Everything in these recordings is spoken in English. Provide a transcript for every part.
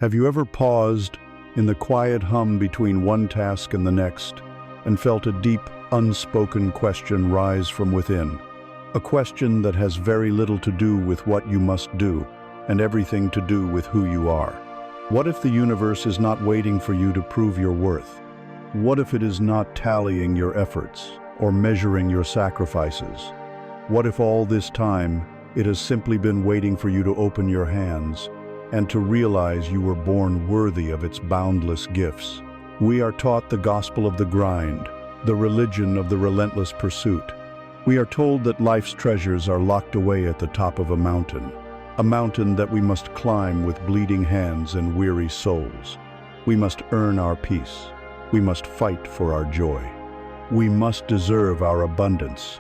Have you ever paused in the quiet hum between one task and the next and felt a deep, unspoken question rise from within? A question that has very little to do with what you must do and everything to do with who you are. What if the universe is not waiting for you to prove your worth? What if it is not tallying your efforts or measuring your sacrifices? What if all this time it has simply been waiting for you to open your hands and to realize you were born worthy of its boundless gifts? We are taught the gospel of the grind, the religion of the relentless pursuit. We are told that life's treasures are locked away at the top of a mountain that we must climb with bleeding hands and weary souls. We must earn our peace. We must fight for our joy. We must deserve our abundance.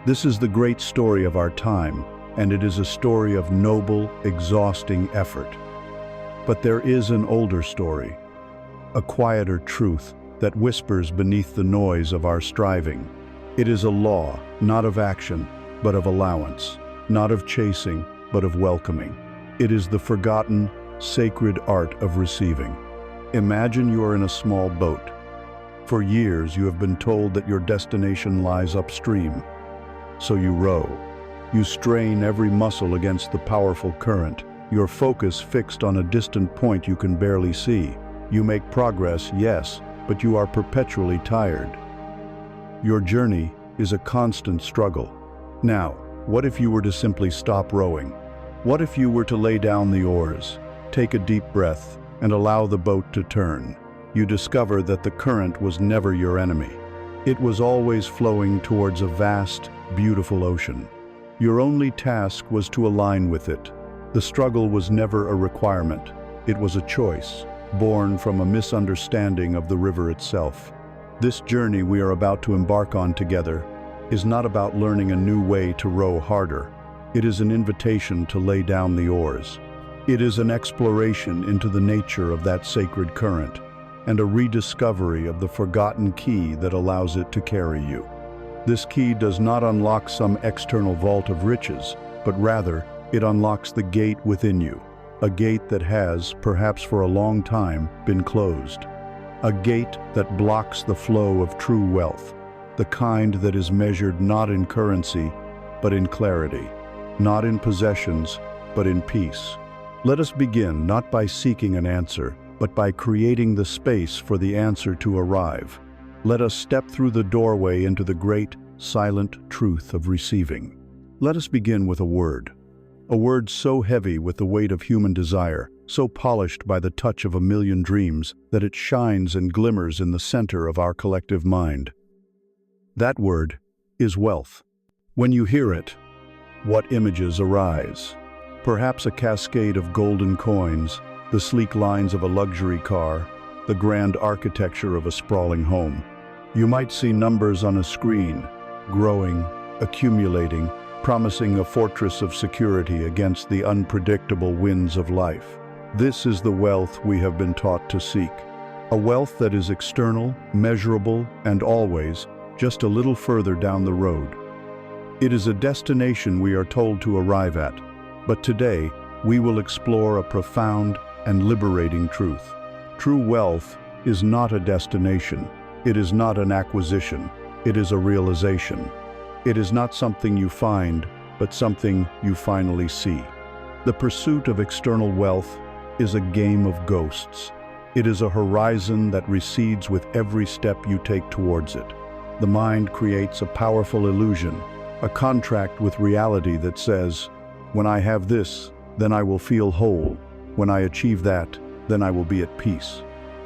This is the great story of our time, and it is a story of noble, exhausting effort. But there is an older story, a quieter truth that whispers beneath the noise of our striving. It is a law, not of action, but of allowance, not of chasing, but of welcoming. It is the forgotten, sacred art of receiving. Imagine you are in a small boat. For years you have been told that your destination lies upstream. So you row. You strain every muscle against the powerful current, your focus fixed on a distant point you can barely see. You make progress, yes, but you are perpetually tired. Your journey is a constant struggle. Now, what if you were to simply stop rowing? What if you were to lay down the oars, take a deep breath, and allow the boat to turn? You discover that the current was never your enemy. It was always flowing towards a vast, beautiful ocean. Your only task was to align with it. The struggle was never a requirement. It was a choice, born from a misunderstanding of the river itself. This journey we are about to embark on together is not about learning a new way to row harder. It is an invitation to lay down the oars. It is an exploration into the nature of that sacred current and a rediscovery of the forgotten key that allows it to carry you. This key does not unlock some external vault of riches, but rather it unlocks the gate within you, a gate that has, perhaps for a long time, been closed. A gate that blocks the flow of true wealth, the kind that is measured not in currency, but in clarity, not in possessions, but in peace. Let us begin not by seeking an answer, but by creating the space for the answer to arrive. Let us step through the doorway into the great, silent truth of receiving. Let us begin with a word so heavy with the weight of human desire, so polished by the touch of a million dreams that it shines and glimmers in the center of our collective mind. That word is wealth. When you hear it, what images arise? Perhaps a cascade of golden coins, the sleek lines of a luxury car, the grand architecture of a sprawling home. You might see numbers on a screen, growing, accumulating, promising a fortress of security against the unpredictable winds of life. This is the wealth we have been taught to seek. A wealth that is external, measurable, and always just a little further down the road. It is a destination we are told to arrive at, but today we will explore a profound and liberating truth. True wealth is not a destination. It is not an acquisition. It is a realization. It is not something you find, but something you finally see. The pursuit of external wealth is a game of ghosts. It is a horizon that recedes with every step you take towards it. The mind creates a powerful illusion, a contract with reality that says, when I have this, then I will feel whole. When I achieve that, then I will be at peace.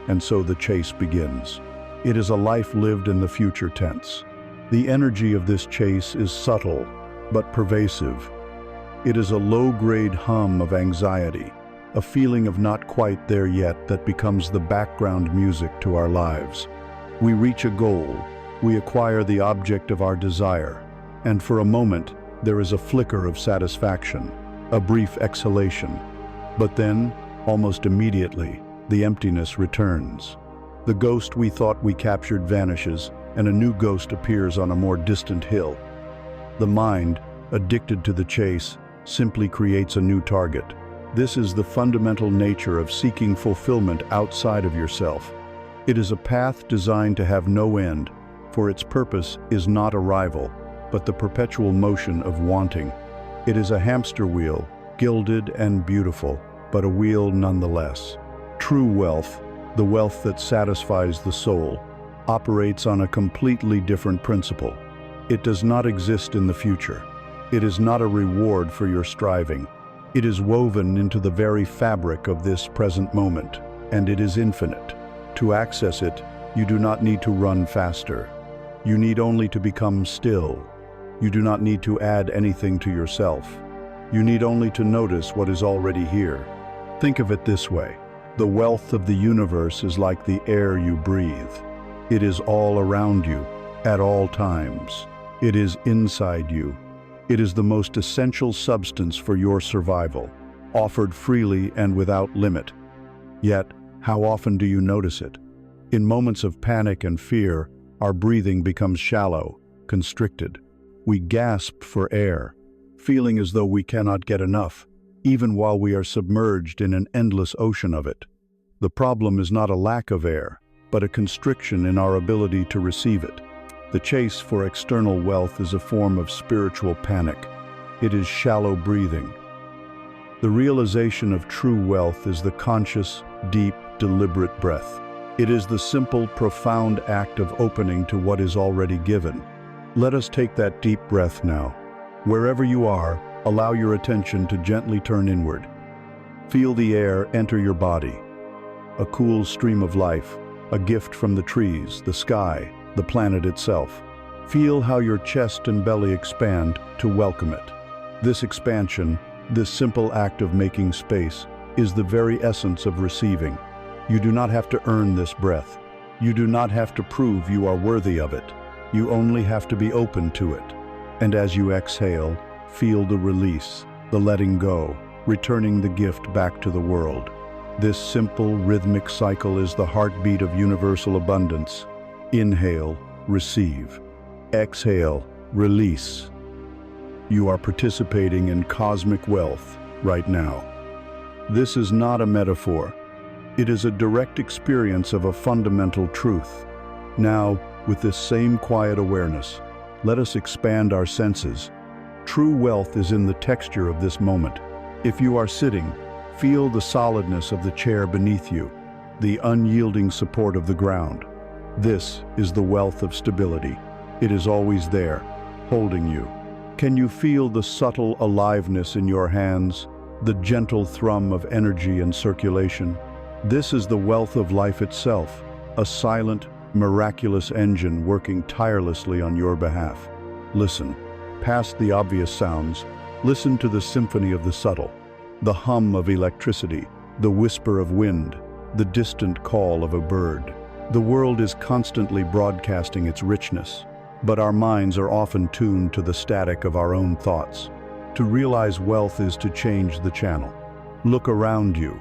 And so the chase begins. It is a life lived in the future tense. The energy of this chase is subtle, but pervasive. It is a low-grade hum of anxiety, a feeling of not quite there yet that becomes the background music to our lives. We reach a goal, we acquire the object of our desire, and for a moment, there is a flicker of satisfaction, a brief exhalation. But then, almost immediately, the emptiness returns. The ghost we thought we captured vanishes, and a new ghost appears on a more distant hill. The mind, addicted to the chase, simply creates a new target, This is the fundamental nature of seeking fulfillment outside of yourself. It is a path designed to have no end, for its purpose is not arrival, but the perpetual motion of wanting. It is a hamster wheel, gilded and beautiful, but a wheel nonetheless. True wealth, the wealth that satisfies the soul, operates on a completely different principle. It does not exist in the future. It is not a reward for your striving. It is woven into the very fabric of this present moment, and it is infinite. To access it, you do not need to run faster. You need only to become still. You do not need to add anything to yourself. You need only to notice what is already here. Think of it this way. The wealth of the universe is like the air you breathe. It is all around you, at all times. It is inside you. It is the most essential substance for your survival, offered freely and without limit. Yet, how often do you notice it? In moments of panic and fear, our breathing becomes shallow, constricted. We gasp for air, feeling as though we cannot get enough, even while we are submerged in an endless ocean of it. The problem is not a lack of air, but a constriction in our ability to receive it. The chase for external wealth is a form of spiritual panic. It is shallow breathing. The realization of true wealth is the conscious, deep, deliberate breath. It is the simple, profound act of opening to what is already given. Let us take that deep breath now. Wherever you are, allow your attention to gently turn inward. Feel the air enter your body. A cool stream of life, a gift from the trees, the sky, the planet itself. Feel how your chest and belly expand to welcome it. This expansion, this simple act of making space, is the very essence of receiving. You do not have to earn this breath. You do not have to prove you are worthy of it. You only have to be open to it. And as you exhale, feel the release, the letting go, returning the gift back to the world. This simple, rhythmic cycle is the heartbeat of universal abundance. Inhale, receive. Exhale, release. You are participating in cosmic wealth right now. This is not a metaphor. It is a direct experience of a fundamental truth. Now, with this same quiet awareness, let us expand our senses. True wealth is in the texture of this moment. If you are sitting, feel the solidness of the chair beneath you, the unyielding support of the ground. This is the wealth of stability. It is always there, holding you. Can you feel the subtle aliveness in your hands, the gentle thrum of energy and circulation? This is the wealth of life itself, a silent, miraculous engine working tirelessly on your behalf. Listen, past the obvious sounds, listen to the symphony of the subtle, the hum of electricity, the whisper of wind, the distant call of a bird. The world is constantly broadcasting its richness, but our minds are often tuned to the static of our own thoughts. To realize wealth is to change the channel. Look around you,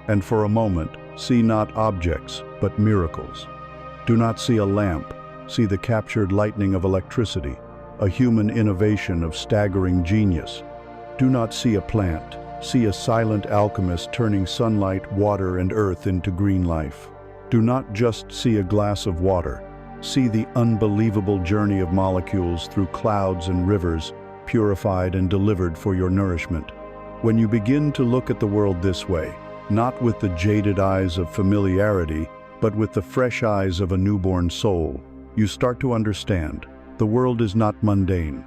and for a moment, see not objects, but miracles. Do not see a lamp, see the captured lightning of electricity, a human innovation of staggering genius. Do not see a plant, see a silent alchemist turning sunlight, water, and earth into green life. Do not just see a glass of water, see the unbelievable journey of molecules through clouds and rivers, purified and delivered for your nourishment. When you begin to look at the world this way, not with the jaded eyes of familiarity, but with the fresh eyes of a newborn soul, you start to understand. The world is not mundane.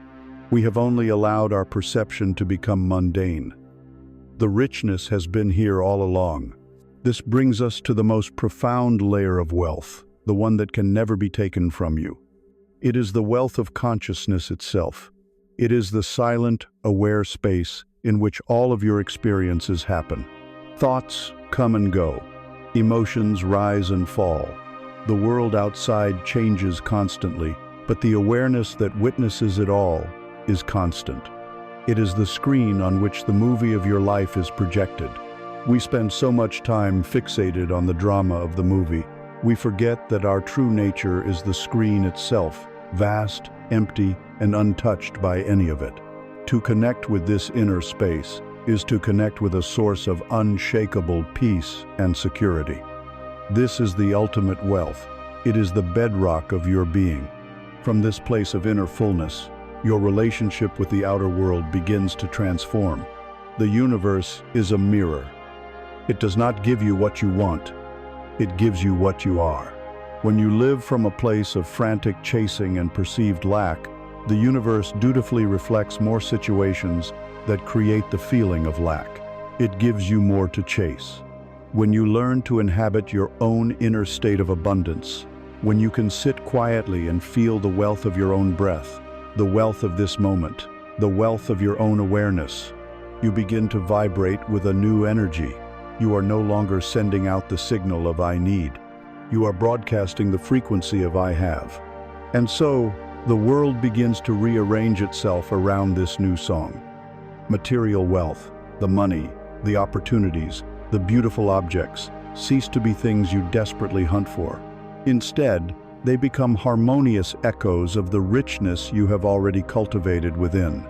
We have only allowed our perception to become mundane. The richness has been here all along. This brings us to the most profound layer of wealth, the one that can never be taken from you. It is the wealth of consciousness itself. It is the silent, aware space in which all of your experiences happen. Thoughts come and go. Emotions rise and fall. The world outside changes constantly, but the awareness that witnesses it all is constant. It is the screen on which the movie of your life is projected. We spend so much time fixated on the drama of the movie. We forget that our true nature is the screen itself, vast, empty, and untouched by any of it. To connect with this inner space, is to connect with a source of unshakable peace and security. This is the ultimate wealth. It is the bedrock of your being. From this place of inner fullness, your relationship with the outer world begins to transform. The universe is a mirror. It does not give you what you want. It gives you what you are. When you live from a place of frantic chasing and perceived lack, the universe dutifully reflects more situations that create the feeling of lack. It gives you more to chase. When you learn to inhabit your own inner state of abundance, when you can sit quietly and feel the wealth of your own breath, the wealth of this moment, the wealth of your own awareness, you begin to vibrate with a new energy. You are no longer sending out the signal of I need. You are broadcasting the frequency of I have. And so, the world begins to rearrange itself around this new song. Material wealth, the money, the opportunities, the beautiful objects, cease to be things you desperately hunt for. Instead, they become harmonious echoes of the richness you have already cultivated within.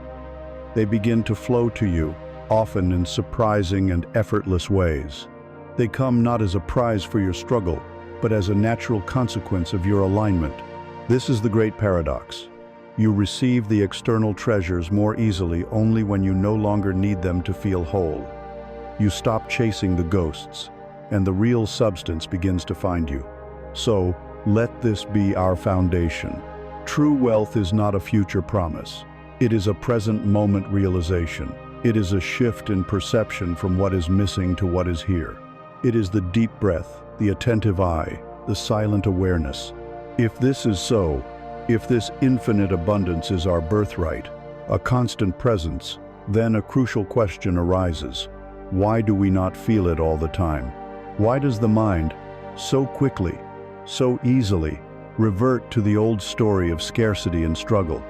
They begin to flow to you, often in surprising and effortless ways. They come not as a prize for your struggle, but as a natural consequence of your alignment. This is the great paradox. You receive the external treasures more easily only when you no longer need them to feel whole. You stop chasing the ghosts, and the real substance begins to find you. So, let this be our foundation. True wealth is not a future promise. It is a present moment realization. It is a shift in perception from what is missing to what is here. It is the deep breath, the attentive eye, the silent awareness. If this is so, if this infinite abundance is our birthright, a constant presence, then a crucial question arises. Why do we not feel it all the time? Why does the mind, so quickly, so easily, revert to the old story of scarcity and struggle?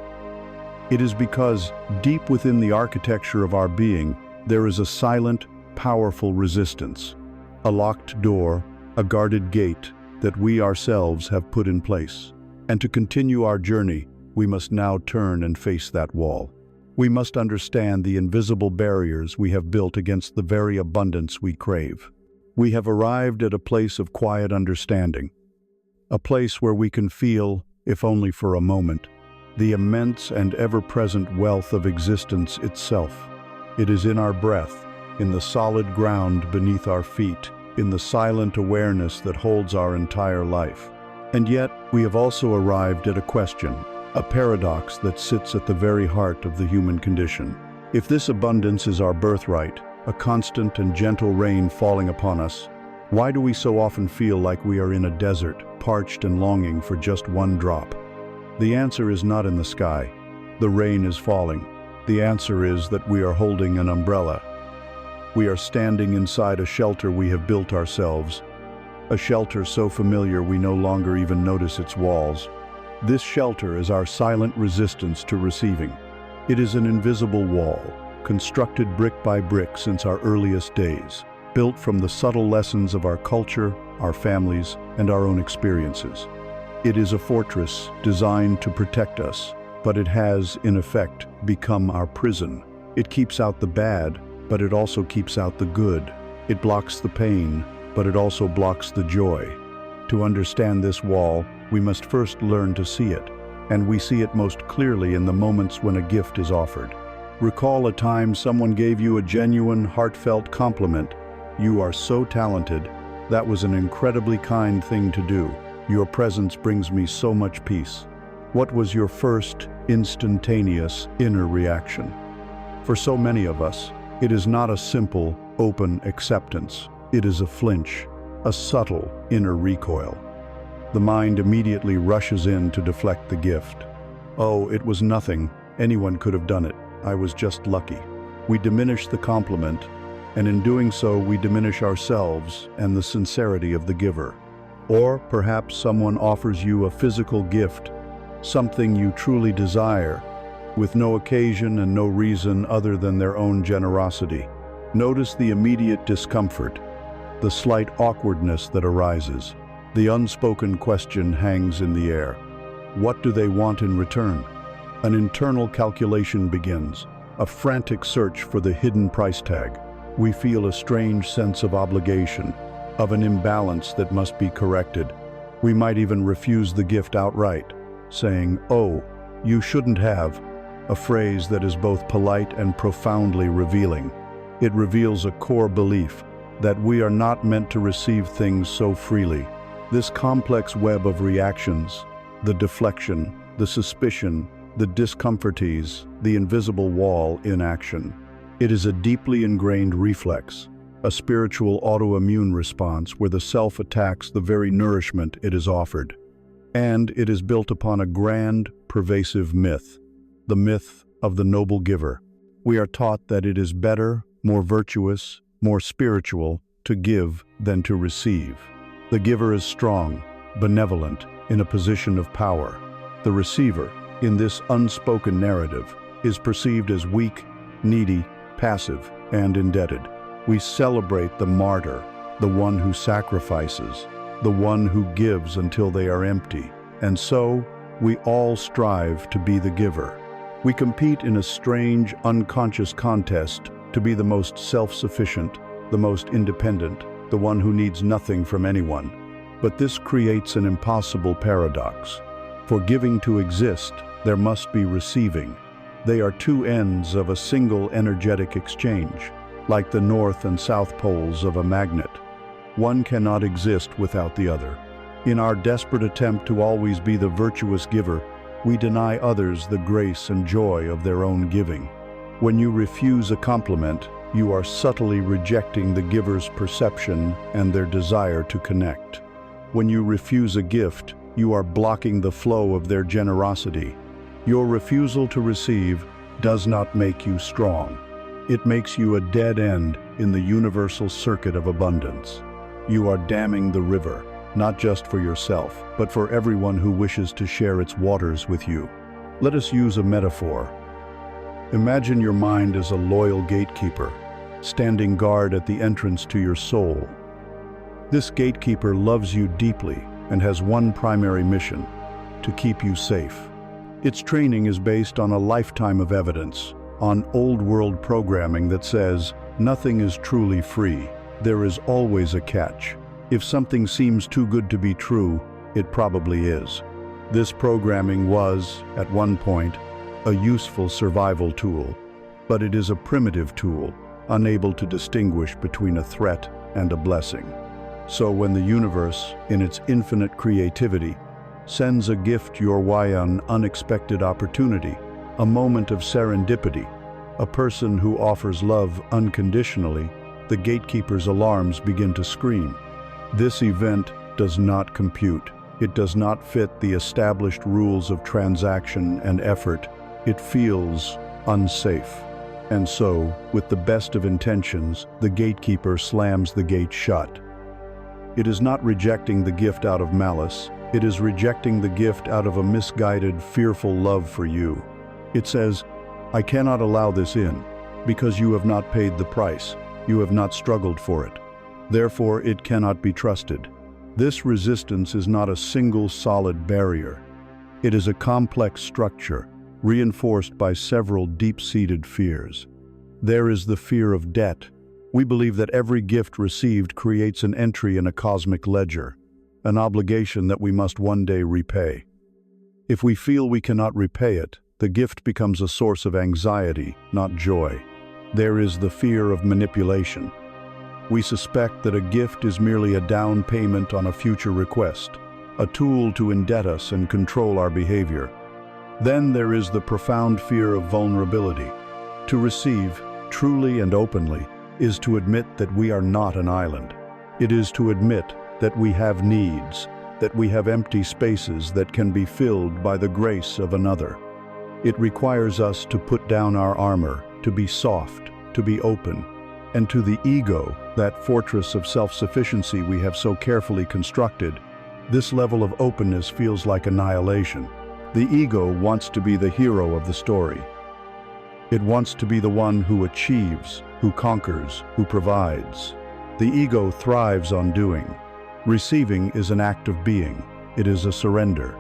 It is because, deep within the architecture of our being, there is a silent, powerful resistance, a locked door, a guarded gate that we ourselves have put in place. And to continue our journey, we must now turn and face that wall. We must understand the invisible barriers we have built against the very abundance we crave. We have arrived at a place of quiet understanding, a place where we can feel, if only for a moment, the immense and ever-present wealth of existence itself. It is in our breath, in the solid ground beneath our feet, in the silent awareness that holds our entire life. And yet, we have also arrived at a question, a paradox that sits at the very heart of the human condition. If this abundance is our birthright, a constant and gentle rain falling upon us, why do we so often feel like we are in a desert, parched and longing for just one drop? The answer is not in the sky. The rain is falling. The answer is that we are holding an umbrella. We are standing inside a shelter we have built ourselves, a shelter so familiar we no longer even notice its walls. This shelter is our silent resistance to receiving. It is an invisible wall, constructed brick by brick since our earliest days, built from the subtle lessons of our culture, our families, and our own experiences. It is a fortress designed to protect us, but it has, in effect, become our prison. It keeps out the bad, but it also keeps out the good. It blocks the pain, but it also blocks the joy. To understand this wall, we must first learn to see it, and we see it most clearly in the moments when a gift is offered. Recall a time someone gave you a genuine, heartfelt compliment. You are so talented. That was an incredibly kind thing to do. Your presence brings me so much peace. What was your first, instantaneous, inner reaction? For so many of us, it is not a simple, open acceptance. It is a flinch, a subtle inner recoil. The mind immediately rushes in to deflect the gift. Oh, it was nothing. Anyone could have done it. I was just lucky. We diminish the compliment, and in doing so, we diminish ourselves and the sincerity of the giver. Or perhaps someone offers you a physical gift, something you truly desire, with no occasion and no reason other than their own generosity. Notice the immediate discomfort, the slight awkwardness that arises. The unspoken question hangs in the air. What do they want in return? An internal calculation begins. a frantic search for the hidden price tag. We feel a strange sense of obligation, of an imbalance that must be corrected. We might even refuse the gift outright, saying, "Oh, you shouldn't have," a phrase that is both polite and profoundly revealing. It reveals a core belief that we are not meant to receive things so freely. This complex web of reactions, the deflection, the suspicion, the discomfortese, the invisible wall in action. It is a deeply ingrained reflex, a spiritual autoimmune response where the self attacks the very nourishment it is offered. And it is built upon a grand, pervasive myth, the myth of the noble giver. We are taught that it is better, more virtuous, more spiritual to give than to receive. The giver is strong, benevolent, in a position of power. The receiver, in this unspoken narrative, is perceived as weak, needy, passive, and indebted. We celebrate the martyr, the one who sacrifices, the one who gives until they are empty. And so, we all strive to be the giver. We compete in a strange, unconscious contest to be the most self-sufficient, the most independent, the one who needs nothing from anyone. But this creates an impossible paradox. For giving to exist, there must be receiving. They are two ends of a single energetic exchange, like the north and south poles of a magnet. One cannot exist without the other. In our desperate attempt to always be the virtuous giver, we deny others the grace and joy of their own giving. When you refuse a compliment, you are subtly rejecting the giver's perception and their desire to connect. When you refuse a gift, you are blocking the flow of their generosity. Your refusal to receive does not make you strong. It makes you a dead end in the universal circuit of abundance. You are damming the river, not just for yourself, but for everyone who wishes to share its waters with you. Let us use a metaphor. Imagine your mind as a loyal gatekeeper, standing guard at the entrance to your soul. This gatekeeper loves you deeply and has one primary mission: to keep you safe. Its training is based on a lifetime of evidence, on old-world programming that says, nothing is truly free. There is always a catch. If something seems too good to be true, it probably is. This programming was, at one point, a useful survival tool, but it is a primitive tool, unable to distinguish between a threat and a blessing. So when the universe, in its infinite creativity, sends a gift your way, an unexpected opportunity, a moment of serendipity, a person who offers love unconditionally, the gatekeeper's alarms begin to scream. This event does not compute. It does not fit the established rules of transaction and effort. It feels unsafe. And so, with the best of intentions, the gatekeeper slams the gate shut. It is not rejecting the gift out of malice. It is rejecting the gift out of a misguided, fearful love for you. It says, I cannot allow this in, because you have not paid the price. You have not struggled for it. Therefore, it cannot be trusted. This resistance is not a single solid barrier. It is a complex structure, reinforced by several deep-seated fears. There is the fear of debt. We believe that every gift received creates an entry in a cosmic ledger, an obligation that we must one day repay. If we feel we cannot repay it, the gift becomes a source of anxiety, not joy. There is the fear of manipulation. We suspect that a gift is merely a down payment on a future request, a tool to indebt us and control our behavior. Then there is the profound fear of vulnerability. To receive, truly and openly, is to admit that we are not an island. It is to admit that we have needs, that we have empty spaces that can be filled by the grace of another. It requires us to put down our armor, to be soft, to be open. And to the ego, that fortress of self-sufficiency we have so carefully constructed, this level of openness feels like annihilation. The ego wants to be the hero of the story. It wants to be the one who achieves, who conquers, who provides. The ego thrives on doing. Receiving is an act of being. It is a surrender.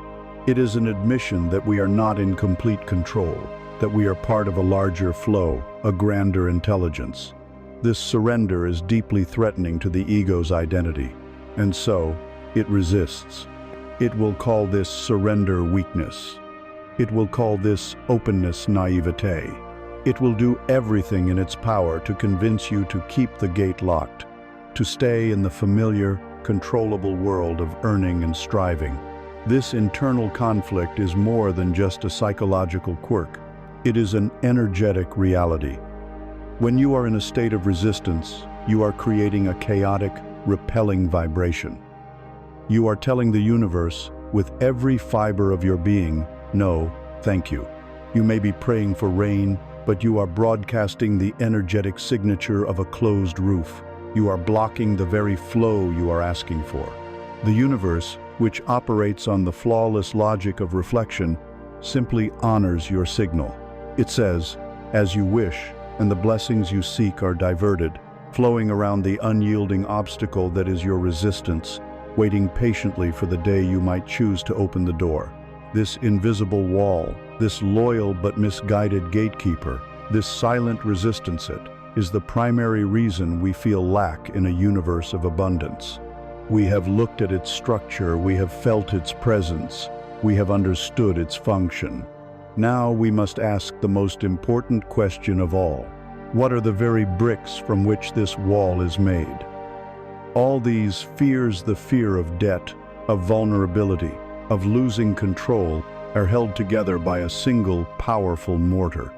It is an admission that we are not in complete control. that we are part of a larger flow, a grander intelligence. This surrender is deeply threatening to the ego's identity, and so it resists. It will call this surrender weakness. It will call this openness naivete. It will do everything in its power to convince you to keep the gate locked, to stay in the familiar, controllable world of earning and striving. This internal conflict is more than just a psychological quirk. It is an energetic reality. When you are in a state of resistance, you are creating a chaotic, repelling vibration. You are telling the universe, with every fiber of your being, no, thank you. You may be praying for rain, but you are broadcasting the energetic signature of a closed roof. You are blocking the very flow you are asking for. The universe, which operates on the flawless logic of reflection, simply honors your signal. It says, as you wish, and the blessings you seek are diverted, flowing around the unyielding obstacle that is your resistance, waiting patiently for the day you might choose to open the door. This invisible wall, this loyal but misguided gatekeeper, this silent resistance is the primary reason we feel lack in a universe of abundance. We have looked at its structure, we have felt its presence, we have understood its function. Now we must ask the most important question of all. What are the very bricks from which this wall is made? All these fears, the fear of debt, of vulnerability, of losing control, are held together by a single, powerful mortar.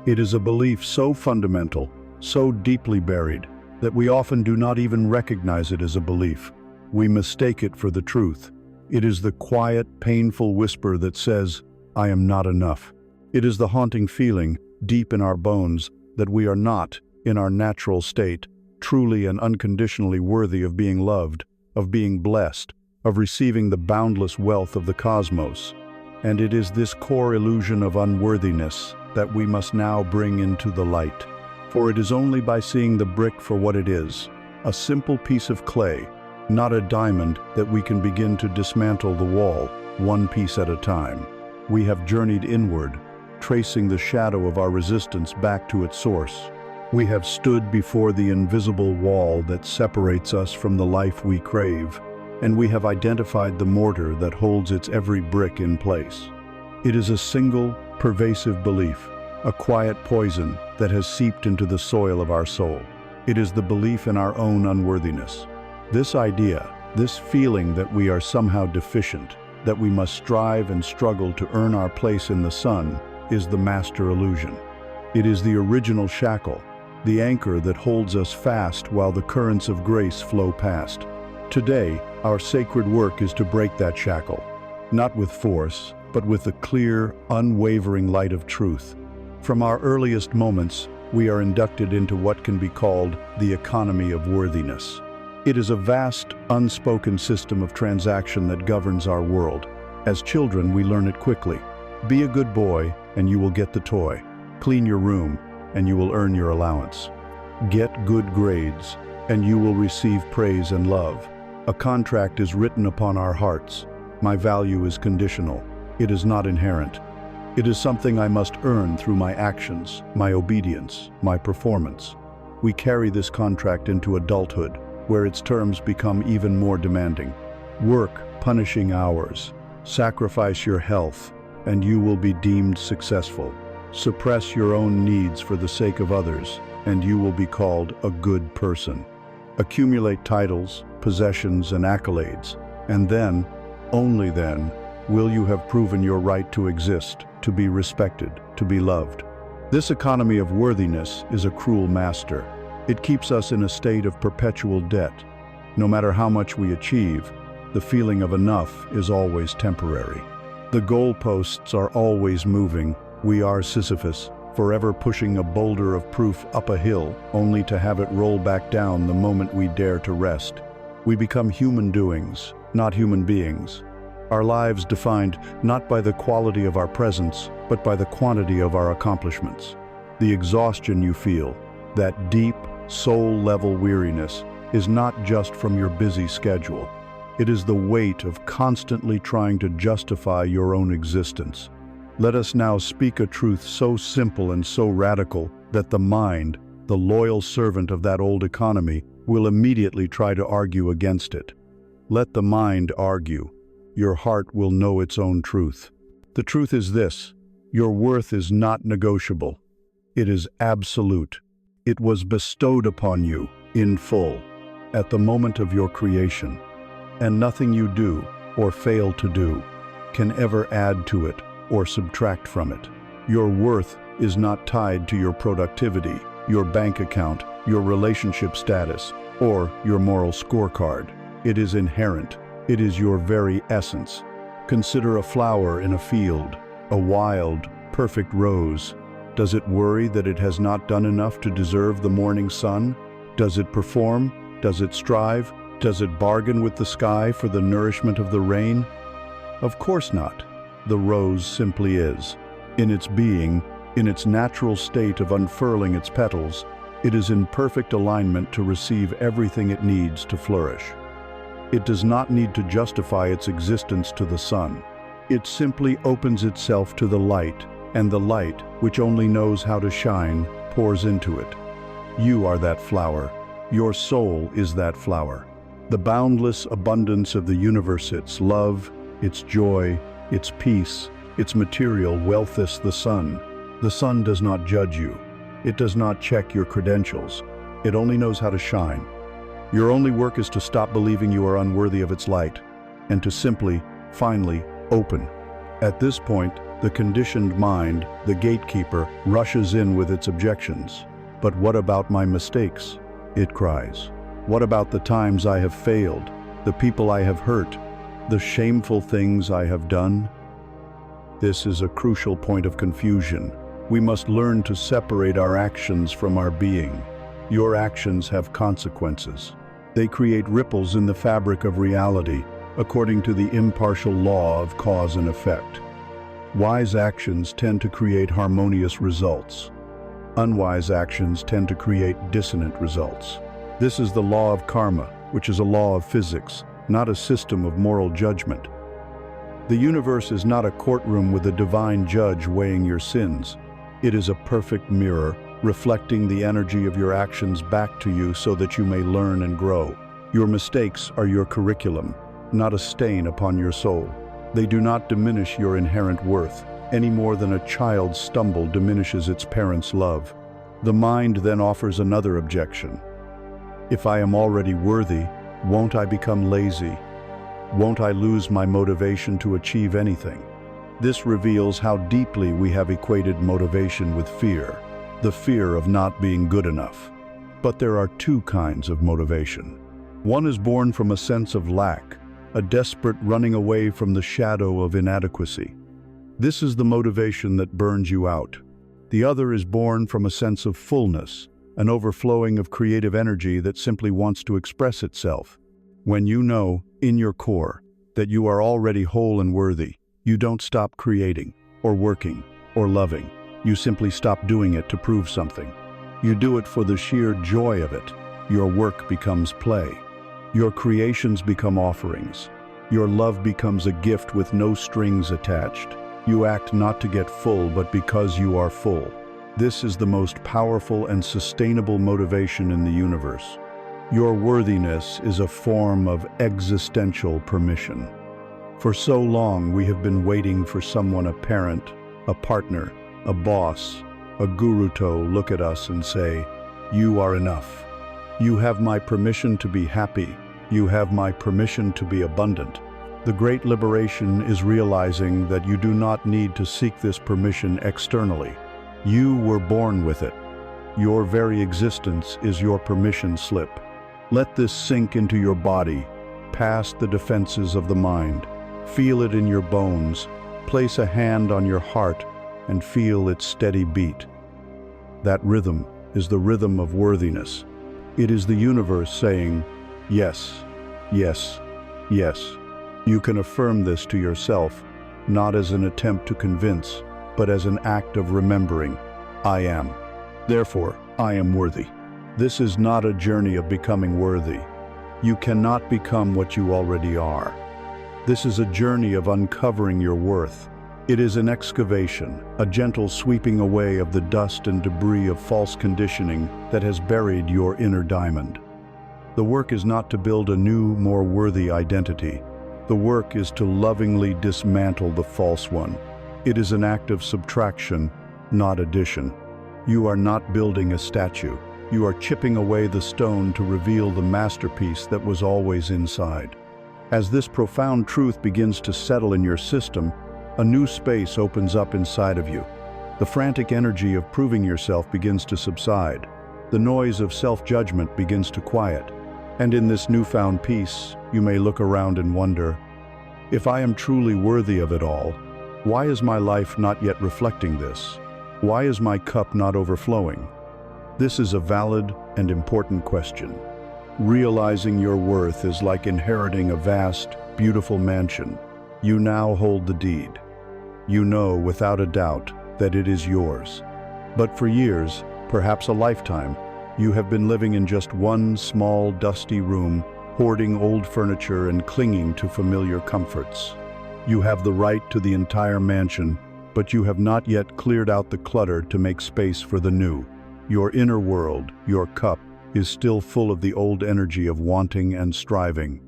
It is a belief so fundamental, so deeply buried, that we often do not even recognize it as a belief. We mistake it for the truth. It is the quiet, painful whisper that says, I am not enough. It is the haunting feeling, deep in our bones, that we are not, in our natural state, truly and unconditionally worthy of being loved, of being blessed, of receiving the boundless wealth of the cosmos. And it is this core illusion of unworthiness that we must now bring into the light. For it is only by seeing the brick for what it is, a simple piece of clay, not a diamond, that we can begin to dismantle the wall, one piece at a time. We have journeyed inward, tracing the shadow of our resistance back to its source. We have stood before the invisible wall that separates us from the life we crave, and we have identified the mortar that holds its every brick in place. It is a single, pervasive belief, a quiet poison that has seeped into the soil of our soul. It is the belief in our own unworthiness. This idea, this feeling that we are somehow deficient, that we must strive and struggle to earn our place in the sun, is the master illusion. It is the original shackle, the anchor that holds us fast while the currents of grace flow past. Today, our sacred work is to break that shackle, not with force, but with the clear, unwavering light of truth. From our earliest moments, we are inducted into what can be called the economy of worthiness. It is a vast, unspoken system of transaction that governs our world. As children, we learn it quickly. Be a good boy, and you will get the toy. Clean your room, and you will earn your allowance. Get good grades, and you will receive praise and love. A contract is written upon our hearts. My value is conditional. It is not inherent. It is something I must earn through my actions, my obedience, my performance. We carry this contract into adulthood, where its terms become even more demanding. Work punishing hours. Sacrifice your health, and you will be deemed successful. Suppress your own needs for the sake of others, and you will be called a good person. Accumulate titles, possessions, and accolades, and then, only then, will you have proven your right to exist, to be respected, to be loved. This economy of worthiness is a cruel master. It keeps us in a state of perpetual debt. No matter how much we achieve, the feeling of enough is always temporary. The goalposts are always moving. We are Sisyphus, forever pushing a boulder of proof up a hill, only to have it roll back down the moment we dare to rest. We become human doings, not human beings. Our lives defined not by the quality of our presence, but by the quantity of our accomplishments. The exhaustion you feel, that deep, soul-level weariness, is not just from your busy schedule. It is the weight of constantly trying to justify your own existence. Let us now speak a truth so simple and so radical that the mind, the loyal servant of that old economy, will immediately try to argue against it. Let the mind argue. Your heart will know its own truth. The truth is this: your worth is not negotiable. It is absolute. It was bestowed upon you in full at the moment of your creation, and nothing you do or fail to do can ever add to it or subtract from it. Your worth is not tied to your productivity, your bank account, your relationship status, or your moral scorecard. It is inherent. It is your very essence. Consider a flower in a field, a wild, perfect rose. Does it worry that it has not done enough to deserve the morning sun? Does it perform? Does it strive? Does it bargain with the sky for the nourishment of the rain? Of course not. The rose simply is. In its being, in its natural state of unfurling its petals, it is in perfect alignment to receive everything it needs to flourish. It does not need to justify its existence to the sun. It simply opens itself to the light, and the light, which only knows how to shine, pours into it. You are that flower. Your soul is that flower. The boundless abundance of the universe, its love, its joy, its peace, its material wealth is the sun. The sun does not judge you. It does not check your credentials. It only knows how to shine. Your only work is to stop believing you are unworthy of its light, and to simply, finally, open. At this point, the conditioned mind, the gatekeeper, rushes in with its objections. But what about my mistakes? It cries. What about the times I have failed, the people I have hurt, the shameful things I have done? This is a crucial point of confusion. We must learn to separate our actions from our being. Your actions have consequences. They create ripples in the fabric of reality, according to the impartial law of cause and effect. Wise actions tend to create harmonious results. Unwise actions tend to create dissonant results. This is the law of karma, which is a law of physics, not a system of moral judgment. The universe is not a courtroom with a divine judge weighing your sins. It is a perfect mirror, reflecting the energy of your actions back to you so that you may learn and grow. Your mistakes are your curriculum, not a stain upon your soul. They do not diminish your inherent worth, any more than a child's stumble diminishes its parent's love. The mind then offers another objection. If I am already worthy, won't I become lazy? Won't I lose my motivation to achieve anything? This reveals how deeply we have equated motivation with fear, the fear of not being good enough. But there are two kinds of motivation. One is born from a sense of lack, a desperate running away from the shadow of inadequacy. This is the motivation that burns you out. The other is born from a sense of fullness, an overflowing of creative energy that simply wants to express itself. When you know, in your core, that you are already whole and worthy, you don't stop creating, or working, or loving. You simply stop doing it to prove something. You do it for the sheer joy of it. Your work becomes play. Your creations become offerings. Your love becomes a gift with no strings attached. You act not to get full, but because you are full. This is the most powerful and sustainable motivation in the universe. Your worthiness is a form of existential permission. For so long, we have been waiting for someone, a parent, a partner, a boss, a guru to look at us and say, "You are enough. You have my permission to be happy. You have my permission to be abundant." The great liberation is realizing that you do not need to seek this permission externally. You were born with it. Your very existence is your permission slip. Let this sink into your body, past the defenses of the mind. Feel it in your bones. Place a hand on your heart and feel its steady beat. That rhythm is the rhythm of worthiness. It is the universe saying, yes, yes, yes. You can affirm this to yourself, not as an attempt to convince, but as an act of remembering, I am. Therefore, I am worthy. This is not a journey of becoming worthy. You cannot become what you already are. This is a journey of uncovering your worth, It is an excavation, a gentle sweeping away of the dust and debris of false conditioning that has buried your inner diamond. The work is not to build a new, more worthy identity. The work is to lovingly dismantle the false one. It is an act of subtraction, not addition. You are not building a statue. You are chipping away the stone to reveal the masterpiece that was always inside. As this profound truth begins to settle in your system, a new space opens up inside of you. The frantic energy of proving yourself begins to subside. The noise of self-judgment begins to quiet. And in this newfound peace, you may look around and wonder, if I am truly worthy of it all, why is my life not yet reflecting this? Why is my cup not overflowing? This is a valid and important question. Realizing your worth is like inheriting a vast, beautiful mansion. You now hold the deed. You know without a doubt that it is yours. But for years, perhaps a lifetime, you have been living in just one small, dusty room, hoarding old furniture and clinging to familiar comforts. You have the right to the entire mansion, but you have not yet cleared out the clutter to make space for the new. Your inner world, your cup, is still full of the old energy of wanting and striving.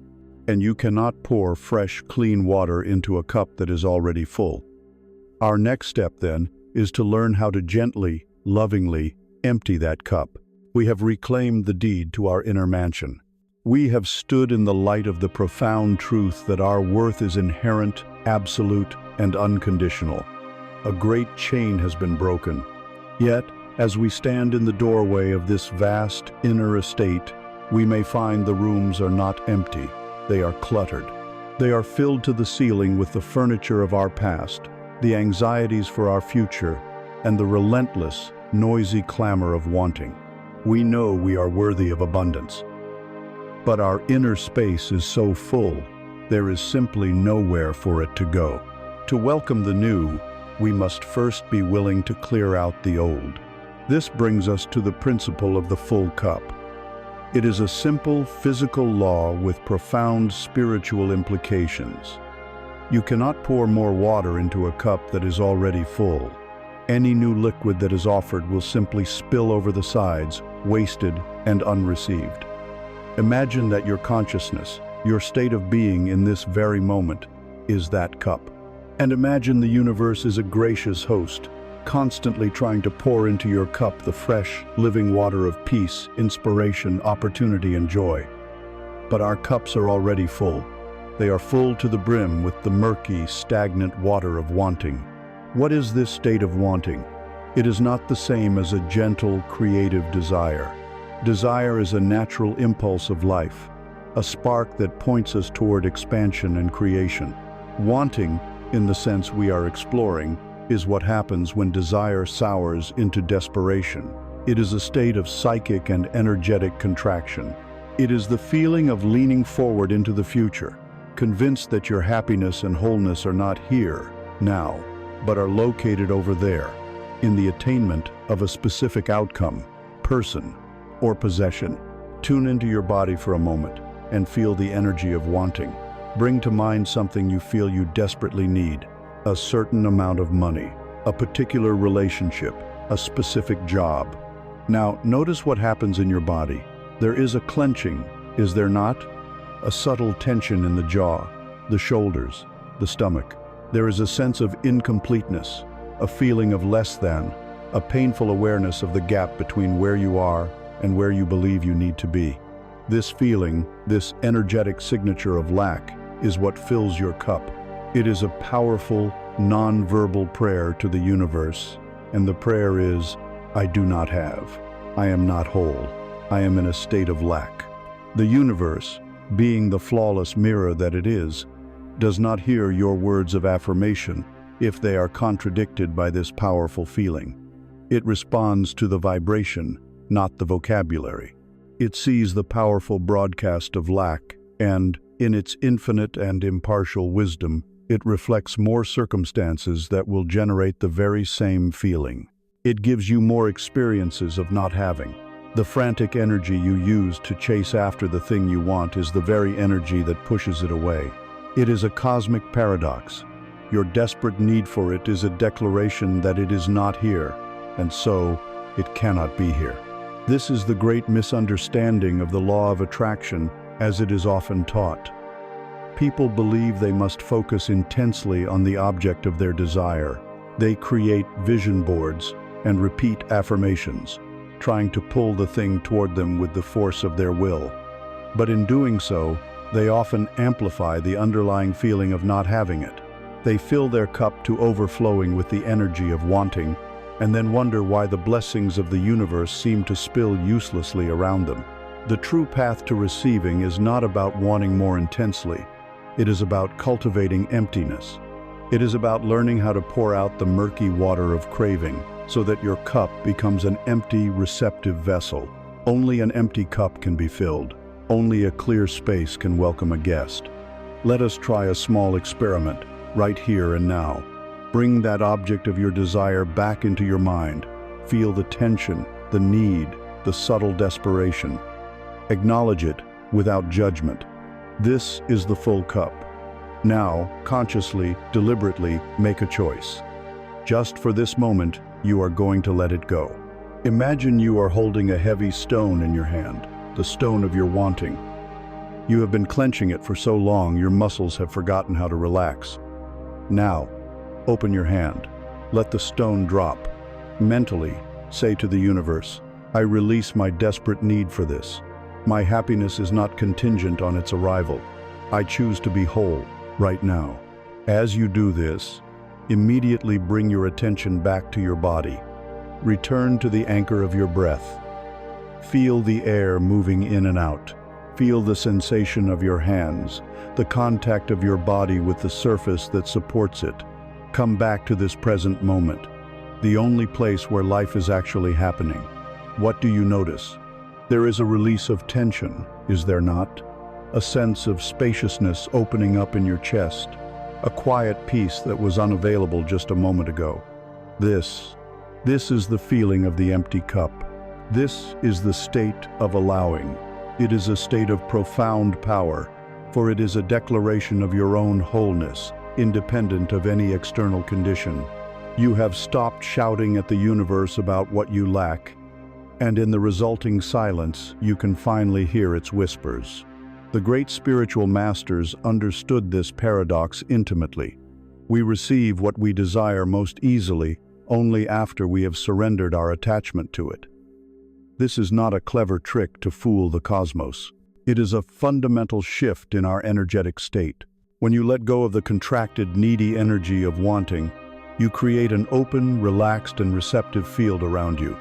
And you cannot pour fresh, clean water into a cup that is already full. Our next step, then, is to learn how to gently, lovingly empty that cup. We have reclaimed the deed to our inner mansion. We have stood in the light of the profound truth that our worth is inherent, absolute, and unconditional. A great chain has been broken. Yet, as we stand in the doorway of this vast inner estate, we may find the rooms are not empty. They are cluttered. They are filled to the ceiling with the furniture of our past, the anxieties for our future, and the relentless, noisy clamor of wanting. We know we are worthy of abundance. But our inner space is so full, there is simply nowhere for it to go. To welcome the new, we must first be willing to clear out the old. This brings us to the principle of the full cup. It is a simple physical law with profound spiritual implications. You cannot pour more water into a cup that is already full. Any new liquid that is offered will simply spill over the sides, wasted and unreceived. Imagine that your consciousness, your state of being in this very moment, is that cup. And imagine the universe is a gracious host, constantly trying to pour into your cup the fresh, living water of peace, inspiration, opportunity, and joy. But our cups are already full. They are full to the brim with the murky, stagnant water of wanting. What is this state of wanting? It is not the same as a gentle, creative desire. Desire is a natural impulse of life, a spark that points us toward expansion and creation. Wanting, in the sense we are exploring, is what happens when desire sours into desperation. It is a state of psychic and energetic contraction. It is the feeling of leaning forward into the future, convinced that your happiness and wholeness are not here, now, but are located over there, in the attainment of a specific outcome, person, or possession. Tune into your body for a moment and feel the energy of wanting. Bring to mind something you feel you desperately need. A certain amount of money, a particular relationship, a specific job. Now, notice what happens in your body. There is a clenching, is there not? A subtle tension in the jaw, the shoulders, the stomach. There is a sense of incompleteness, a feeling of less than, a painful awareness of the gap between where you are and where you believe you need to be. This feeling, this energetic signature of lack, is what fills your cup. It is a powerful, non-verbal prayer to the universe, and the prayer is, I do not have. I am not whole. I am in a state of lack. The universe, being the flawless mirror that it is, does not hear your words of affirmation if they are contradicted by this powerful feeling. It responds to the vibration, not the vocabulary. It sees the powerful broadcast of lack, and, in its infinite and impartial wisdom, it reflects more circumstances that will generate the very same feeling. It gives you more experiences of not having. The frantic energy you use to chase after the thing you want is the very energy that pushes it away. It is a cosmic paradox. Your desperate need for it is a declaration that it is not here, and so it cannot be here. This is the great misunderstanding of the law of attraction as it is often taught. People believe they must focus intensely on the object of their desire. They create vision boards and repeat affirmations, trying to pull the thing toward them with the force of their will. But in doing so, they often amplify the underlying feeling of not having it. They fill their cup to overflowing with the energy of wanting, and then wonder why the blessings of the universe seem to spill uselessly around them. The true path to receiving is not about wanting more intensely. It is about cultivating emptiness. It is about learning how to pour out the murky water of craving so that your cup becomes an empty, receptive vessel. Only an empty cup can be filled. Only a clear space can welcome a guest. Let us try a small experiment, right here and now. Bring that object of your desire back into your mind. Feel the tension, the need, the subtle desperation. Acknowledge it without judgment. This is the full cup. Now, consciously, deliberately, make a choice. Just for this moment, you are going to let it go. Imagine you are holding a heavy stone in your hand, the stone of your wanting. You have been clenching it for so long, your muscles have forgotten how to relax. Now, open your hand. Let the stone drop. Mentally, say to the universe, I release my desperate need for this. My happiness is not contingent on its arrival. I choose to be whole, right now. As you do this, immediately bring your attention back to your body. Return to the anchor of your breath. Feel the air moving in and out. Feel the sensation of your hands, the contact of your body with the surface that supports it. Come back to this present moment, the only place where life is actually happening. What do you notice? There is a release of tension, is there not? A sense of spaciousness opening up in your chest, a quiet peace that was unavailable just a moment ago. This is the feeling of the empty cup. This is the state of allowing. It is a state of profound power, for it is a declaration of your own wholeness, independent of any external condition. You have stopped shouting at the universe about what you lack, and in the resulting silence, you can finally hear its whispers. The great spiritual masters understood this paradox intimately. We receive what we desire most easily only after we have surrendered our attachment to it. This is not a clever trick to fool the cosmos. It is a fundamental shift in our energetic state. When you let go of the contracted, needy energy of wanting, you create an open, relaxed, and receptive field around you.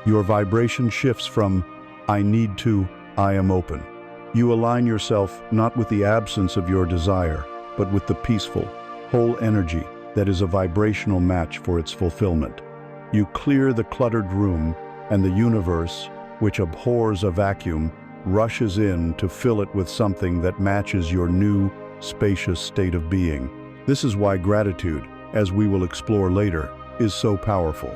Your vibration shifts from, I need to, I am open. You align yourself not with the absence of your desire, but with the peaceful, whole energy that is a vibrational match for its fulfillment. You clear the cluttered room, and the universe, which abhors a vacuum, rushes in to fill it with something that matches your new, spacious state of being. This is why gratitude, as we will explore later, is so powerful.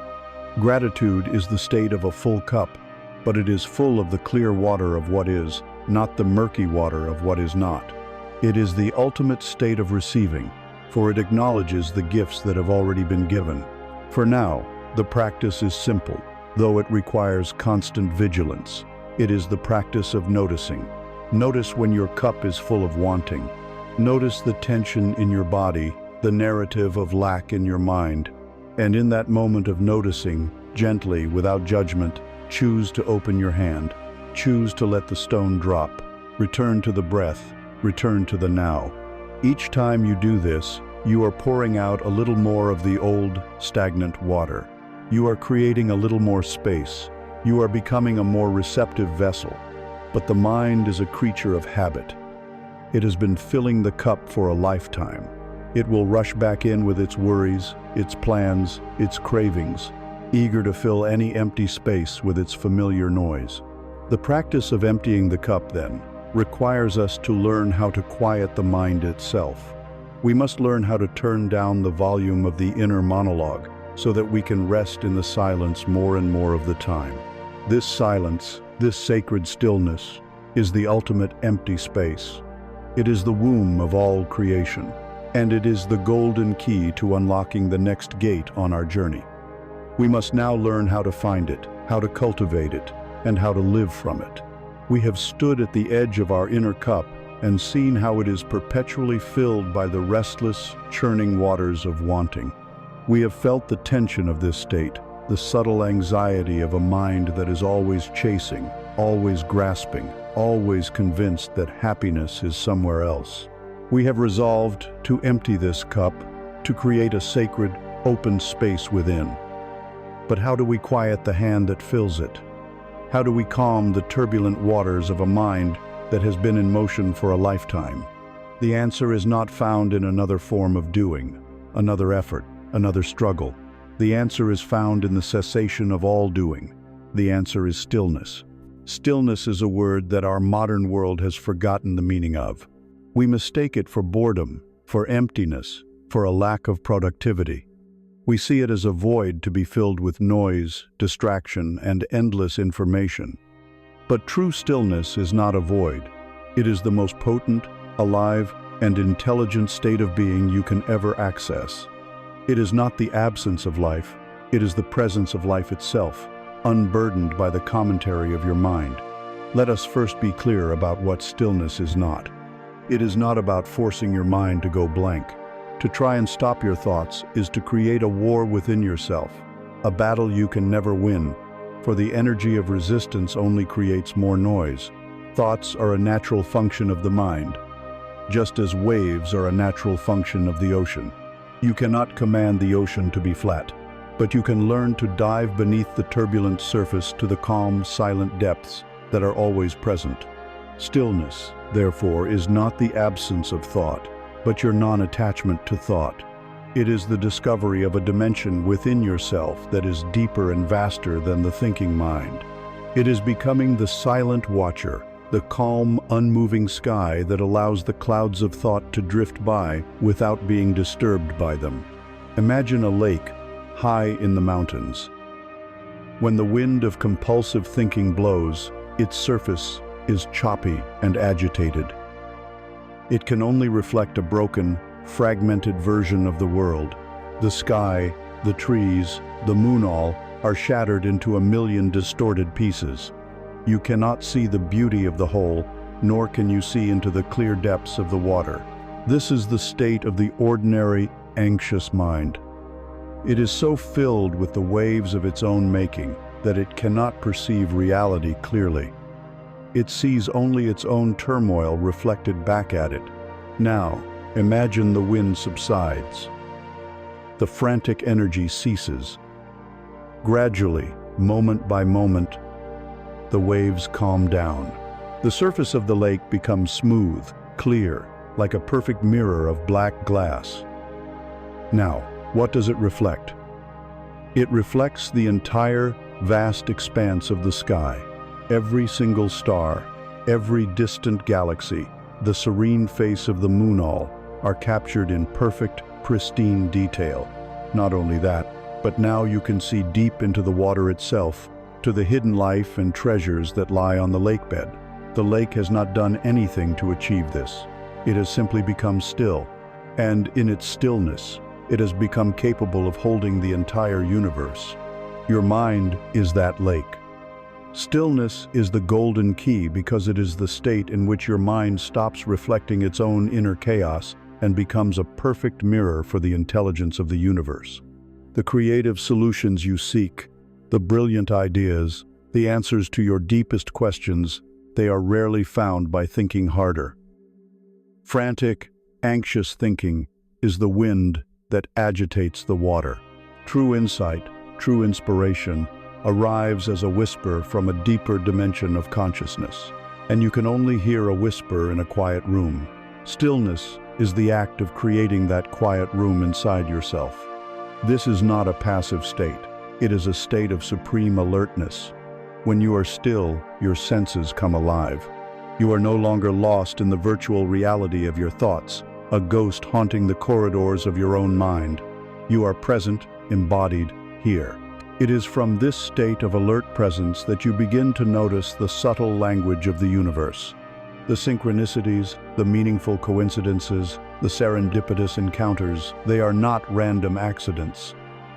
Gratitude is the state of a full cup, but it is full of the clear water of what is, not the murky water of what is not. It is the ultimate state of receiving, for it acknowledges the gifts that have already been given. For now, the practice is simple, though it requires constant vigilance. It is the practice of noticing. Notice when your cup is full of wanting. Notice the tension in your body, the narrative of lack in your mind. And in that moment of noticing, gently, without judgment, choose to open your hand. Choose to let the stone drop. Return to the breath. Return to the now. Each time you do this, you are pouring out a little more of the old, stagnant water. You are creating a little more space. You are becoming a more receptive vessel. But the mind is a creature of habit. It has been filling the cup for a lifetime. It will rush back in with its worries, its plans, its cravings, eager to fill any empty space with its familiar noise. The practice of emptying the cup, then, requires us to learn how to quiet the mind itself. We must learn how to turn down the volume of the inner monologue so that we can rest in the silence more and more of the time. This silence, this sacred stillness, is the ultimate empty space. It is the womb of all creation. and it is the golden key to unlocking the next gate on our journey. We must now learn how to find it, how to cultivate it, and how to live from it. We have stood at the edge of our inner cup and seen how it is perpetually filled by the restless, churning waters of wanting. We have felt the tension of this state, the subtle anxiety of a mind that is always chasing, always grasping, always convinced that happiness is somewhere else. We have resolved to empty this cup, to create a sacred, open space within. But how do we quiet the hand that fills it? How do we calm the turbulent waters of a mind that has been in motion for a lifetime? The answer is not found in another form of doing, another effort, another struggle. The answer is found in the cessation of all doing. The answer is stillness. Stillness is a word that our modern world has forgotten the meaning of. We mistake it for boredom, for emptiness, for a lack of productivity. We see it as a void to be filled with noise, distraction, and endless information. But true stillness is not a void. It is the most potent, alive, and intelligent state of being you can ever access. It is not the absence of life, it is the presence of life itself, unburdened by the commentary of your mind. Let us first be clear about what stillness is not. It is not about forcing your mind to go blank. To try and stop your thoughts is to create a war within yourself, a battle you can never win, for the energy of resistance only creates more noise. Thoughts are a natural function of the mind, just as waves are a natural function of the ocean. You cannot command the ocean to be flat, but you can learn to dive beneath the turbulent surface to the calm, silent depths that are always present. Stillness, therefore, is not the absence of thought, but your non-attachment to thought. It is the discovery of a dimension within yourself that is deeper and vaster than the thinking mind. It is becoming the silent watcher, the calm, unmoving sky that allows the clouds of thought to drift by without being disturbed by them. Imagine a lake high in the mountains. When the wind of compulsive thinking blows, its surface is choppy and agitated. It can only reflect a broken, fragmented version of the world. The sky, the trees, the moon all are shattered into a million distorted pieces. You cannot see the beauty of the whole, nor can you see into the clear depths of the water. This is the state of the ordinary, anxious mind. It is so filled with the waves of its own making that it cannot perceive reality clearly. It sees only its own turmoil reflected back at it. Now, imagine the wind subsides. The frantic energy ceases. Gradually, moment by moment, the waves calm down. The surface of the lake becomes smooth, clear, like a perfect mirror of black glass. Now, what does it reflect? It reflects the entire, vast expanse of the sky. Every single star, every distant galaxy, the serene face of the moon all are captured in perfect, pristine detail. Not only that, but now you can see deep into the water itself, to the hidden life and treasures that lie on the lakebed. The lake has not done anything to achieve this. It has simply become still, and in its stillness, it has become capable of holding the entire universe. Your mind is that lake. Stillness is the golden key because it is the state in which your mind stops reflecting its own inner chaos and becomes a perfect mirror for the intelligence of the universe. The creative solutions you seek, the brilliant ideas, the answers to your deepest questions, they are rarely found by thinking harder. Frantic, anxious thinking is the wind that agitates the water. True insight, true inspiration, arrives as a whisper from a deeper dimension of consciousness, and you can only hear a whisper in a quiet room. Stillness is the act of creating that quiet room inside yourself. This is not a passive state. It is a state of supreme alertness. When you are still, your senses come alive. You are no longer lost in the virtual reality of your thoughts, a ghost haunting the corridors of your own mind. You are present, embodied, here. It is from this state of alert presence that you begin to notice the subtle language of the universe. The synchronicities, the meaningful coincidences, the serendipitous encounters, they are not random accidents.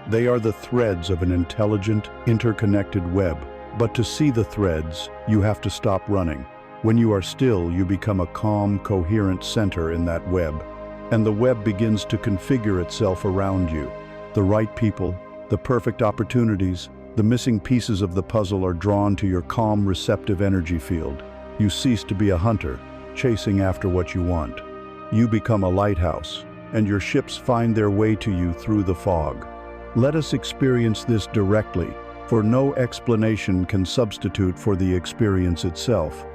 They are the threads of an intelligent, interconnected web. But to see the threads, you have to stop running. When you are still, you become a calm, coherent center in that web, and the web begins to configure itself around you. The right people, the perfect opportunities, the missing pieces of the puzzle are drawn to your calm, receptive energy field. You cease to be a hunter, chasing after what you want. You become a lighthouse, and your ships find their way to you through the fog. Let us experience this directly, for no explanation can substitute for the experience itself.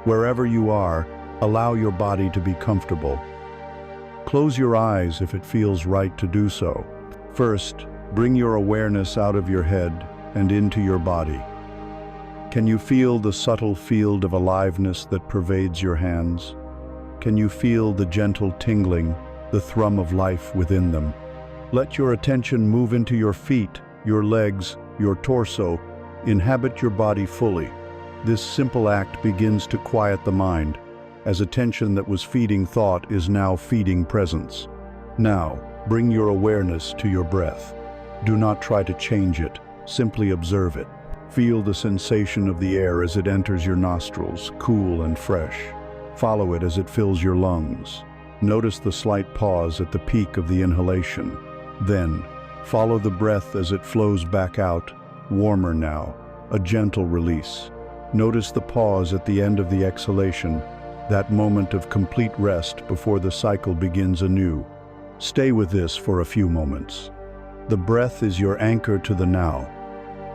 Wherever you are, allow your body to be comfortable. Close your eyes if it feels right to do so. First, bring your awareness out of your head and into your body. Can you feel the subtle field of aliveness that pervades your hands? Can you feel the gentle tingling, the thrum of life within them? Let your attention move into your feet, your legs, your torso. Inhabit your body fully. This simple act begins to quiet the mind, as attention that was feeding thought is now feeding presence. Now, bring your awareness to your breath. Do not try to change it, simply observe it. Feel the sensation of the air as it enters your nostrils, cool and fresh. Follow it as it fills your lungs. Notice the slight pause at the peak of the inhalation. Then, follow the breath as it flows back out, warmer now, a gentle release. Notice the pause at the end of the exhalation, that moment of complete rest before the cycle begins anew. Stay with this for a few moments. The breath is your anchor to the now.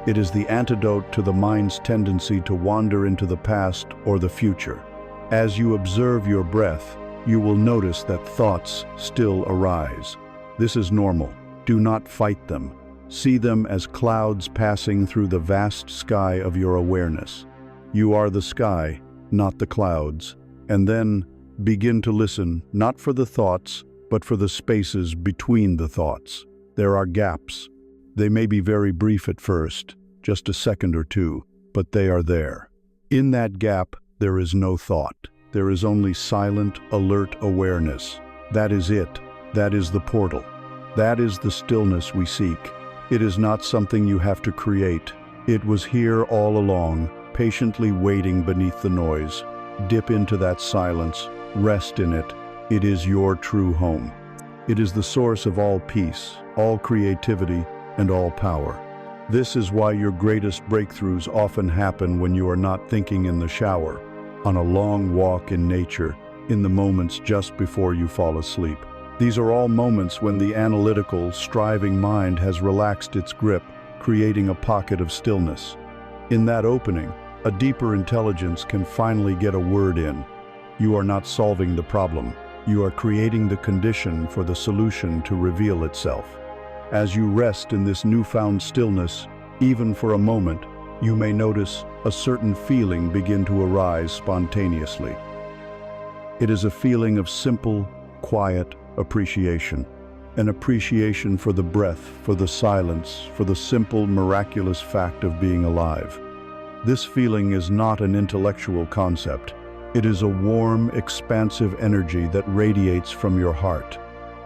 It is the antidote to the mind's tendency to wander into the past or the future. As you observe your breath, you will notice that thoughts still arise. This is normal. Do not fight them. See them as clouds passing through the vast sky of your awareness. You are the sky, not the clouds. And then begin to listen, not for the thoughts, but for the spaces between the thoughts. There are gaps. They may be very brief at first, just a second or two, but they are there. In that gap, there is no thought. There is only silent, alert awareness. That is it. That is the portal. That is the stillness we seek. It is not something you have to create. It was here all along, patiently waiting beneath the noise. Dip into that silence, rest in it. It is your true home. It is the source of all peace, all creativity, and all power. This is why your greatest breakthroughs often happen when you are not thinking in the shower, on a long walk in nature, in the moments just before you fall asleep. These are all moments when the analytical, striving mind has relaxed its grip, creating a pocket of stillness. In that opening, a deeper intelligence can finally get a word in. You are not solving the problem. You are creating the condition for the solution to reveal itself. As you rest in this newfound stillness, even for a moment, you may notice a certain feeling begin to arise spontaneously. It is a feeling of simple, quiet appreciation. An appreciation for the breath, for the silence, for the simple, miraculous fact of being alive. This feeling is not an intellectual concept. It is a warm, expansive energy that radiates from your heart.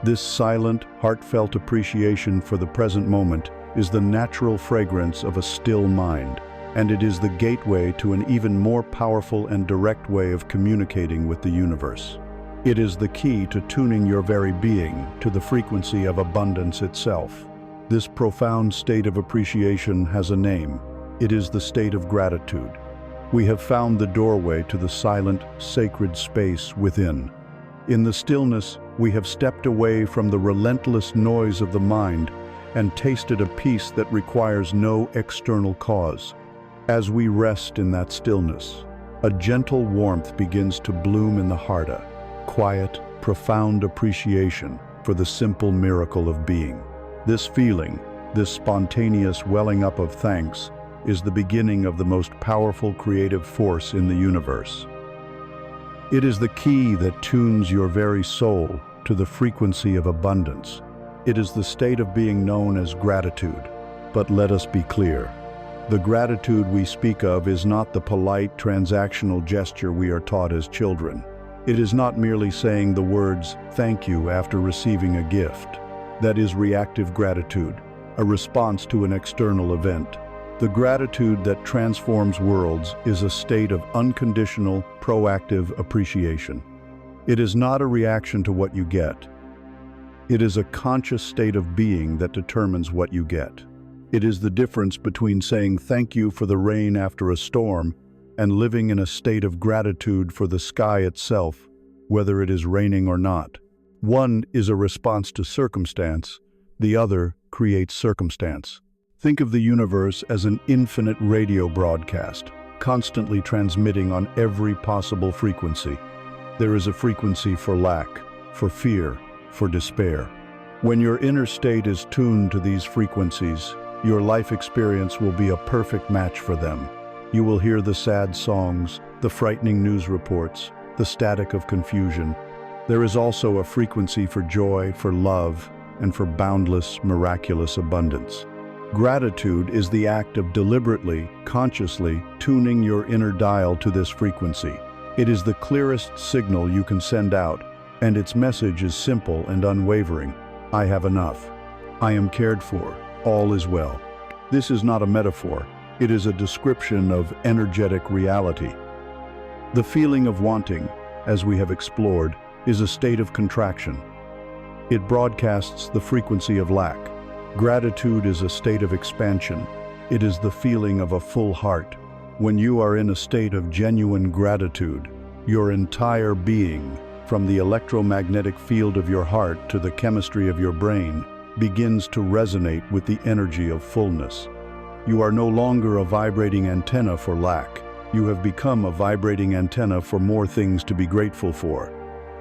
This silent, heartfelt appreciation for the present moment is the natural fragrance of a still mind, and it is the gateway to an even more powerful and direct way of communicating with the universe. It is the key to tuning your very being to the frequency of abundance itself. This profound state of appreciation has a name. It is the state of gratitude. We have found the doorway to the silent, sacred space within. In the stillness, we have stepped away from the relentless noise of the mind and tasted a peace that requires no external cause. As we rest in that stillness, a gentle warmth begins to bloom in the heart, a quiet, profound appreciation for the simple miracle of being. This feeling, this spontaneous welling up of thanks, is the beginning of the most powerful creative force in the universe. It is the key that tunes your very soul to the frequency of abundance. It is the state of being known as gratitude. But let us be clear. The gratitude we speak of is not the polite transactional gesture we are taught as children. It is not merely saying the words, "thank you," after receiving a gift. That is reactive gratitude, a response to an external event. The gratitude that transforms worlds is a state of unconditional, proactive appreciation. It is not a reaction to what you get. It is a conscious state of being that determines what you get. It is the difference between saying thank you for the rain after a storm and living in a state of gratitude for the sky itself, whether it is raining or not. One is a response to circumstance, the other creates circumstance. Think of the universe as an infinite radio broadcast, constantly transmitting on every possible frequency. There is a frequency for lack, for fear, for despair. When your inner state is tuned to these frequencies, your life experience will be a perfect match for them. You will hear the sad songs, the frightening news reports, the static of confusion. There is also a frequency for joy, for love, and for boundless, miraculous abundance. Gratitude is the act of deliberately, consciously tuning your inner dial to this frequency. It is the clearest signal you can send out, and its message is simple and unwavering. I have enough. I am cared for. All is well. This is not a metaphor. It is a description of energetic reality. The feeling of wanting, as we have explored, is a state of contraction. It broadcasts the frequency of lack. Gratitude is a state of expansion. It is the feeling of a full heart. When you are in a state of genuine gratitude, your entire being, from the electromagnetic field of your heart to the chemistry of your brain, begins to resonate with the energy of fullness. You are no longer a vibrating antenna for lack. You have become a vibrating antenna for more things to be grateful for.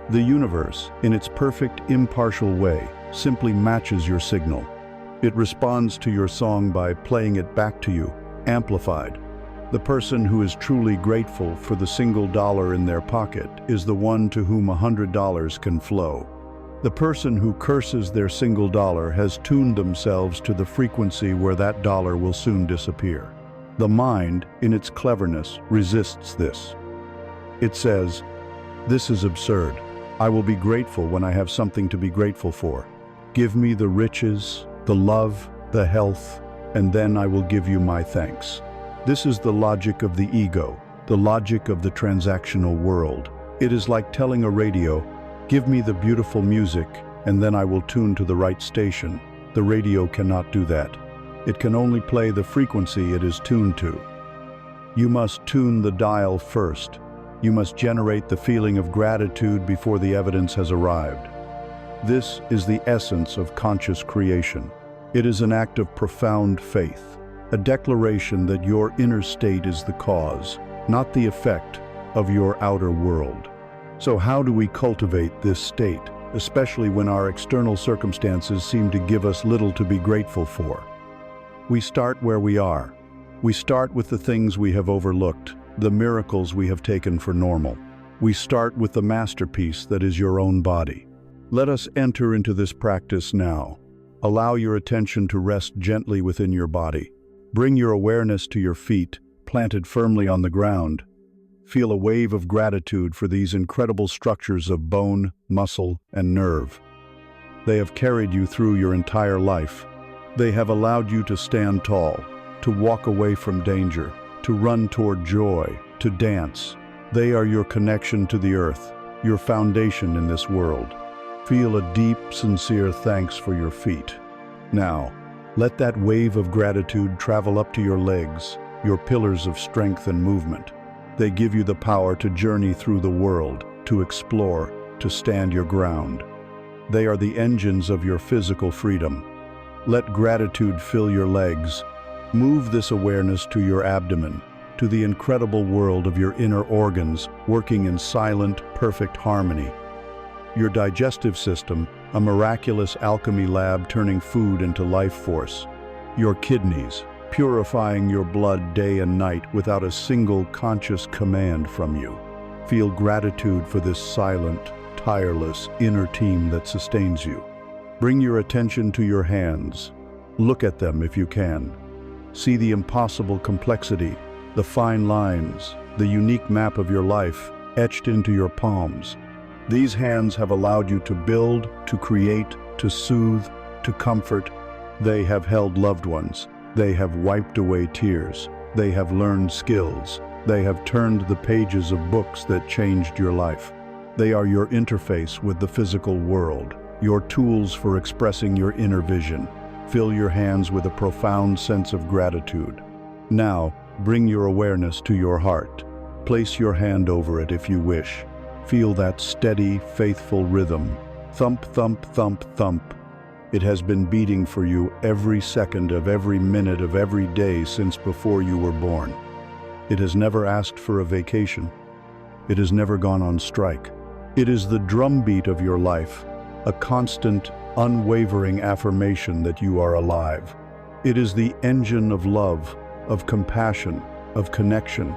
The universe, in its perfect, impartial way, simply matches your signal. It responds to your song by playing it back to you, amplified. The person who is truly grateful for the single dollar in their pocket is the one to whom $100 can flow. The person who curses their single dollar has tuned themselves to the frequency where that dollar will soon disappear. The mind, in its cleverness, resists this. It says, "This is absurd. I will be grateful when I have something to be grateful for. Give me the riches, the love, the health, and then I will give you my thanks." This is the logic of the ego, the logic of the transactional world. It is like telling a radio, "Give me the beautiful music, and then I will tune to the right station." The radio cannot do that. It can only play the frequency it is tuned to. You must tune the dial first. You must generate the feeling of gratitude before the evidence has arrived. This is the essence of conscious creation. It is an act of profound faith, a declaration that your inner state is the cause, not the effect, of your outer world. So how do we cultivate this state, especially when our external circumstances seem to give us little to be grateful for? We start where we are. We start with the things we have overlooked, the miracles we have taken for normal. We start with the masterpiece that is your own body. Let us enter into this practice now. Allow your attention to rest gently within your body. Bring your awareness to your feet, planted firmly on the ground. Feel a wave of gratitude for these incredible structures of bone, muscle, and nerve. They have carried you through your entire life. They have allowed you to stand tall, to walk away from danger, to run toward joy, to dance. They are your connection to the earth, your foundation in this world. Feel a deep, sincere thanks for your feet. Now, let that wave of gratitude travel up to your legs, your pillars of strength and movement. They give you the power to journey through the world, to explore, to stand your ground. They are the engines of your physical freedom. Let gratitude fill your legs. Move this awareness to your abdomen, to the incredible world of your inner organs working in silent, perfect harmony. Your digestive system, a miraculous alchemy lab turning food into life force. Your kidneys, purifying your blood day and night without a single conscious command from you. Feel gratitude for this silent, tireless inner team that sustains you. Bring your attention to your hands. Look at them if you can. See the impossible complexity, the fine lines, the unique map of your life. etched into your palms. These hands have allowed you to build, to create, to soothe, to comfort. They have held loved ones. They have wiped away tears. They have learned skills. They have turned the pages of books that changed your life. They are your interface with the physical world, your tools for expressing your inner vision. Fill your hands with a profound sense of gratitude. Now, bring your awareness to your heart. Place your hand over it if you wish. Feel that steady, faithful rhythm. Thump, thump, thump, thump. It has been beating for you every second of every minute of every day since before you were born. It has never asked for a vacation. It has never gone on strike. It is the drumbeat of your life, a constant, unwavering affirmation that you are alive. It is the engine of love, of compassion, of connection.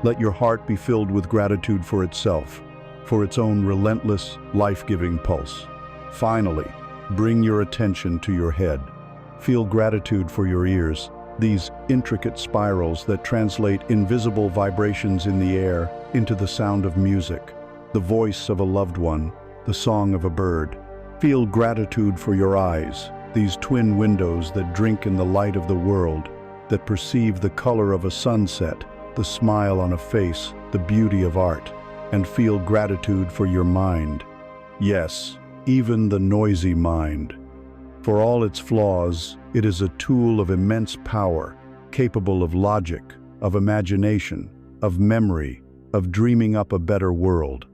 Let your heart be filled with gratitude for itself, for its own relentless, life-giving pulse. Finally, bring your attention to your head. Feel gratitude for your ears, these intricate spirals that translate invisible vibrations in the air into the sound of music, the voice of a loved one, the song of a bird. Feel gratitude for your eyes, these twin windows that drink in the light of the world, that perceive the color of a sunset, the smile on a face, the beauty of art. And feel gratitude for your mind. Yes, even the noisy mind. For all its flaws, it is a tool of immense power, capable of logic, of imagination, of memory, of dreaming up a better world.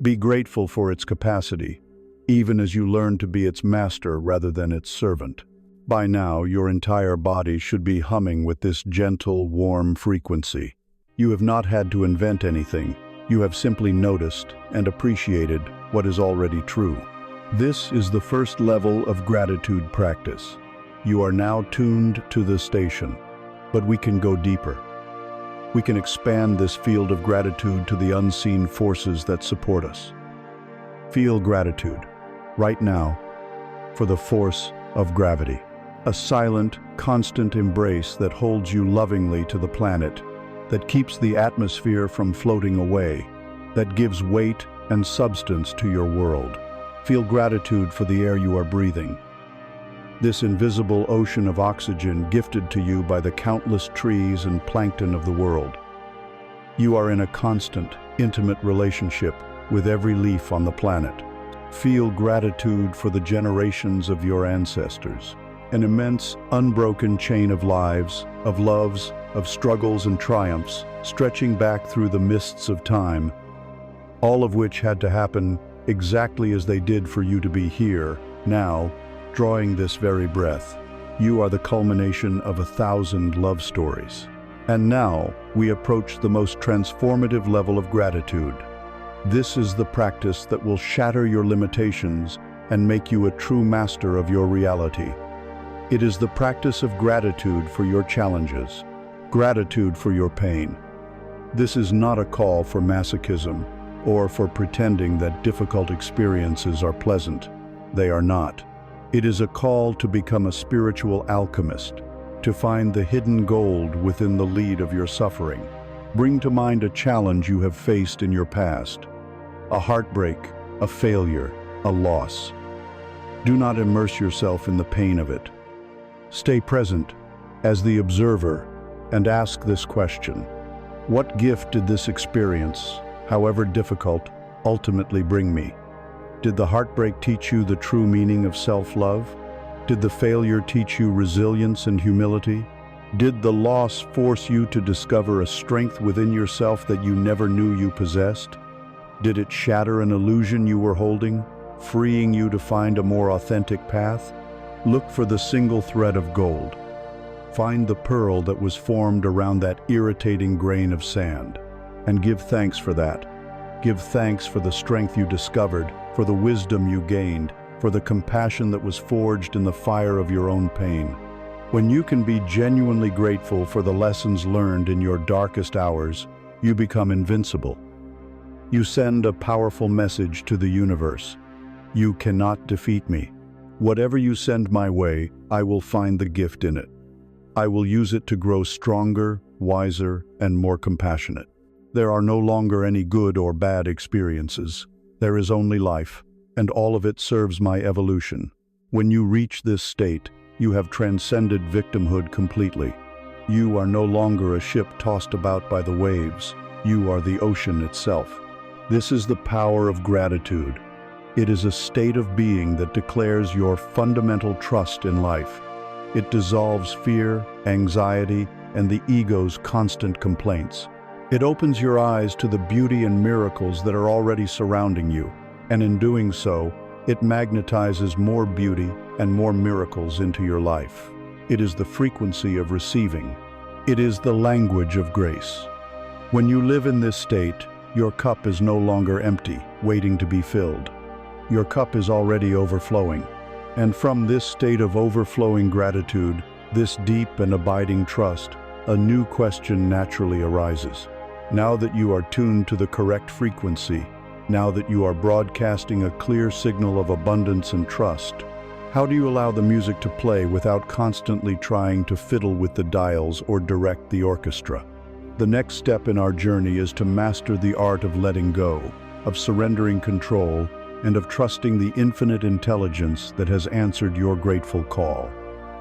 Be grateful for its capacity, even as you learn to be its master rather than its servant. By now, your entire body should be humming with this gentle, warm frequency. You have not had to invent anything. You have simply noticed and appreciated what is already true. This is the first level of gratitude practice. You are now tuned to the station, but we can go deeper. We can expand this field of gratitude to the unseen forces that support us. Feel gratitude, right now, for the force of gravity. A silent, constant embrace that holds you lovingly to the planet, that keeps the atmosphere from floating away, that gives weight and substance to your world. Feel gratitude for the air you are breathing. This invisible ocean of oxygen gifted to you by the countless trees and plankton of the world. You are in a constant, intimate relationship with every leaf on the planet. Feel gratitude for the generations of your ancestors. An immense, unbroken chain of lives, of loves, of struggles and triumphs, stretching back through the mists of time, all of which had to happen exactly as they did for you to be here, now, drawing this very breath. You are the culmination of 1,000 love stories. And now, we approach the most transformative level of gratitude. This is the practice that will shatter your limitations and make you a true master of your reality. It is the practice of gratitude for your challenges, gratitude for your pain. This is not a call for masochism or for pretending that difficult experiences are pleasant. They are not. It is a call to become a spiritual alchemist, to find the hidden gold within the lead of your suffering. Bring to mind a challenge you have faced in your past, a heartbreak, a failure, a loss. Do not immerse yourself in the pain of it. Stay present as the observer and ask this question: what gift did this experience, however difficult, ultimately bring me? Did the heartbreak teach you the true meaning of self-love? Did the failure teach you resilience and humility? Did the loss force you to discover a strength within yourself that you never knew you possessed? Did it shatter an illusion you were holding, freeing you to find a more authentic path? Look for the single thread of gold. Find the pearl that was formed around that irritating grain of sand, and give thanks for that. Give thanks for the strength you discovered, for the wisdom you gained, for the compassion that was forged in the fire of your own pain. When you can be genuinely grateful for the lessons learned in your darkest hours, you become invincible. You send a powerful message to the universe. You cannot defeat me. Whatever you send my way, I will find the gift in it. I will use it to grow stronger, wiser, and more compassionate. There are no longer any good or bad experiences. There is only life, and all of it serves my evolution. When you reach this state, you have transcended victimhood completely. You are no longer a ship tossed about by the waves. You are the ocean itself. This is the power of gratitude. It is a state of being that declares your fundamental trust in life. It dissolves fear, anxiety, and the ego's constant complaints. It opens your eyes to the beauty and miracles that are already surrounding you, and in doing so, it magnetizes more beauty and more miracles into your life. It is the frequency of receiving. It is the language of grace. When you live in this state, your cup is no longer empty, waiting to be filled. Your cup is already overflowing. And from this state of overflowing gratitude, this deep and abiding trust, a new question naturally arises. Now that you are tuned to the correct frequency, now that you are broadcasting a clear signal of abundance and trust, how do you allow the music to play without constantly trying to fiddle with the dials or direct the orchestra? The next step in our journey is to master the art of letting go, of surrendering control, and of trusting the infinite intelligence that has answered your grateful call.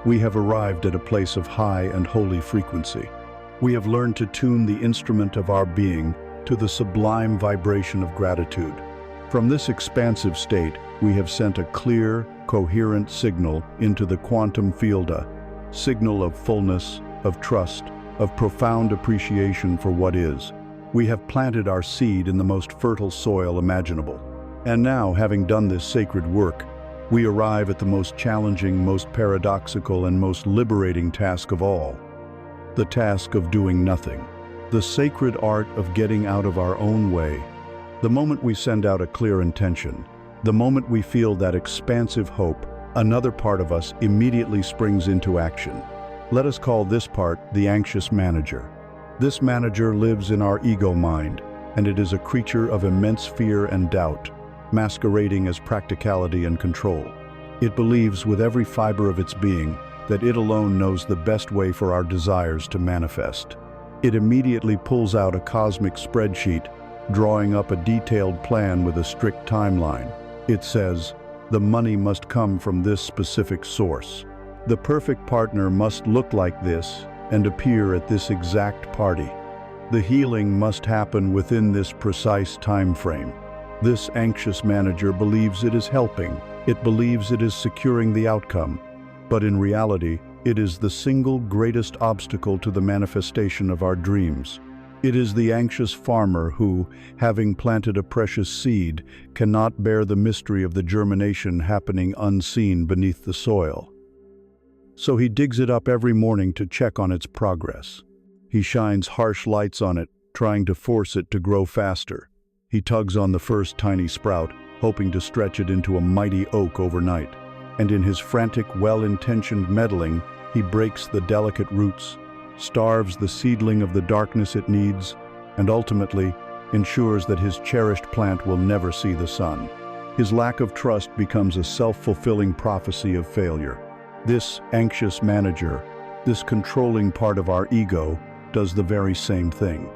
We have arrived at a place of high and holy frequency. We have learned to tune the instrument of our being to the sublime vibration of gratitude. From this expansive state, we have sent a clear, coherent signal into the quantum field, a signal of fullness, of trust, of profound appreciation for what is. We have planted our seed in the most fertile soil imaginable. And now, having done this sacred work, we arrive at the most challenging, most paradoxical, and most liberating task of all. The task of doing nothing. The sacred art of getting out of our own way. The moment we send out a clear intention, the moment we feel that expansive hope, another part of us immediately springs into action. Let us call this part the anxious manager. This manager lives in our ego mind, and it is a creature of immense fear and doubt, masquerading as practicality and control. It believes with every fiber of its being that it alone knows the best way for our desires to manifest. It immediately pulls out a cosmic spreadsheet, drawing up a detailed plan with a strict timeline. It says, the money must come from this specific source. The perfect partner must look like this and appear at this exact party. The healing must happen within this precise time frame. This anxious manager believes it is helping. It believes it is securing the outcome. But in reality, it is the single greatest obstacle to the manifestation of our dreams. It is the anxious farmer who, having planted a precious seed, cannot bear the mystery of the germination happening unseen beneath the soil. So he digs it up every morning to check on its progress. He shines harsh lights on it, trying to force it to grow faster. He tugs on the first tiny sprout, hoping to stretch it into a mighty oak overnight. And in his frantic, well-intentioned meddling, he breaks the delicate roots, starves the seedling of the darkness it needs, and ultimately ensures that his cherished plant will never see the sun. His lack of trust becomes a self-fulfilling prophecy of failure. This anxious manager, this controlling part of our ego, does the very same thing.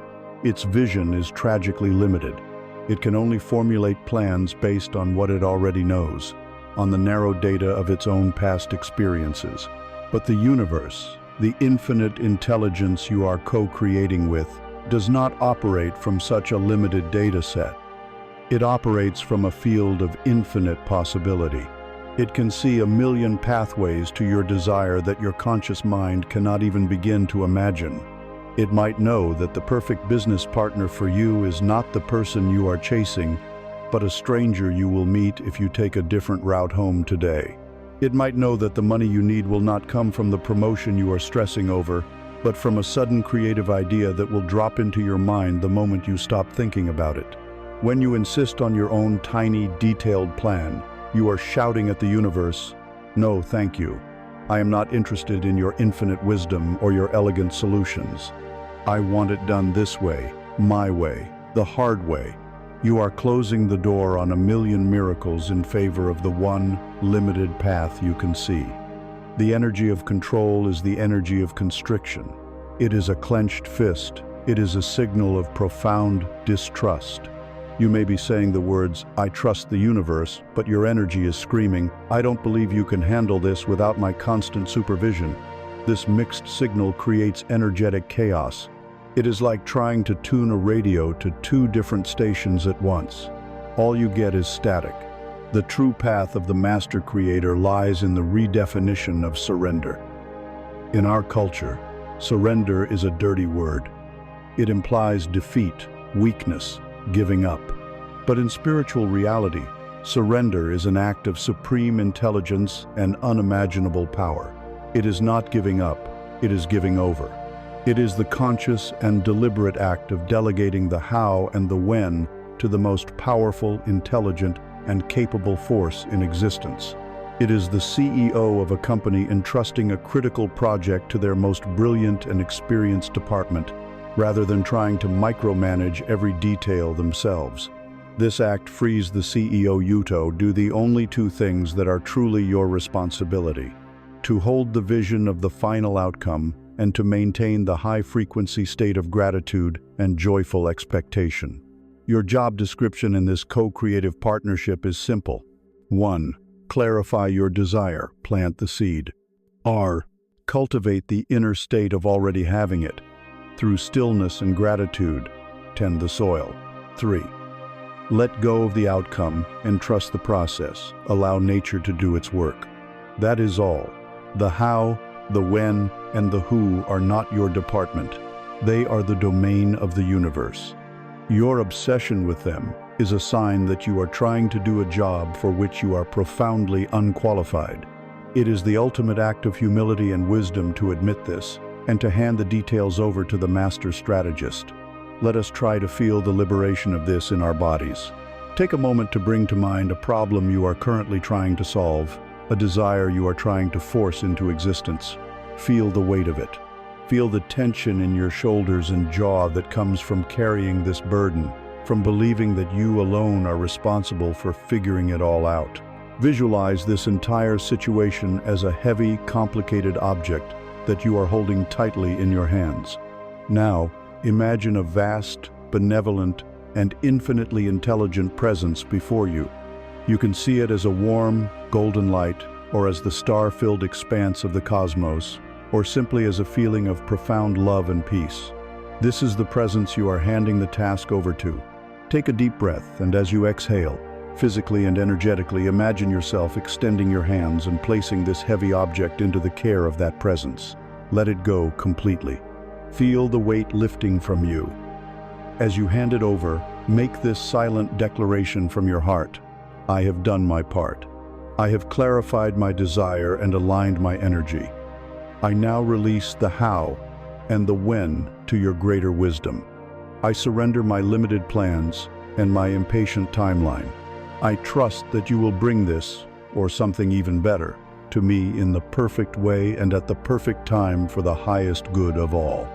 Its vision is tragically limited. It can only formulate plans based on what it already knows, on the narrow data of its own past experiences. But the universe, the infinite intelligence you are co-creating with, does not operate from such a limited data set. It operates from a field of infinite possibility. It can see a million pathways to your desire that your conscious mind cannot even begin to imagine. It might know that the perfect business partner for you is not the person you are chasing, but a stranger you will meet if you take a different route home today. It might know that the money you need will not come from the promotion you are stressing over, but from a sudden creative idea that will drop into your mind the moment you stop thinking about it. When you insist on your own tiny, detailed plan, you are shouting at the universe, "No, thank you. I am not interested in your infinite wisdom or your elegant solutions. I want it done this way, my way, the hard way." You are closing the door on a million miracles in favor of the one limited path you can see. The energy of control is the energy of constriction. It is a clenched fist, It is a signal of profound distrust. You may be saying the words, "I trust the universe," but your energy is screaming, "I don't believe you can handle this without my constant supervision." This mixed signal creates energetic chaos. It is like trying to tune a radio to two different stations at once. All you get is static. The true path of the master creator lies in the redefinition of surrender. In our culture, surrender is a dirty word. It implies defeat, weakness, giving up. But in spiritual reality, surrender is an act of supreme intelligence and unimaginable power. It is not giving up, it is giving over. It is the conscious and deliberate act of delegating the how and the when to the most powerful, intelligent, and capable force in existence. It is the CEO of a company entrusting a critical project to their most brilliant and experienced department, rather than trying to micromanage every detail themselves. This act frees the CEO to do the only two things that are truly your responsibility: to hold the vision of the final outcome and to maintain the high-frequency state of gratitude and joyful expectation. Your job description in this co-creative partnership is simple. 1. Clarify your desire, plant the seed. R. Cultivate the inner state of already having it. Through stillness and gratitude, tend the soil. 3. Let go of the outcome and trust the process. Allow nature to do its work. That is all. The how, the when, and the who are not your department. They are the domain of the universe. Your obsession with them is a sign that you are trying to do a job for which you are profoundly unqualified. It is the ultimate act of humility and wisdom to admit this and to hand the details over to the master strategist. Let us try to feel the liberation of this in our bodies. Take a moment to bring to mind a problem you are currently trying to solve, a desire you are trying to force into existence. Feel the weight of it. Feel the tension in your shoulders and jaw that comes from carrying this burden, from believing that you alone are responsible for figuring it all out. Visualize this entire situation as a heavy, complicated object that you are holding tightly in your hands. Now, imagine a vast, benevolent, and infinitely intelligent presence before you. You can see it as a warm, golden light, or as the star-filled expanse of the cosmos, or simply as a feeling of profound love and peace. This is the presence you are handing the task over to. Take a deep breath, and as you exhale, physically and energetically imagine yourself extending your hands and placing this heavy object into the care of that presence. Let it go completely. Feel the weight lifting from you. As you hand it over, make this silent declaration from your heart. I have done my part. I have clarified my desire and aligned my energy. I now release the how and the when to your greater wisdom. I surrender my limited plans and my impatient timeline. I trust that you will bring this, or something even better, to me in the perfect way and at the perfect time for the highest good of all.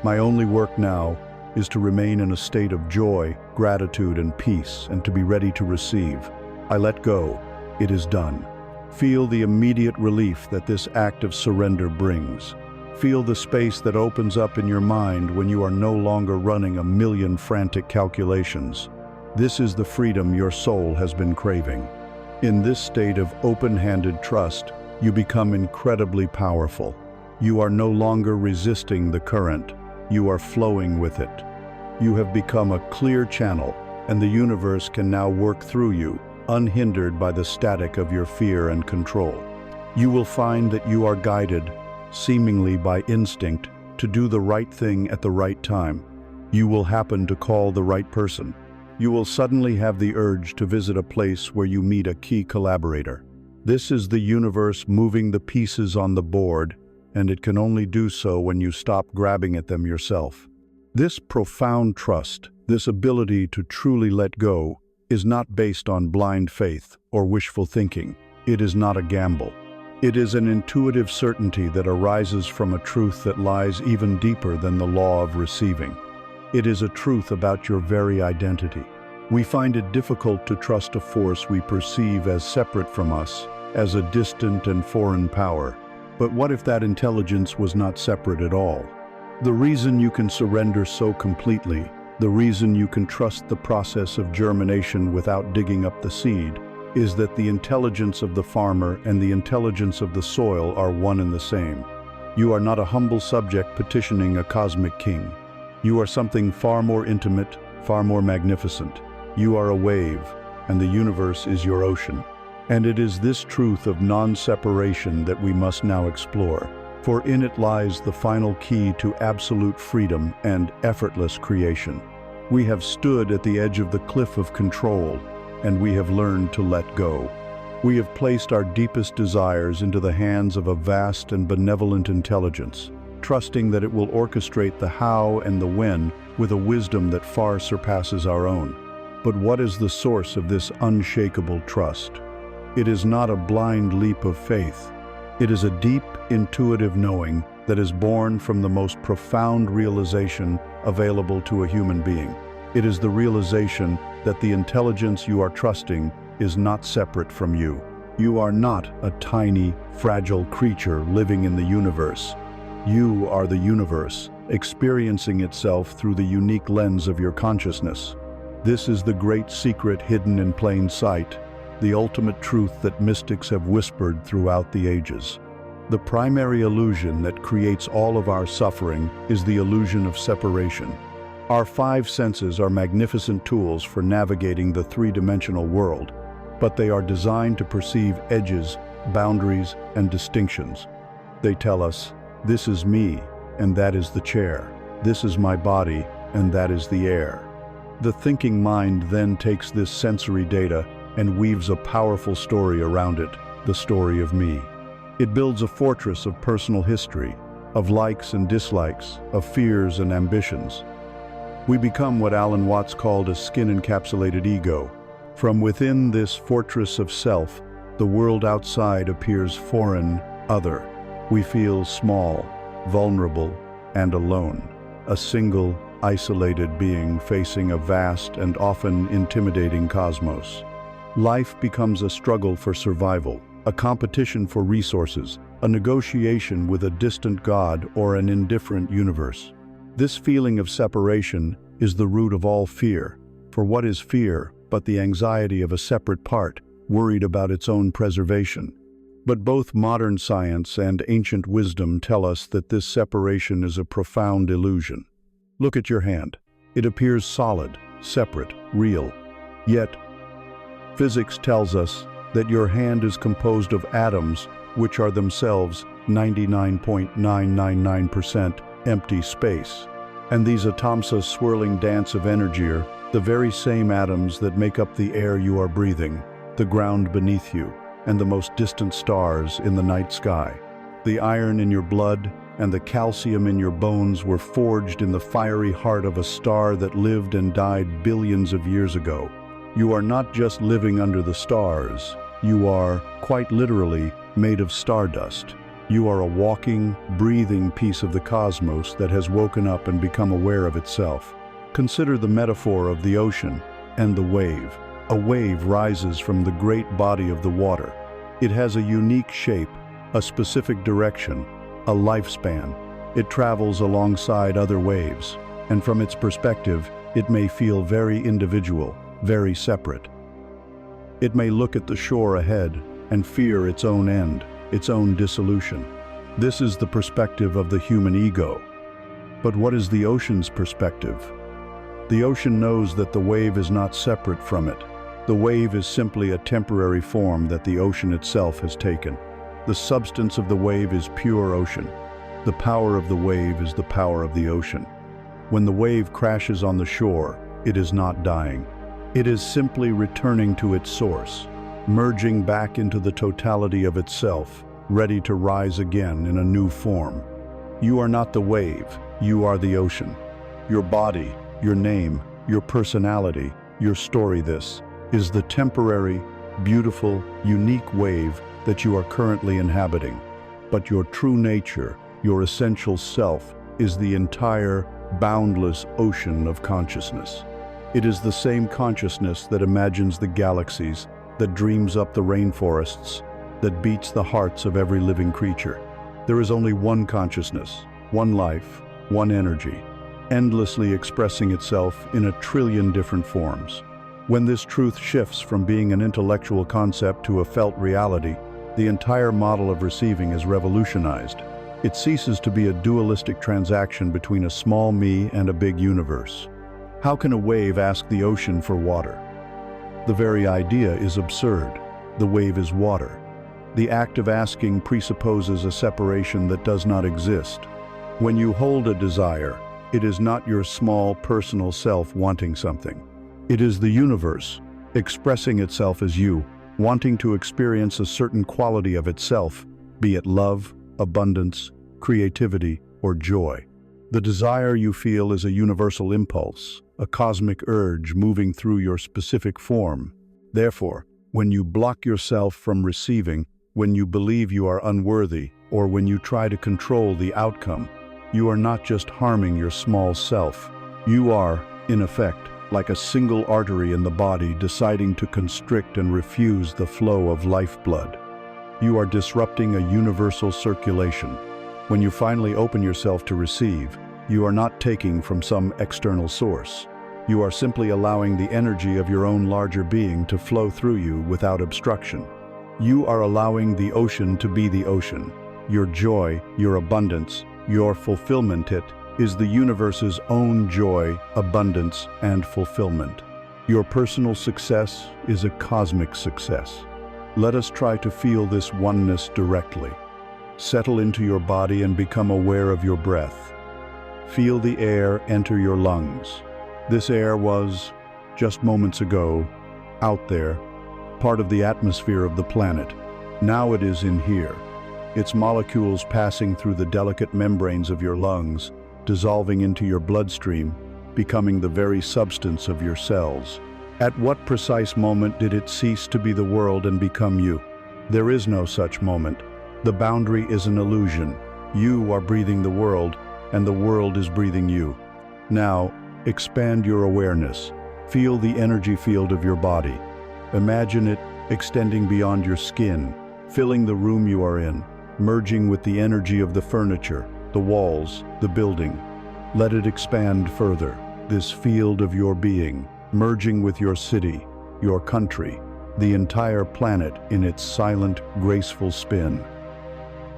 My only work now is to remain in a state of joy, gratitude, and peace, and to be ready to receive. I let go. It is done. Feel the immediate relief that this act of surrender brings. Feel the space that opens up in your mind when you are no longer running a million frantic calculations. This is the freedom your soul has been craving. In this state of open-handed trust, you become incredibly powerful. You are no longer resisting the current. You are flowing with it. You have become a clear channel, and the universe can now work through you, unhindered by the static of your fear and control. You will find that you are guided, seemingly by instinct, to do the right thing at the right time. You will happen to call the right person. You will suddenly have the urge to visit a place where you meet a key collaborator. This is the universe moving the pieces on the board, and it can only do so when you stop grabbing at them yourself. This profound trust, this ability to truly let go, is not based on blind faith or wishful thinking. It is not a gamble. It is an intuitive certainty that arises from a truth that lies even deeper than the law of receiving. It is a truth about your very identity. We find it difficult to trust a force we perceive as separate from us, as a distant and foreign power. But what if that intelligence was not separate at all? The reason you can surrender so completely, the reason you can trust the process of germination without digging up the seed, is that the intelligence of the farmer and the intelligence of the soil are one and the same. You are not a humble subject petitioning a cosmic king. You are something far more intimate, far more magnificent. You are a wave, and the universe is your ocean. And it is this truth of non-separation that we must now explore, for in it lies the final key to absolute freedom and effortless creation. We have stood at the edge of the cliff of control, and we have learned to let go. We have placed our deepest desires into the hands of a vast and benevolent intelligence, trusting that it will orchestrate the how and the when with a wisdom that far surpasses our own. But what is the source of this unshakable trust? It is not a blind leap of faith. It is a deep, intuitive knowing that is born from the most profound realization available to a human being. It is the realization that the intelligence you are trusting is not separate from you. You are not a tiny, fragile creature living in the universe. You are the universe, experiencing itself through the unique lens of your consciousness. This is the great secret hidden in plain sight, the ultimate truth that mystics have whispered throughout the ages. The primary illusion that creates all of our suffering is the illusion of separation. Our five senses are magnificent tools for navigating the three-dimensional world, but they are designed to perceive edges, boundaries, and distinctions. They tell us, this is me, and that is the chair. This is my body, and that is the air. The thinking mind then takes this sensory data and weaves a powerful story around it, the story of me. It builds a fortress of personal history, of likes and dislikes, of fears and ambitions. We become what Alan Watts called a skin-encapsulated ego. From within this fortress of self, the world outside appears foreign, other. We feel small, vulnerable, and alone, a single, isolated being facing a vast and often intimidating cosmos. Life becomes a struggle for survival, a competition for resources, a negotiation with a distant God or an indifferent universe. This feeling of separation is the root of all fear. For what is fear but the anxiety of a separate part, worried about its own preservation? But both modern science and ancient wisdom tell us that this separation is a profound illusion. Look at your hand. It appears solid, separate, real. Yet, physics tells us that your hand is composed of atoms which are themselves 99.999% empty space. And these atomsa's swirling dance of energy are the very same atoms that make up the air you are breathing, the ground beneath you, and the most distant stars in the night sky. The iron in your blood and the calcium in your bones were forged in the fiery heart of a star that lived and died billions of years ago. You are not just living under the stars. You are, quite literally, made of stardust. You are a walking, breathing piece of the cosmos that has woken up and become aware of itself. Consider the metaphor of the ocean and the wave. A wave rises from the great body of the water. It has a unique shape, a specific direction, a lifespan. It travels alongside other waves, and from its perspective, it may feel very individual, very separate. It may look at the shore ahead and fear its own end, its own dissolution. This is the perspective of the human ego. But what is the ocean's perspective? The ocean knows that the wave is not separate from it. The wave is simply a temporary form that the ocean itself has taken. The substance of the wave is pure ocean. The power of the wave is the power of the ocean. When the wave crashes on the shore, it is not dying. It is simply returning to its source, merging back into the totality of itself, ready to rise again in a new form. You are not the wave, you are the ocean. Your body, your name, your personality, your story, this is the temporary, beautiful, unique wave that you are currently inhabiting. But your true nature, your essential self, is the entire, boundless ocean of consciousness. It is the same consciousness that imagines the galaxies, that dreams up the rainforests, that beats the hearts of every living creature. There is only one consciousness, one life, one energy, endlessly expressing itself in a trillion different forms. When this truth shifts from being an intellectual concept to a felt reality, the entire model of receiving is revolutionized. It ceases to be a dualistic transaction between a small me and a big universe. How can a wave ask the ocean for water? The very idea is absurd. The wave is water. The act of asking presupposes a separation that does not exist. When you hold a desire, it is not your small personal self wanting something. It is the universe, expressing itself as you, wanting to experience a certain quality of itself, be it love, abundance, creativity, or joy. The desire you feel is a universal impulse, a cosmic urge moving through your specific form. Therefore, when you block yourself from receiving, when you believe you are unworthy, or when you try to control the outcome, you are not just harming your small self. You are, in effect, like a single artery in the body deciding to constrict and refuse the flow of lifeblood. You are disrupting a universal circulation. When you finally open yourself to receive, you are not taking from some external source. You are simply allowing the energy of your own larger being to flow through you without obstruction. You are allowing the ocean to be the ocean. Your joy, your abundance, your fulfillment is the universe's own joy, abundance, and fulfillment. Your personal success is a cosmic success. Let us try to feel this oneness directly. Settle into your body and become aware of your breath. Feel the air enter your lungs. This air was, just moments ago, out there, part of the atmosphere of the planet. Now it is in here. Its molecules passing through the delicate membranes of your lungs, dissolving into your bloodstream, becoming the very substance of your cells. At what precise moment did it cease to be the world and become you? There is no such moment. The boundary is an illusion. You are breathing the world, and the world is breathing you. Now, expand your awareness. Feel the energy field of your body. Imagine it extending beyond your skin, filling the room you are in, merging with the energy of the furniture, the walls, the building. Let it expand further, this field of your being, merging with your city, your country, the entire planet in its silent, graceful spin.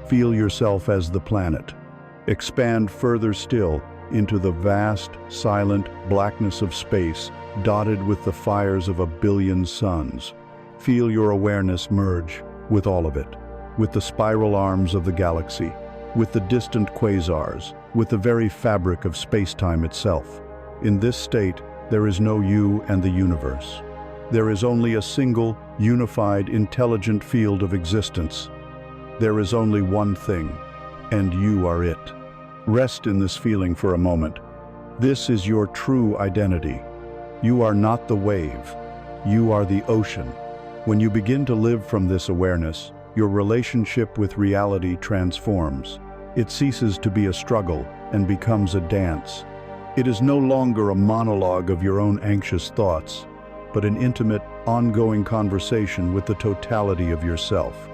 Feel yourself as the planet. Expand further still into the vast, silent blackness of space, dotted with the fires of a billion suns. Feel your awareness merge with all of it, with the spiral arms of the galaxy, with the distant quasars, with the very fabric of space-time itself. In this state, there is no you and the universe. There is only a single, unified, intelligent field of existence. There is only one thing, and you are it. Rest in this feeling for a moment. This is your true identity. You are not the wave. You are the ocean. When you begin to live from this awareness, your relationship with reality transforms. It ceases to be a struggle and becomes a dance. It is no longer a monologue of your own anxious thoughts, but an intimate, ongoing conversation with the totality of yourself.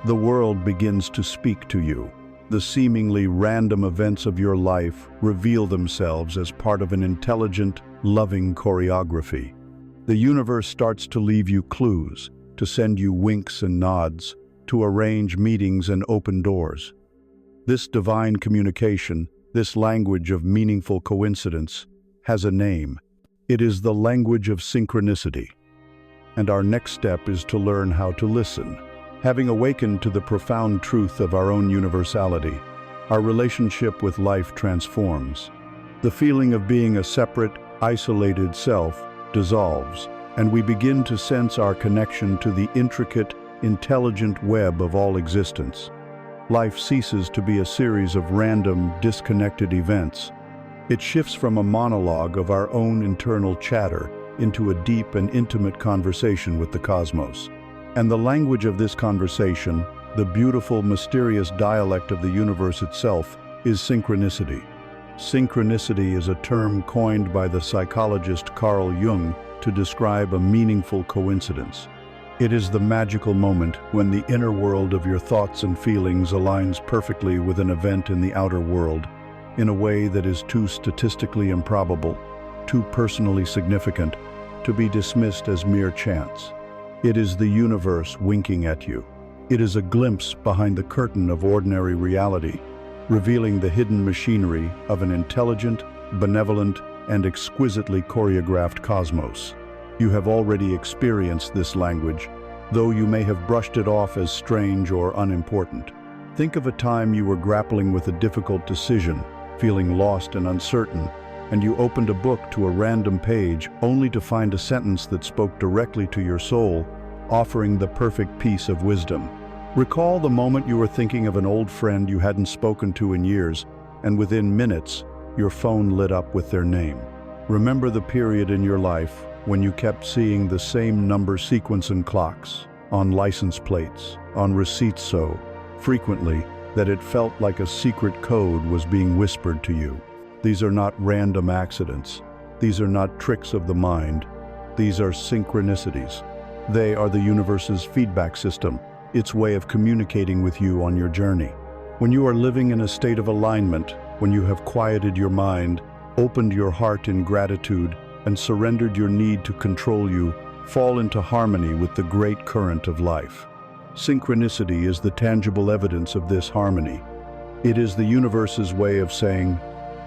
The world begins to speak to you. The seemingly random events of your life reveal themselves as part of an intelligent, loving choreography. The universe starts to leave you clues, to send you winks and nods, to arrange meetings and open doors. This divine communication, this language of meaningful coincidence, has a name. It is the language of synchronicity. And our next step is to learn how to listen. Having awakened to the profound truth of our own universality, our relationship with life transforms. The feeling of being a separate, isolated self dissolves, and we begin to sense our connection to the intricate, intelligent web of all existence. Life ceases to be a series of random, disconnected events. It shifts from a monologue of our own internal chatter into a deep and intimate conversation with the cosmos. And the language of this conversation, the beautiful, mysterious dialect of the universe itself, is synchronicity. Synchronicity is a term coined by the psychologist Carl Jung to describe a meaningful coincidence. It is the magical moment when the inner world of your thoughts and feelings aligns perfectly with an event in the outer world. in a way that is too statistically improbable, too personally significant, to be dismissed as mere chance. It is the universe winking at you. It is a glimpse behind the curtain of ordinary reality, revealing the hidden machinery of an intelligent, benevolent, and exquisitely choreographed cosmos. You have already experienced this language, though you may have brushed it off as strange or unimportant. Think of a time you were grappling with a difficult decision, feeling lost and uncertain, and you opened a book to a random page only to find a sentence that spoke directly to your soul, offering the perfect piece of wisdom. Recall the moment you were thinking of an old friend you hadn't spoken to in years, and within minutes, your phone lit up with their name. Remember the period in your life when you kept seeing the same number sequence in clocks, on license plates, on receipts so frequently that it felt like a secret code was being whispered to you. These are not random accidents. These are not tricks of the mind. These are synchronicities. They are the universe's feedback system, its way of communicating with you on your journey. When you are living in a state of alignment, when you have quieted your mind, opened your heart in gratitude, and surrendered your need to control you, fall into harmony with the great current of life. Synchronicity is the tangible evidence of this harmony. It is the universe's way of saying,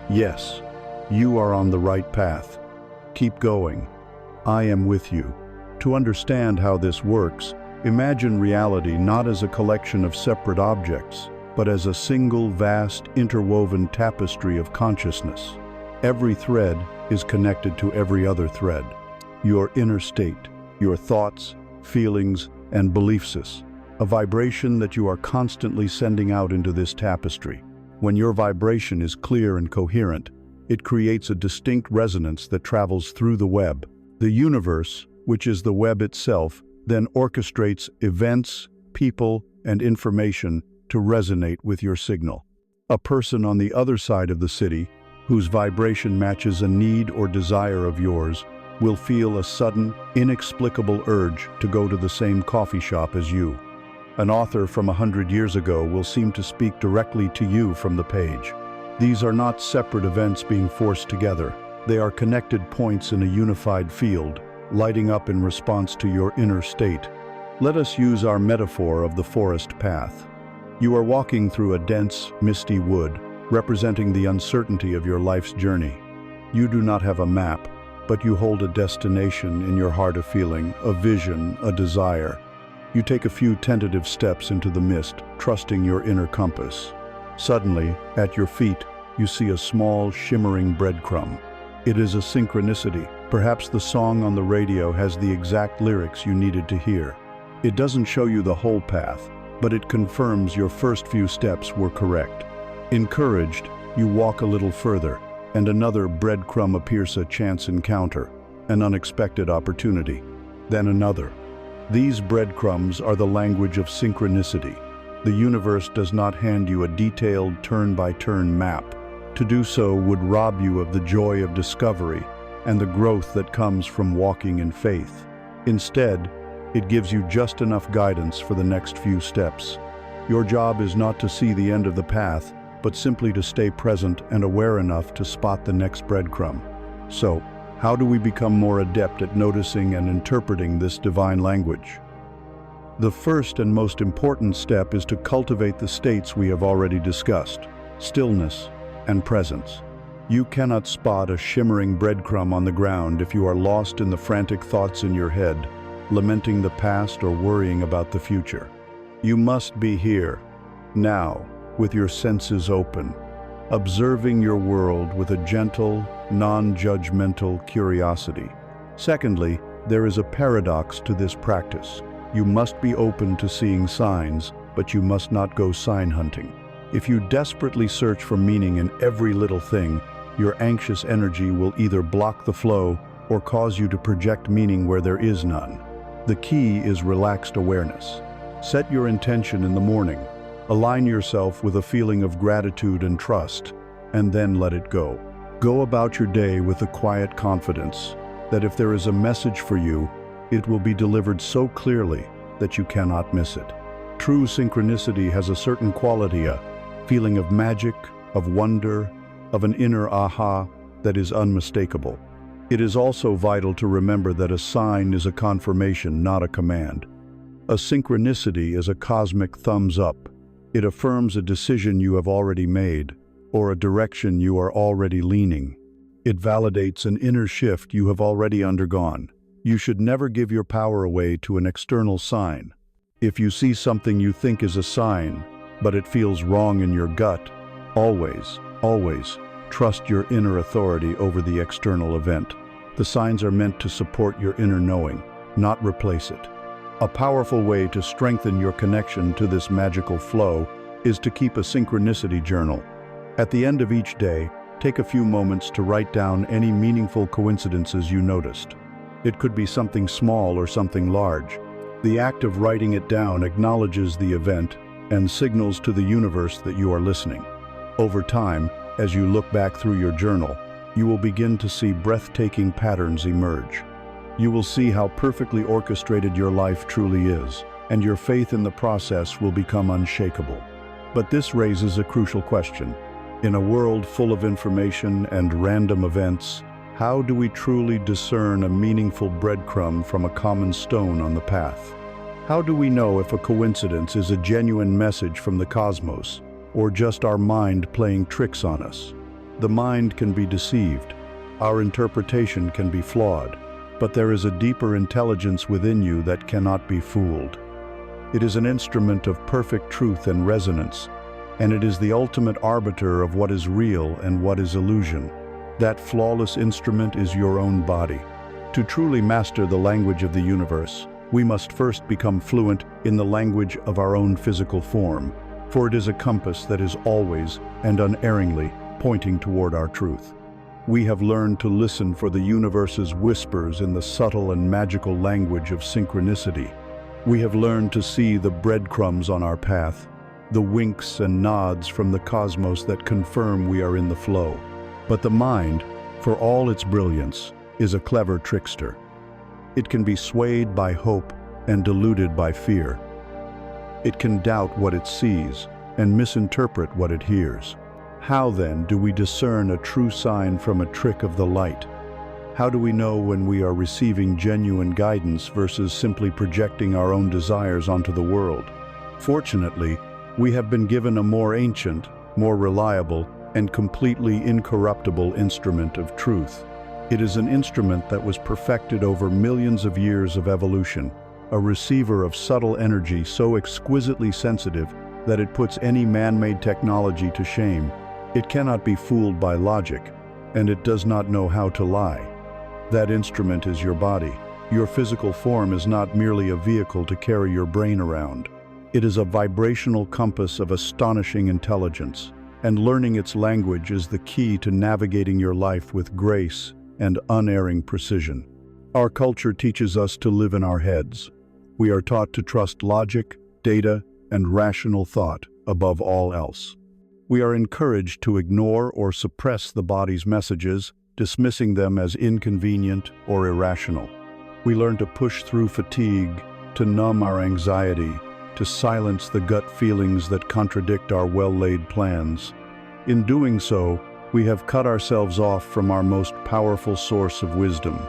yes, you are on the right path. Keep going. I am with you. To understand how this works, imagine reality not as a collection of separate objects, but as a single vast interwoven tapestry of consciousness. Every thread is connected to every other thread. Your inner state, your thoughts, feelings, and beliefs, a vibration that you are constantly sending out into this tapestry. When your vibration is clear and coherent, it creates a distinct resonance that travels through the web. The universe, which is the web itself, then orchestrates events, people, and information to resonate with your signal. A person on the other side of the city, whose vibration matches a need or desire of yours, will feel a sudden, inexplicable urge to go to the same coffee shop as you. An author from 100 years ago will seem to speak directly to you from the page. These are not separate events being forced together. They are connected points in a unified field, lighting up in response to your inner state. Let us use our metaphor of the forest path. You are walking through a dense, misty wood, representing the uncertainty of your life's journey. You do not have a map, but you hold a destination in your heart, a feeling, a vision, a desire. You take a few tentative steps into the mist, trusting your inner compass. Suddenly, at your feet, you see a small, shimmering breadcrumb. It is a synchronicity. Perhaps the song on the radio has the exact lyrics you needed to hear. It doesn't show you the whole path, but it confirms your first few steps were correct. Encouraged, you walk a little further, and another breadcrumb appears, a chance encounter, an unexpected opportunity, then another. These breadcrumbs are the language of synchronicity. The universe does not hand you a detailed turn-by-turn map. To do so would rob you of the joy of discovery and the growth that comes from walking in faith. Instead, it gives you just enough guidance for the next few steps. Your job is not to see the end of the path, but simply to stay present and aware enough to spot the next breadcrumb. So, how do we become more adept at noticing and interpreting this divine language? The first and most important step is to cultivate the states we have already discussed: stillness and presence. You cannot spot a shimmering breadcrumb on the ground if you are lost in the frantic thoughts in your head, lamenting the past or worrying about the future. You must be here, now, with your senses open, observing your world with a gentle, non-judgmental curiosity. Secondly, there is a paradox to this practice. You must be open to seeing signs, but you must not go sign hunting. If you desperately search for meaning in every little thing, your anxious energy will either block the flow or cause you to project meaning where there is none. The key is relaxed awareness. Set your intention in the morning. Align yourself with a feeling of gratitude and trust, and then let it go. Go about your day with a quiet confidence that if there is a message for you, it will be delivered so clearly that you cannot miss it. True synchronicity has a certain quality, a feeling of magic, of wonder, of an inner aha that is unmistakable. It is also vital to remember that a sign is a confirmation, not a command. A synchronicity is a cosmic thumbs up. It affirms a decision you have already made, or a direction you are already leaning. It validates an inner shift you have already undergone. You should never give your power away to an external sign. If you see something you think is a sign, but it feels wrong in your gut, always trust your inner authority over the external event. The signs are meant to support your inner knowing, not replace it. A powerful way to strengthen your connection to this magical flow is to keep a synchronicity journal. At the end of each day, take a few moments to write down any meaningful coincidences you noticed. It could be something small or something large. The act of writing it down acknowledges the event and signals to the universe that you are listening. Over time, as you look back through your journal, you will begin to see breathtaking patterns emerge. You will see how perfectly orchestrated your life truly is, and your faith in the process will become unshakable. But this raises a crucial question. In a world full of information and random events, how do we truly discern a meaningful breadcrumb from a common stone on the path? How do we know if a coincidence is a genuine message from the cosmos, or just our mind playing tricks on us? The mind can be deceived. Our interpretation can be flawed. But there is a deeper intelligence within you that cannot be fooled. It is an instrument of perfect truth and resonance, and it is the ultimate arbiter of what is real and what is illusion. That flawless instrument is your own body. To truly master the language of the universe, we must first become fluent in the language of our own physical form, for it is a compass that is always and unerringly pointing toward our truth. We have learned to listen for the universe's whispers in the subtle and magical language of synchronicity. We have learned to see the breadcrumbs on our path, the winks and nods from the cosmos that confirm we are in the flow. But the mind, for all its brilliance, is a clever trickster. It can be swayed by hope and deluded by fear. It can doubt what it sees and misinterpret what it hears. How then do we discern a true sign from a trick of the light? How do we know when we are receiving genuine guidance versus simply projecting our own desires onto the world? Fortunately, we have been given a more ancient, more reliable, and completely incorruptible instrument of truth. It is an instrument that was perfected over millions of years of evolution, a receiver of subtle energy so exquisitely sensitive that it puts any man-made technology to shame. It cannot be fooled by logic, and it does not know how to lie. That instrument is your body. Your physical form is not merely a vehicle to carry your brain around. It is a vibrational compass of astonishing intelligence, and learning its language is the key to navigating your life with grace and unerring precision. Our culture teaches us to live in our heads. We are taught to trust logic, data, and rational thought above all else. We are encouraged to ignore or suppress the body's messages, dismissing them as inconvenient or irrational. We learn to push through fatigue, to numb our anxiety, to silence the gut feelings that contradict our well-laid plans. In doing so, we have cut ourselves off from our most powerful source of wisdom.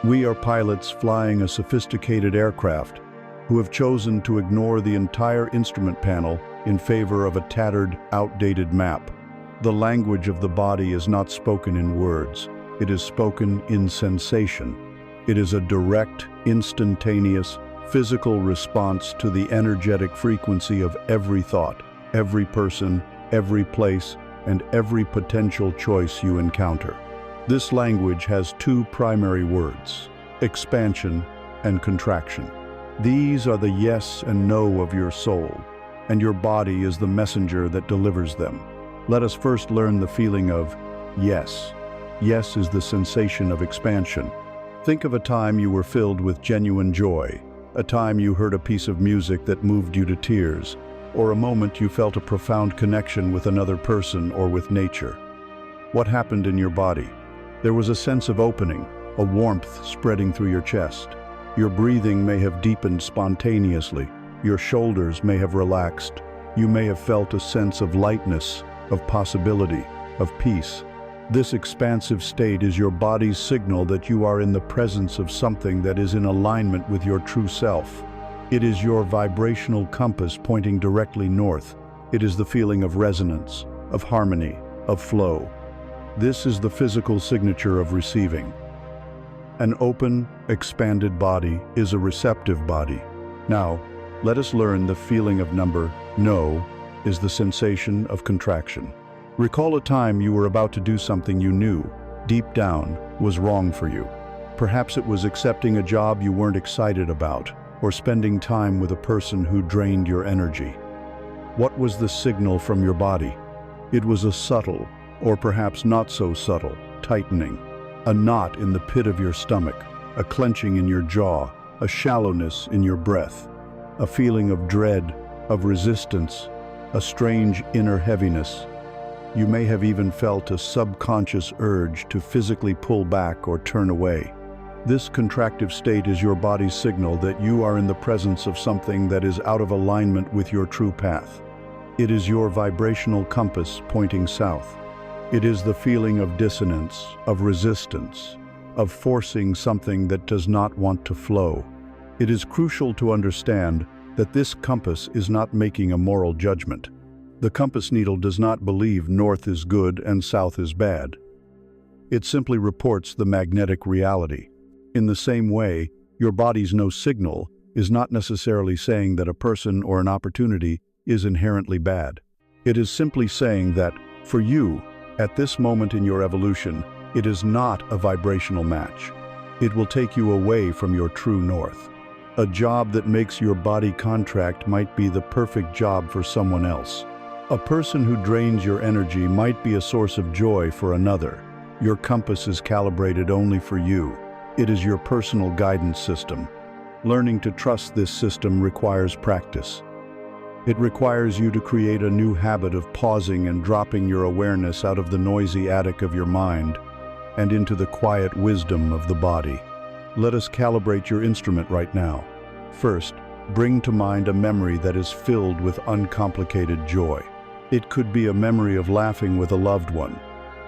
We are pilots flying a sophisticated aircraft who have chosen to ignore the entire instrument panel in favor of a tattered, outdated map. The language of the body is not spoken in words. It is spoken in sensation. It is a direct, instantaneous, physical response to the energetic frequency of every thought, every person, every place, and every potential choice you encounter. This language has two primary words: expansion and contraction. These are the yes and no of your soul, and your body is the messenger that delivers them. Let us first learn the feeling of yes. Yes is the sensation of expansion. Think of a time you were filled with genuine joy, a time you heard a piece of music that moved you to tears, or a moment you felt a profound connection with another person or with nature. What happened in your body? There was a sense of opening, a warmth spreading through your chest. Your breathing may have deepened spontaneously. Your shoulders may have relaxed. You may have felt a sense of lightness, of possibility, of peace. This expansive state is your body's signal that you are in the presence of something that is in alignment with your true self. It is your vibrational compass pointing directly north. It is the feeling of resonance, of harmony, of flow. This is the physical signature of receiving. An open, expanded body is a receptive body. Now, let us learn the feeling of number. No is the sensation of contraction. Recall a time you were about to do something you knew, deep down, was wrong for you. Perhaps it was accepting a job you weren't excited about, or spending time with a person who drained your energy. What was the signal from your body? It was a subtle, or perhaps not so subtle, tightening. A knot in the pit of your stomach, a clenching in your jaw, a shallowness in your breath, a feeling of dread, of resistance, a strange inner heaviness. You may have even felt a subconscious urge to physically pull back or turn away. This contractive state is your body's signal that you are in the presence of something that is out of alignment with your true path. It is your vibrational compass pointing south. It is the feeling of dissonance, of resistance, of forcing something that does not want to flow. It is crucial to understand that this compass is not making a moral judgment. The compass needle does not believe north is good and south is bad. It simply reports the magnetic reality. In the same way, your body's no signal is not necessarily saying that a person or an opportunity is inherently bad. It is simply saying that, for you, at this moment in your evolution, it is not a vibrational match. It will take you away from your true north. A job that makes your body contract might be the perfect job for someone else. A person who drains your energy might be a source of joy for another. Your compass is calibrated only for you. It is your personal guidance system. Learning to trust this system requires practice. It requires you to create a new habit of pausing and dropping your awareness out of the noisy attic of your mind and into the quiet wisdom of the body. Let us calibrate your instrument right now. First, bring to mind a memory that is filled with uncomplicated joy. It could be a memory of laughing with a loved one,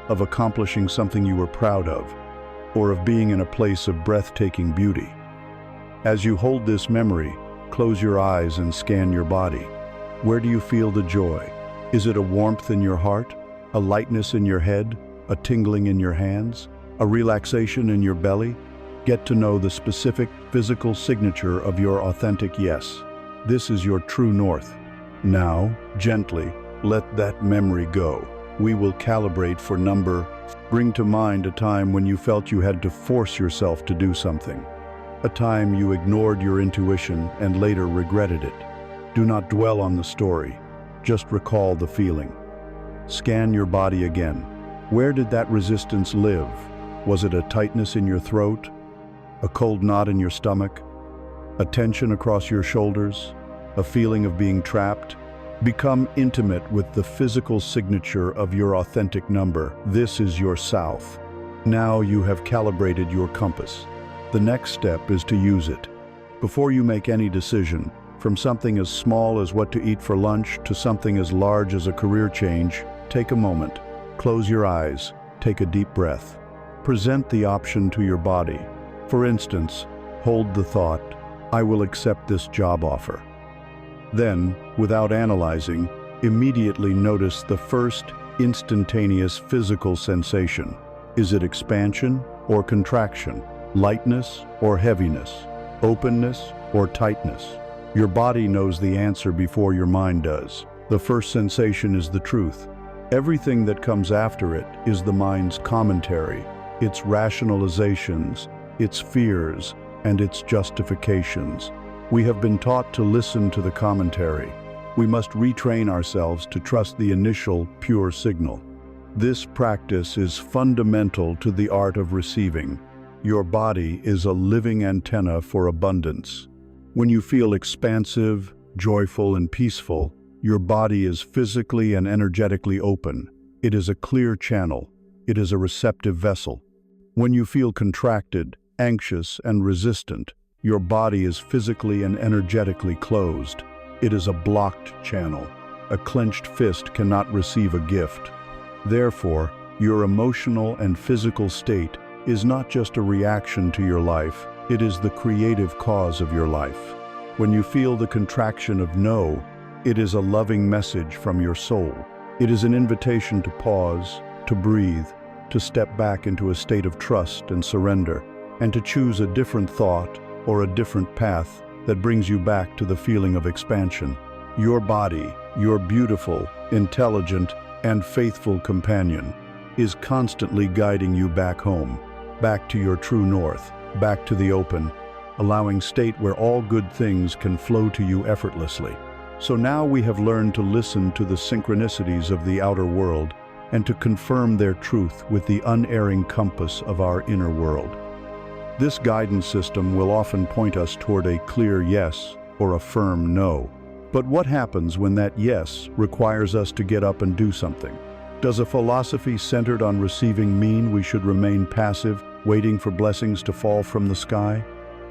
of accomplishing something you were proud of, or of being in a place of breathtaking beauty. As you hold this memory, close your eyes and scan your body. Where do you feel the joy? Is it a warmth in your heart, a lightness in your head, a tingling in your hands, a relaxation in your belly? Get to know the specific physical signature of your authentic yes. This is your true north. Now, gently, let that memory go. We will calibrate for number. Bring to mind a time when you felt you had to force yourself to do something. A time you ignored your intuition and later regretted it. Do not dwell on the story. Just recall the feeling. Scan your body again. Where did that resistance live? Was it a tightness in your throat? A cold knot in your stomach? A tension across your shoulders? A feeling of being trapped? Become intimate with the physical signature of your authentic number. This is your south. Now you have calibrated your compass. The next step is to use it. Before you make any decision, from something as small as what to eat for lunch to something as large as a career change, take a moment. Close your eyes. Take a deep breath. Present the option to your body. For instance, hold the thought, I will accept this job offer. Then, without analyzing, immediately notice the first instantaneous physical sensation. Is it expansion or contraction? Lightness or heaviness? Openness or tightness? Your body knows the answer before your mind does. The first sensation is the truth. Everything that comes after it is the mind's commentary, its rationalizations, its fears, and its justifications. We have been taught to listen to the commentary. We must retrain ourselves to trust the initial, pure signal. This practice is fundamental to the art of receiving. Your body is a living antenna for abundance. When you feel expansive, joyful, and peaceful, your body is physically and energetically open. It is a clear channel. It is a receptive vessel. When you feel contracted, anxious, and resistant, your body is physically and energetically closed. It is a blocked channel. A clenched fist cannot receive a gift. Therefore, Your emotional and physical state is not just a reaction to your life, it is the creative cause of your life. When you feel the contraction of no, it is a loving message from your soul. It is an invitation to pause, to breathe, to step back into a state of trust and surrender, and to choose a different thought or a different path that brings you back to the feeling of expansion. Your body, your beautiful, intelligent, and faithful companion, is constantly guiding you back home, back to your true north, back to the open, allowing state where all good things can flow to you effortlessly. So now we have learned to listen to the synchronicities of the outer world and to confirm their truth with the unerring compass of our inner world. This guidance system will often point us toward a clear yes or a firm no. But what happens when that yes requires us to get up and do something? Does a philosophy centered on receiving mean we should remain passive, waiting for blessings to fall from the sky?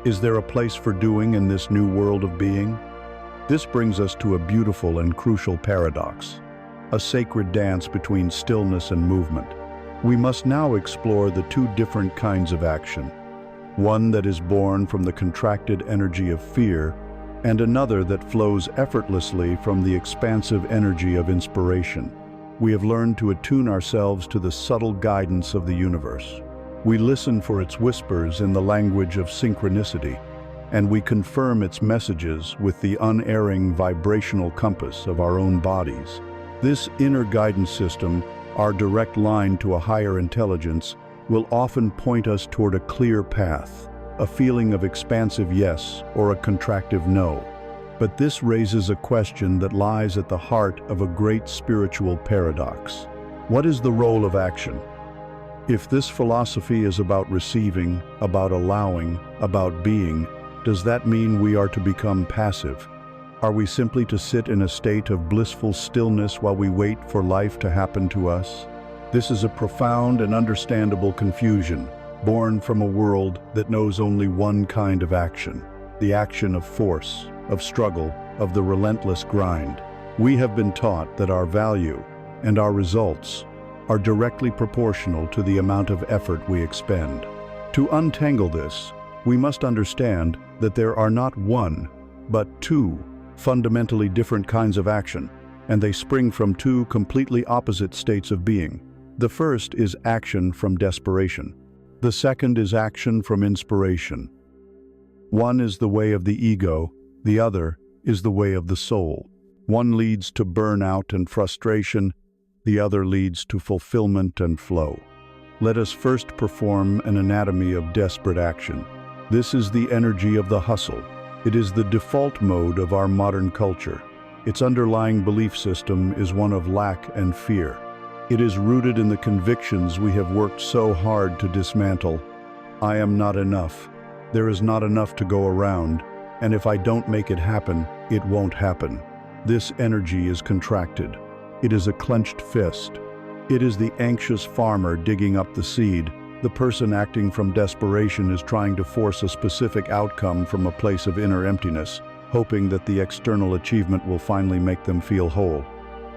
Is there a place for doing in this new world of being? This brings us to a beautiful and crucial paradox, a sacred dance between stillness and movement. We must now explore the two different kinds of action, one that is born from the contracted energy of fear, and another that flows effortlessly from the expansive energy of inspiration. We have learned to attune ourselves to the subtle guidance of the universe. We listen for its whispers in the language of synchronicity, and we confirm its messages with the unerring vibrational compass of our own bodies. This inner guidance system, our direct line to a higher intelligence, will often point us toward a clear path, a feeling of expansive yes or a contractive no. But this raises a question that lies at the heart of a great spiritual paradox. What is the role of action? If this philosophy is about receiving, about allowing, about being, does that mean we are to become passive? Are we simply to sit in a state of blissful stillness while we wait for life to happen to us? This is a profound and understandable confusion, born from a world that knows only one kind of action, the action of force, of struggle, of the relentless grind. We have been taught that our value and our results are directly proportional to the amount of effort we expend. To untangle this, we must understand that there are not one, but two fundamentally different kinds of action, and they spring from two completely opposite states of being. The first is action from desperation. The second is action from inspiration. One is the way of the ego, the other is the way of the soul. One leads to burnout and frustration, the other leads to fulfillment and flow. Let us first perform an anatomy of desperate action. This is the energy of the hustle. It is the default mode of our modern culture. Its underlying belief system is one of lack and fear. It is rooted in the convictions we have worked so hard to dismantle. I am not enough. There is not enough to go around, and if I don't make it happen, it won't happen. This energy is contracted. It is a clenched fist. It is the anxious farmer digging up the seed. The person acting from desperation is trying to force a specific outcome from a place of inner emptiness, hoping that the external achievement will finally make them feel whole.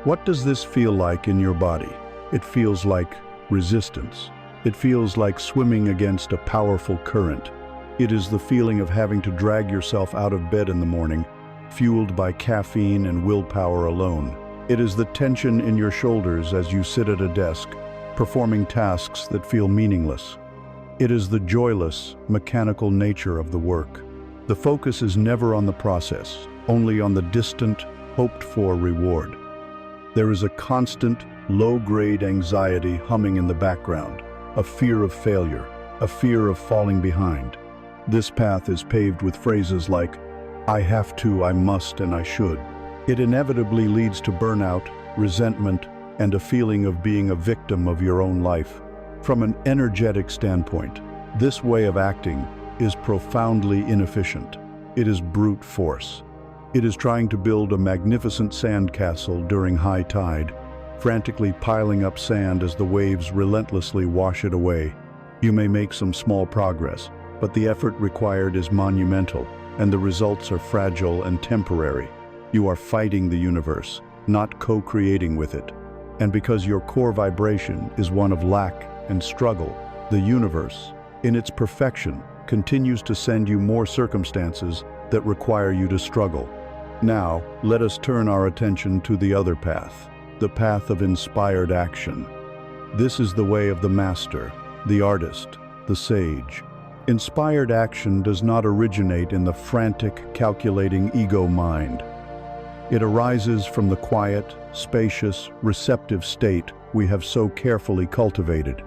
What does this feel like in your body? It feels like resistance. It feels like swimming against a powerful current. It is the feeling of having to drag yourself out of bed in the morning, fueled by caffeine and willpower alone. It is the tension in your shoulders as you sit at a desk, performing tasks that feel meaningless. It is the joyless, mechanical nature of the work. The focus is never on the process, only on the distant, hoped-for reward. There is a constant, low-grade anxiety humming in the background, a fear of failure, a fear of falling behind. This path is paved with phrases like, I have to, I must, and I should. It inevitably leads to burnout, resentment, and a feeling of being a victim of your own life. From an energetic standpoint, this way of acting is profoundly inefficient. It is brute force. It is trying to build a magnificent sandcastle during high tide, frantically piling up sand as the waves relentlessly wash it away. You may make some small progress, but the effort required is monumental, and the results are fragile and temporary. You are fighting the universe, not co-creating with it. And because your core vibration is one of lack and struggle, the universe, in its perfection, continues to send you more circumstances that require you to struggle. Now, let us turn our attention to the other path, the path of inspired action. This is the way of the master, the artist, the sage. Inspired action does not originate in the frantic, calculating ego mind. It arises from the quiet, spacious, receptive state we have so carefully cultivated.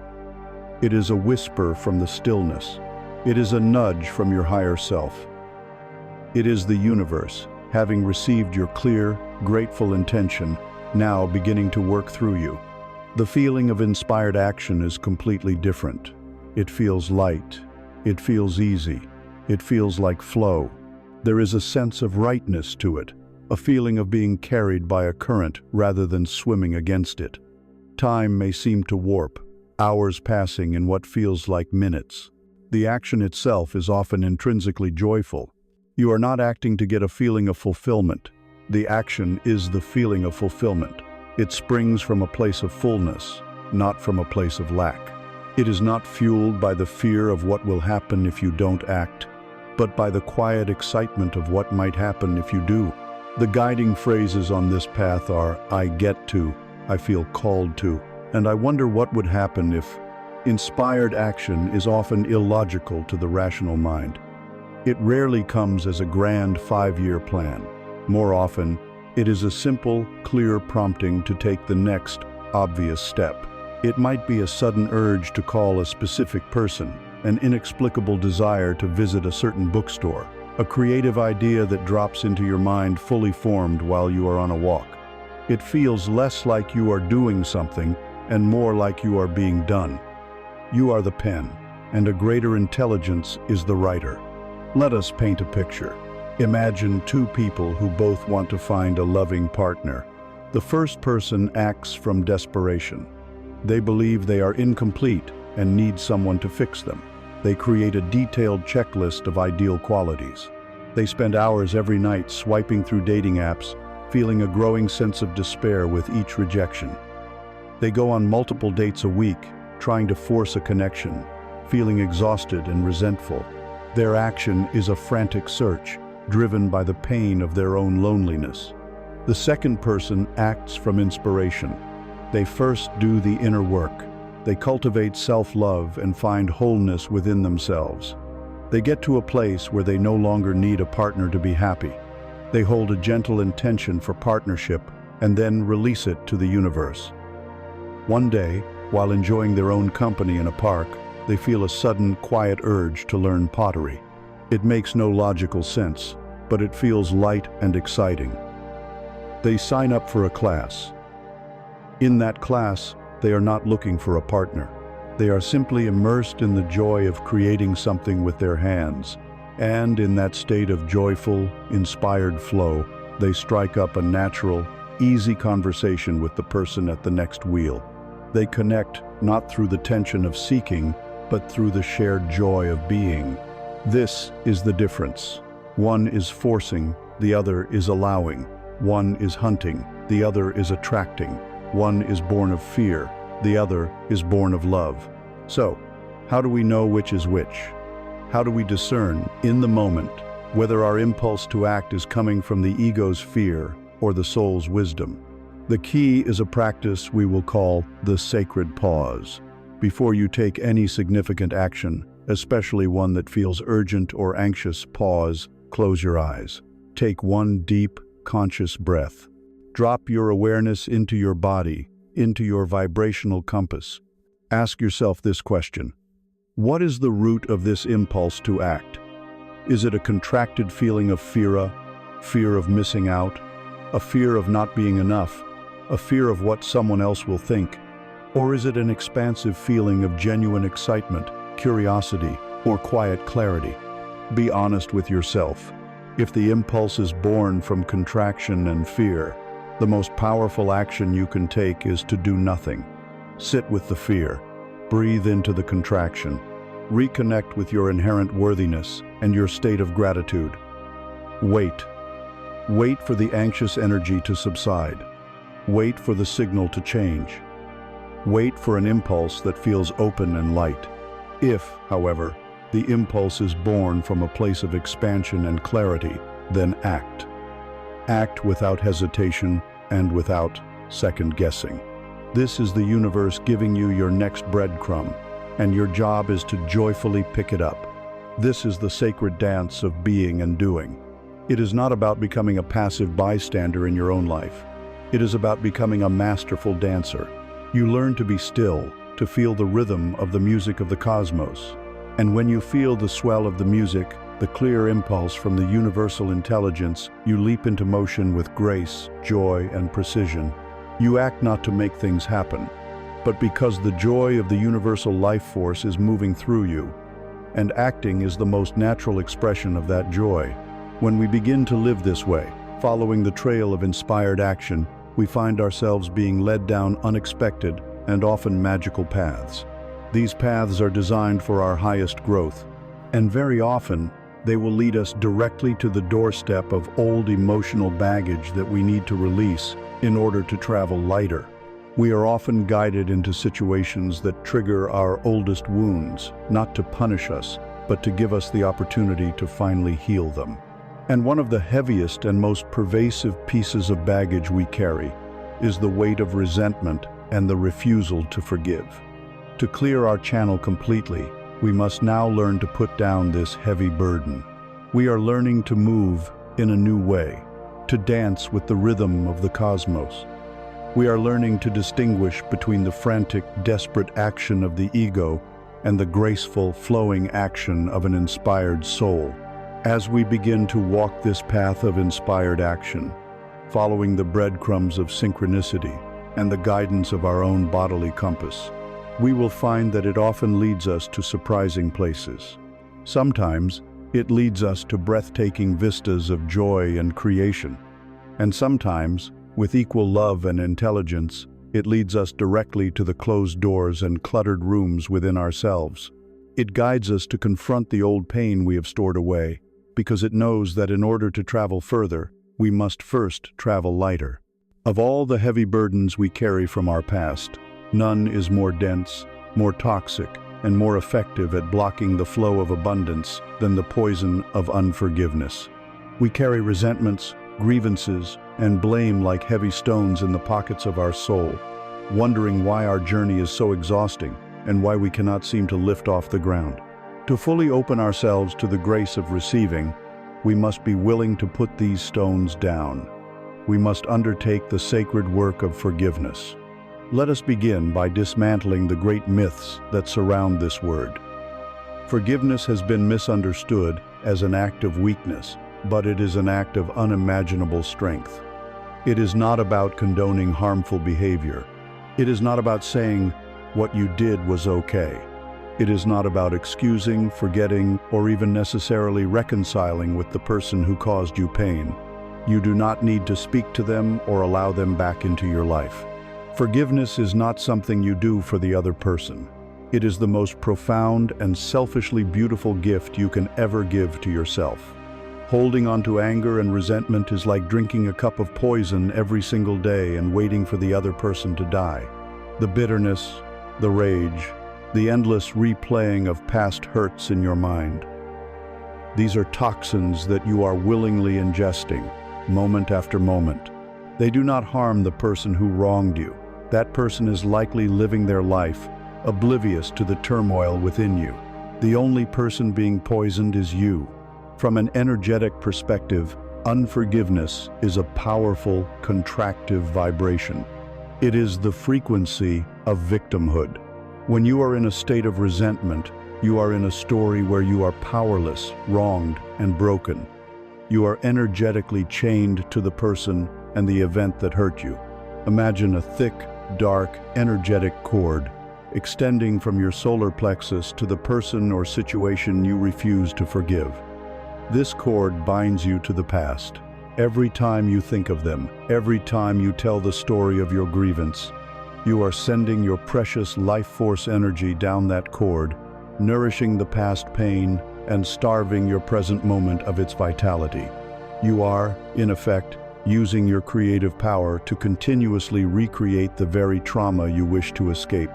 It is a whisper from the stillness. It is a nudge from your higher self. It is the universe, having received your clear, grateful intention, now beginning to work through you. The feeling of inspired action is completely different. It feels light. It feels easy. It feels like flow. There is a sense of rightness to it, a feeling of being carried by a current rather than swimming against it. Time may seem to warp, hours passing in what feels like minutes. The action itself is often intrinsically joyful. You are not acting to get a feeling of fulfillment. The action is the feeling of fulfillment. It springs from a place of fullness, not from a place of lack. It is not fueled by the fear of what will happen if you don't act, but by the quiet excitement of what might happen if you do. The guiding phrases on this path are, I get to, I feel called to, and I wonder what would happen if. Inspired action is often illogical to the rational mind. It rarely comes as a grand 5-year plan. More often, it is a simple, clear prompting to take the next, obvious step. It might be a sudden urge to call a specific person, an inexplicable desire to visit a certain bookstore, a creative idea that drops into your mind fully formed while you are on a walk. It feels less like you are doing something and more like you are being done. You are the pen, and a greater intelligence is the writer. Let us paint a picture. Imagine two people who both want to find a loving partner. The first person acts from desperation. They believe they are incomplete and need someone to fix them. They create a detailed checklist of ideal qualities. They spend hours every night swiping through dating apps, feeling a growing sense of despair with each rejection. They go on multiple dates a week, trying to force a connection, feeling exhausted and resentful. Their action is a frantic search, driven by the pain of their own loneliness. The second person acts from inspiration. They first do the inner work. They cultivate self-love and find wholeness within themselves. They get to a place where they no longer need a partner to be happy. They hold a gentle intention for partnership and then release it to the universe. One day, while enjoying their own company in a park, they feel a sudden, quiet urge to learn pottery. It makes no logical sense, but it feels light and exciting. They sign up for a class. In that class, they are not looking for a partner. They are simply immersed in the joy of creating something with their hands. And in that state of joyful, inspired flow, they strike up a natural, easy conversation with the person at the next wheel. They connect not through the tension of seeking, but through the shared joy of being. This is the difference. One is forcing, the other is allowing. One is hunting, the other is attracting. One is born of fear, the other is born of love. So, how do we know which is which? How do we discern, in the moment, whether our impulse to act is coming from the ego's fear or the soul's wisdom? The key is a practice we will call the sacred pause. Before you take any significant action, especially one that feels urgent or anxious, pause, close your eyes. Take one deep, conscious breath. Drop your awareness into your body, into your vibrational compass. Ask yourself this question: what is the root of this impulse to act? Is it a contracted feeling of fear, fear of missing out, a fear of not being enough, a fear of what someone else will think? Or is it an expansive feeling of genuine excitement, curiosity, or quiet clarity? Be honest with yourself. If the impulse is born from contraction and fear, the most powerful action you can take is to do nothing. Sit with the fear. Breathe into the contraction. Reconnect with your inherent worthiness and your state of gratitude. Wait. Wait for the anxious energy to subside. Wait for the signal to change. Wait for an impulse that feels open and light. If, however, the impulse is born from a place of expansion and clarity, then act. Act without hesitation and without second-guessing. This is the universe giving you your next breadcrumb, and your job is to joyfully pick it up. This is the sacred dance of being and doing. It is not about becoming a passive bystander in your own life. It is about becoming a masterful dancer. You learn to be still, to feel the rhythm of the music of the cosmos. And when you feel the swell of the music, the clear impulse from the universal intelligence, you leap into motion with grace, joy, and precision. You act not to make things happen, but because the joy of the universal life force is moving through you, and acting is the most natural expression of that joy. When we begin to live this way, following the trail of inspired action, we find ourselves being led down unexpected and often magical paths. These paths are designed for our highest growth, and very often they will lead us directly to the doorstep of old emotional baggage that we need to release in order to travel lighter. We are often guided into situations that trigger our oldest wounds, not to punish us, but to give us the opportunity to finally heal them. And one of the heaviest and most pervasive pieces of baggage we carry is the weight of resentment and the refusal to forgive. To clear our channel completely, we must now learn to put down this heavy burden. We are learning to move in a new way, to dance with the rhythm of the cosmos. We are learning to distinguish between the frantic, desperate action of the ego and the graceful, flowing action of an inspired soul. As we begin to walk this path of inspired action, following the breadcrumbs of synchronicity and the guidance of our own bodily compass, we will find that it often leads us to surprising places. Sometimes it leads us to breathtaking vistas of joy and creation, and sometimes, with equal love and intelligence, it leads us directly to the closed doors and cluttered rooms within ourselves. It guides us to confront the old pain we have stored away, because it knows that in order to travel further, we must first travel lighter. Of all the heavy burdens we carry from our past, none is more dense, more toxic, and more effective at blocking the flow of abundance than the poison of unforgiveness. We carry resentments, grievances, and blame like heavy stones in the pockets of our soul, wondering why our journey is so exhausting and why we cannot seem to lift off the ground. To fully open ourselves to the grace of receiving, we must be willing to put these stones down. We must undertake the sacred work of forgiveness. Let us begin by dismantling the great myths that surround this word. Forgiveness has been misunderstood as an act of weakness, but it is an act of unimaginable strength. It is not about condoning harmful behavior. It is not about saying, "What you did was okay." It is not about excusing, forgetting, or even necessarily reconciling with the person who caused you pain. You do not need to speak to them or allow them back into your life. Forgiveness is not something you do for the other person. It is the most profound and selfishly beautiful gift you can ever give to yourself. Holding on to anger and resentment is like drinking a cup of poison every single day and waiting for the other person to die. The bitterness, the rage, the endless replaying of past hurts in your mind. These are toxins that you are willingly ingesting, moment after moment. They do not harm the person who wronged you. That person is likely living their life, oblivious to the turmoil within you. The only person being poisoned is you. From an energetic perspective, unforgiveness is a powerful, contractive vibration. It is the frequency of victimhood. When you are in a state of resentment, you are in a story where you are powerless, wronged, and broken. You are energetically chained to the person and the event that hurt you. Imagine a thick, dark, energetic cord extending from your solar plexus to the person or situation you refuse to forgive. This cord binds you to the past. Every time you think of them, every time you tell the story of your grievance, you are sending your precious life force energy down that cord, nourishing the past pain and starving your present moment of its vitality. You are, in effect, using your creative power to continuously recreate the very trauma you wish to escape.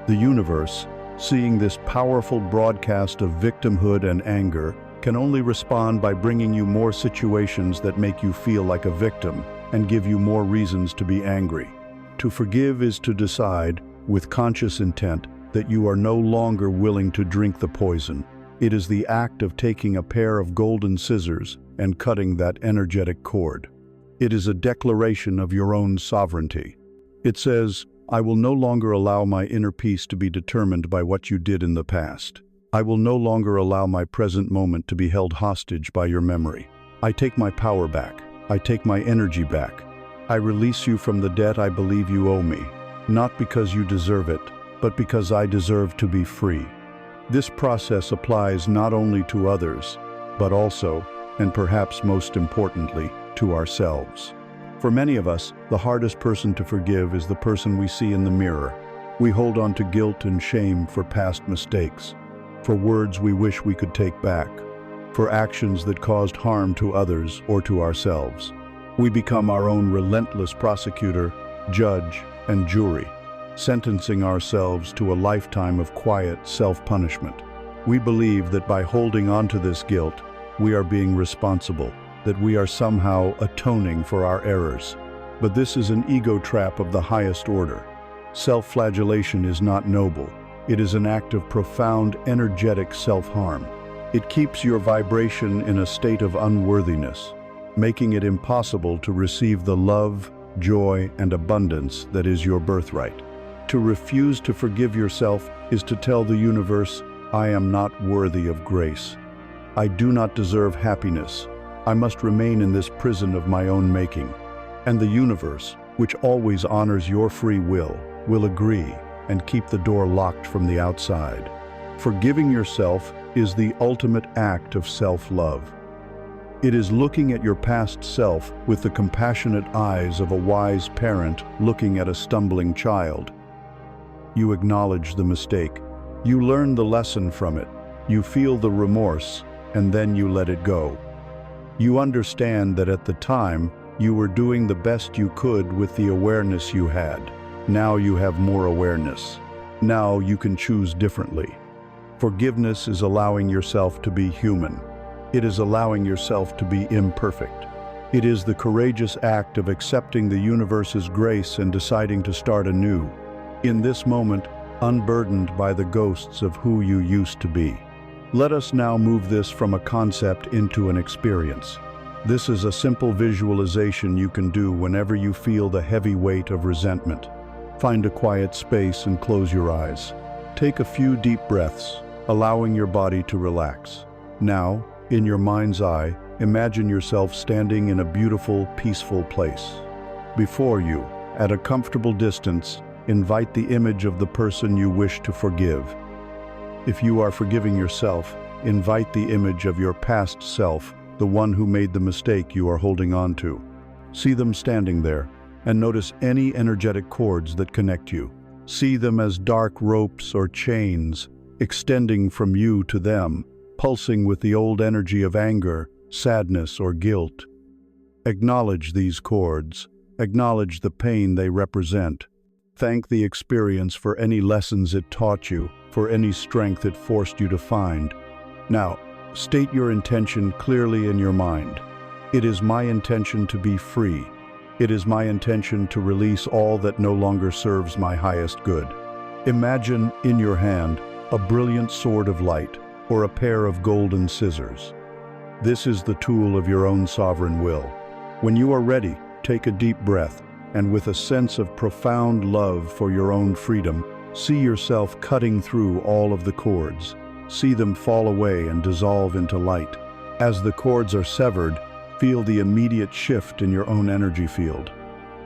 The universe, seeing this powerful broadcast of victimhood and anger, can only respond by bringing you more situations that make you feel like a victim and give you more reasons to be angry. To forgive is to decide, with conscious intent, that you are no longer willing to drink the poison. It is the act of taking a pair of golden scissors and cutting that energetic cord. It is a declaration of your own sovereignty. It says, I will no longer allow my inner peace to be determined by what you did in the past. I will no longer allow my present moment to be held hostage by your memory. I take my power back. I take my energy back. I release you from the debt I believe you owe me, not because you deserve it, but because I deserve to be free. This process applies not only to others, but also, and perhaps most importantly, to ourselves. For many of us, the hardest person to forgive is the person we see in the mirror. We hold on to guilt and shame for past mistakes, for words we wish we could take back, for actions that caused harm to others or to ourselves. We become our own relentless prosecutor, judge, and jury, sentencing ourselves to a lifetime of quiet self-punishment. We believe that by holding on to this guilt, we are being responsible, that we are somehow atoning for our errors. But this is an ego trap of the highest order. Self-flagellation is not noble. It is an act of profound, energetic self-harm. It keeps your vibration in a state of unworthiness, making it impossible to receive the love, joy, and abundance that is your birthright. To refuse to forgive yourself is to tell the universe, I am not worthy of grace. I do not deserve happiness. I must remain in this prison of my own making. And the universe, which always honors your free will agree and keep the door locked from the outside. Forgiving yourself is the ultimate act of self-love. It is looking at your past self with the compassionate eyes of a wise parent looking at a stumbling child. You acknowledge the mistake. You learn the lesson from it. You feel the remorse, and then you let it go. You understand that at the time, you were doing the best you could with the awareness you had. Now you have more awareness. Now you can choose differently. Forgiveness is allowing yourself to be human. It is allowing yourself to be imperfect. It is the courageous act of accepting the universe's grace and deciding to start anew. In this moment, unburdened by the ghosts of who you used to be. Let us now move this from a concept into an experience. This is a simple visualization you can do whenever you feel the heavy weight of resentment. Find a quiet space and close your eyes. Take a few deep breaths, allowing your body to relax. Now, in your mind's eye, imagine yourself standing in a beautiful, peaceful place. Before you, at a comfortable distance, invite the image of the person you wish to forgive. If you are forgiving yourself, invite the image of your past self, the one who made the mistake you are holding on to. See them standing there, and notice any energetic cords that connect you. See them as dark ropes or chains, extending from you to them, pulsing with the old energy of anger, sadness, or guilt. Acknowledge these cords. Acknowledge the pain they represent. Thank the experience for any lessons it taught you, for any strength it forced you to find. Now, state your intention clearly in your mind. It is my intention to be free. It is my intention to release all that no longer serves my highest good. Imagine in your hand a brilliant sword of light or a pair of golden scissors. This is the tool of your own sovereign will. When you are ready, take a deep breath, and with a sense of profound love for your own freedom, see yourself cutting through all of the cords. See them fall away and dissolve into light. As the cords are severed, feel the immediate shift in your own energy field.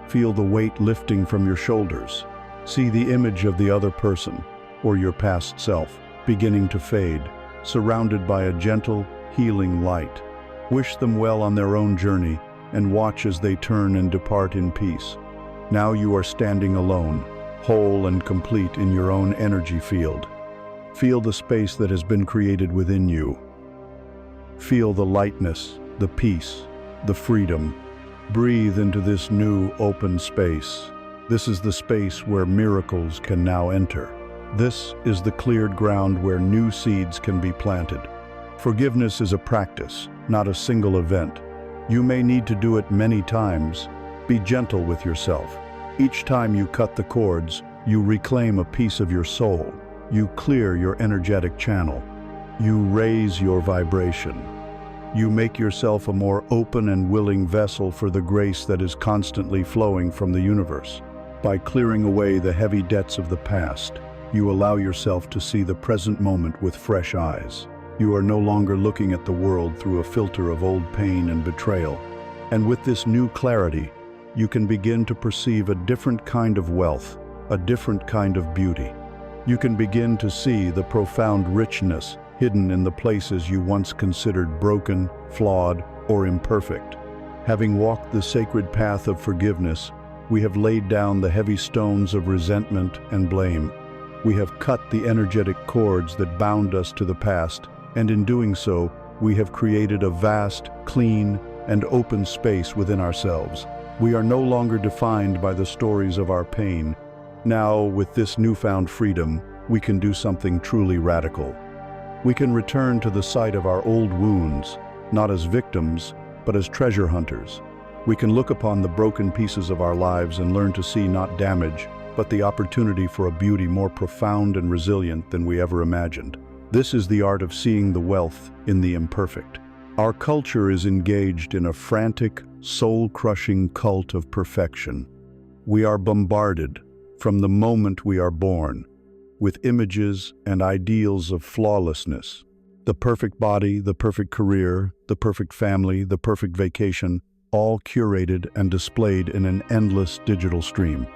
Feel the weight lifting from your shoulders. See the image of the other person, or your past self, beginning to fade, surrounded by a gentle, healing light. Wish them well on their own journey, and watch as they turn and depart in peace. Now you are standing alone, whole and complete in your own energy field. Feel the space that has been created within you. Feel the lightness, the peace, the freedom. Breathe into this new, open space. This is the space where miracles can now enter. This is the cleared ground where new seeds can be planted. Forgiveness is a practice, not a single event. You may need to do it many times. Be gentle with yourself. Each time you cut the cords, you reclaim a piece of your soul. You clear your energetic channel. You raise your vibration. You make yourself a more open and willing vessel for the grace that is constantly flowing from the universe. By clearing away the heavy debts of the past, you allow yourself to see the present moment with fresh eyes. You are no longer looking at the world through a filter of old pain and betrayal. And with this new clarity, you can begin to perceive a different kind of wealth, a different kind of beauty. You can begin to see the profound richness hidden in the places you once considered broken, flawed, or imperfect. Having walked the sacred path of forgiveness, we have laid down the heavy stones of resentment and blame. We have cut the energetic cords that bound us to the past, and in doing so, we have created a vast, clean, and open space within ourselves. We are no longer defined by the stories of our pain. Now, with this newfound freedom, we can do something truly radical. We can return to the site of our old wounds, not as victims, but as treasure hunters. We can look upon the broken pieces of our lives and learn to see not damage, but the opportunity for a beauty more profound and resilient than we ever imagined. This is the art of seeing the wealth in the imperfect. Our culture is engaged in a frantic, soul-crushing cult of perfection. We are bombarded, from the moment we are born, with images and ideals of flawlessness. The perfect body, the perfect career, the perfect family, the perfect vacation, all curated and displayed in an endless digital stream.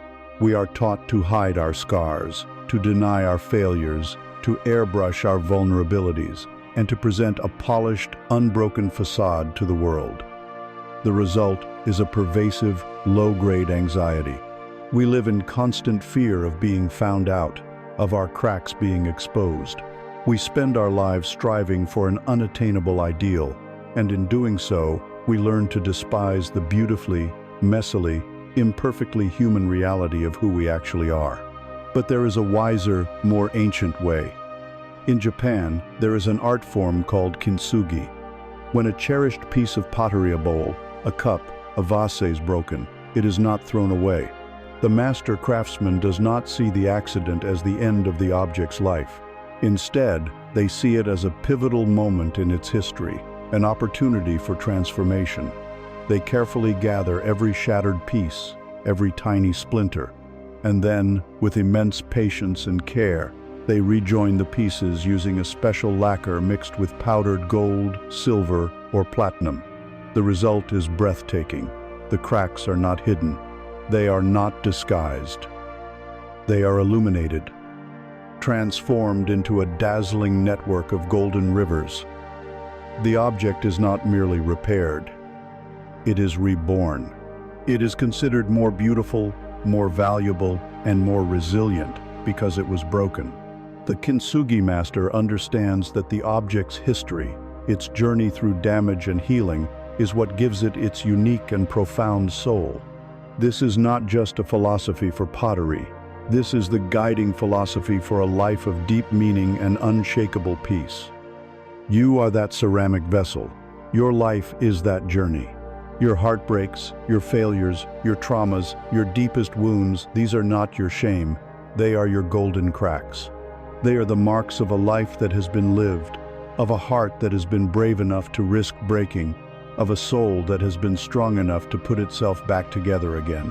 We are taught to hide our scars, to deny our failures, to airbrush our vulnerabilities, and to present a polished, unbroken facade to the world. The result is a pervasive, low-grade anxiety. We live in constant fear of being found out, of our cracks being exposed. We spend our lives striving for an unattainable ideal, and in doing so, we learn to despise the beautifully, messily, imperfectly human reality of who we actually are. But there is a wiser, more ancient way. In Japan, there is an art form called kintsugi. When a cherished piece of pottery, a bowl, a cup, a vase is broken, it is not thrown away. The master craftsman does not see the accident as the end of the object's life. Instead, they see it as a pivotal moment in its history, an opportunity for transformation. They carefully gather every shattered piece, every tiny splinter, and then, with immense patience and care, they rejoin the pieces using a special lacquer mixed with powdered gold, silver, or platinum. The result is breathtaking. The cracks are not hidden. They are not disguised. They are illuminated, transformed into a dazzling network of golden rivers. The object is not merely repaired. It is reborn. It is considered more beautiful, more valuable, and more resilient because it was broken. The kintsugi master understands that the object's history, its journey through damage and healing, is what gives it its unique and profound soul. This is not just a philosophy for pottery. This is the guiding philosophy for a life of deep meaning and unshakable peace. You are that ceramic vessel. Your life is that journey. Your heartbreaks, your failures, your traumas, your deepest wounds, these are not your shame. They are your golden cracks. They are the marks of a life that has been lived, of a heart that has been brave enough to risk breaking, of a soul that has been strong enough to put itself back together again.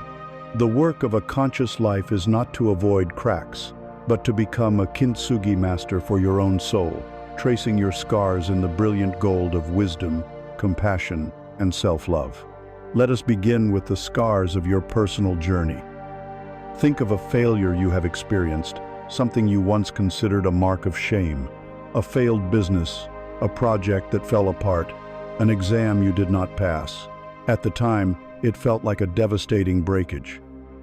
The work of a conscious life is not to avoid cracks, but to become a kintsugi master for your own soul, tracing your scars in the brilliant gold of wisdom, compassion, and self-love. Let us begin with the scars of your personal journey. Think of a failure you have experienced, something you once considered a mark of shame, a failed business, a project that fell apart, an exam you did not pass. At the time, it felt like a devastating breakage.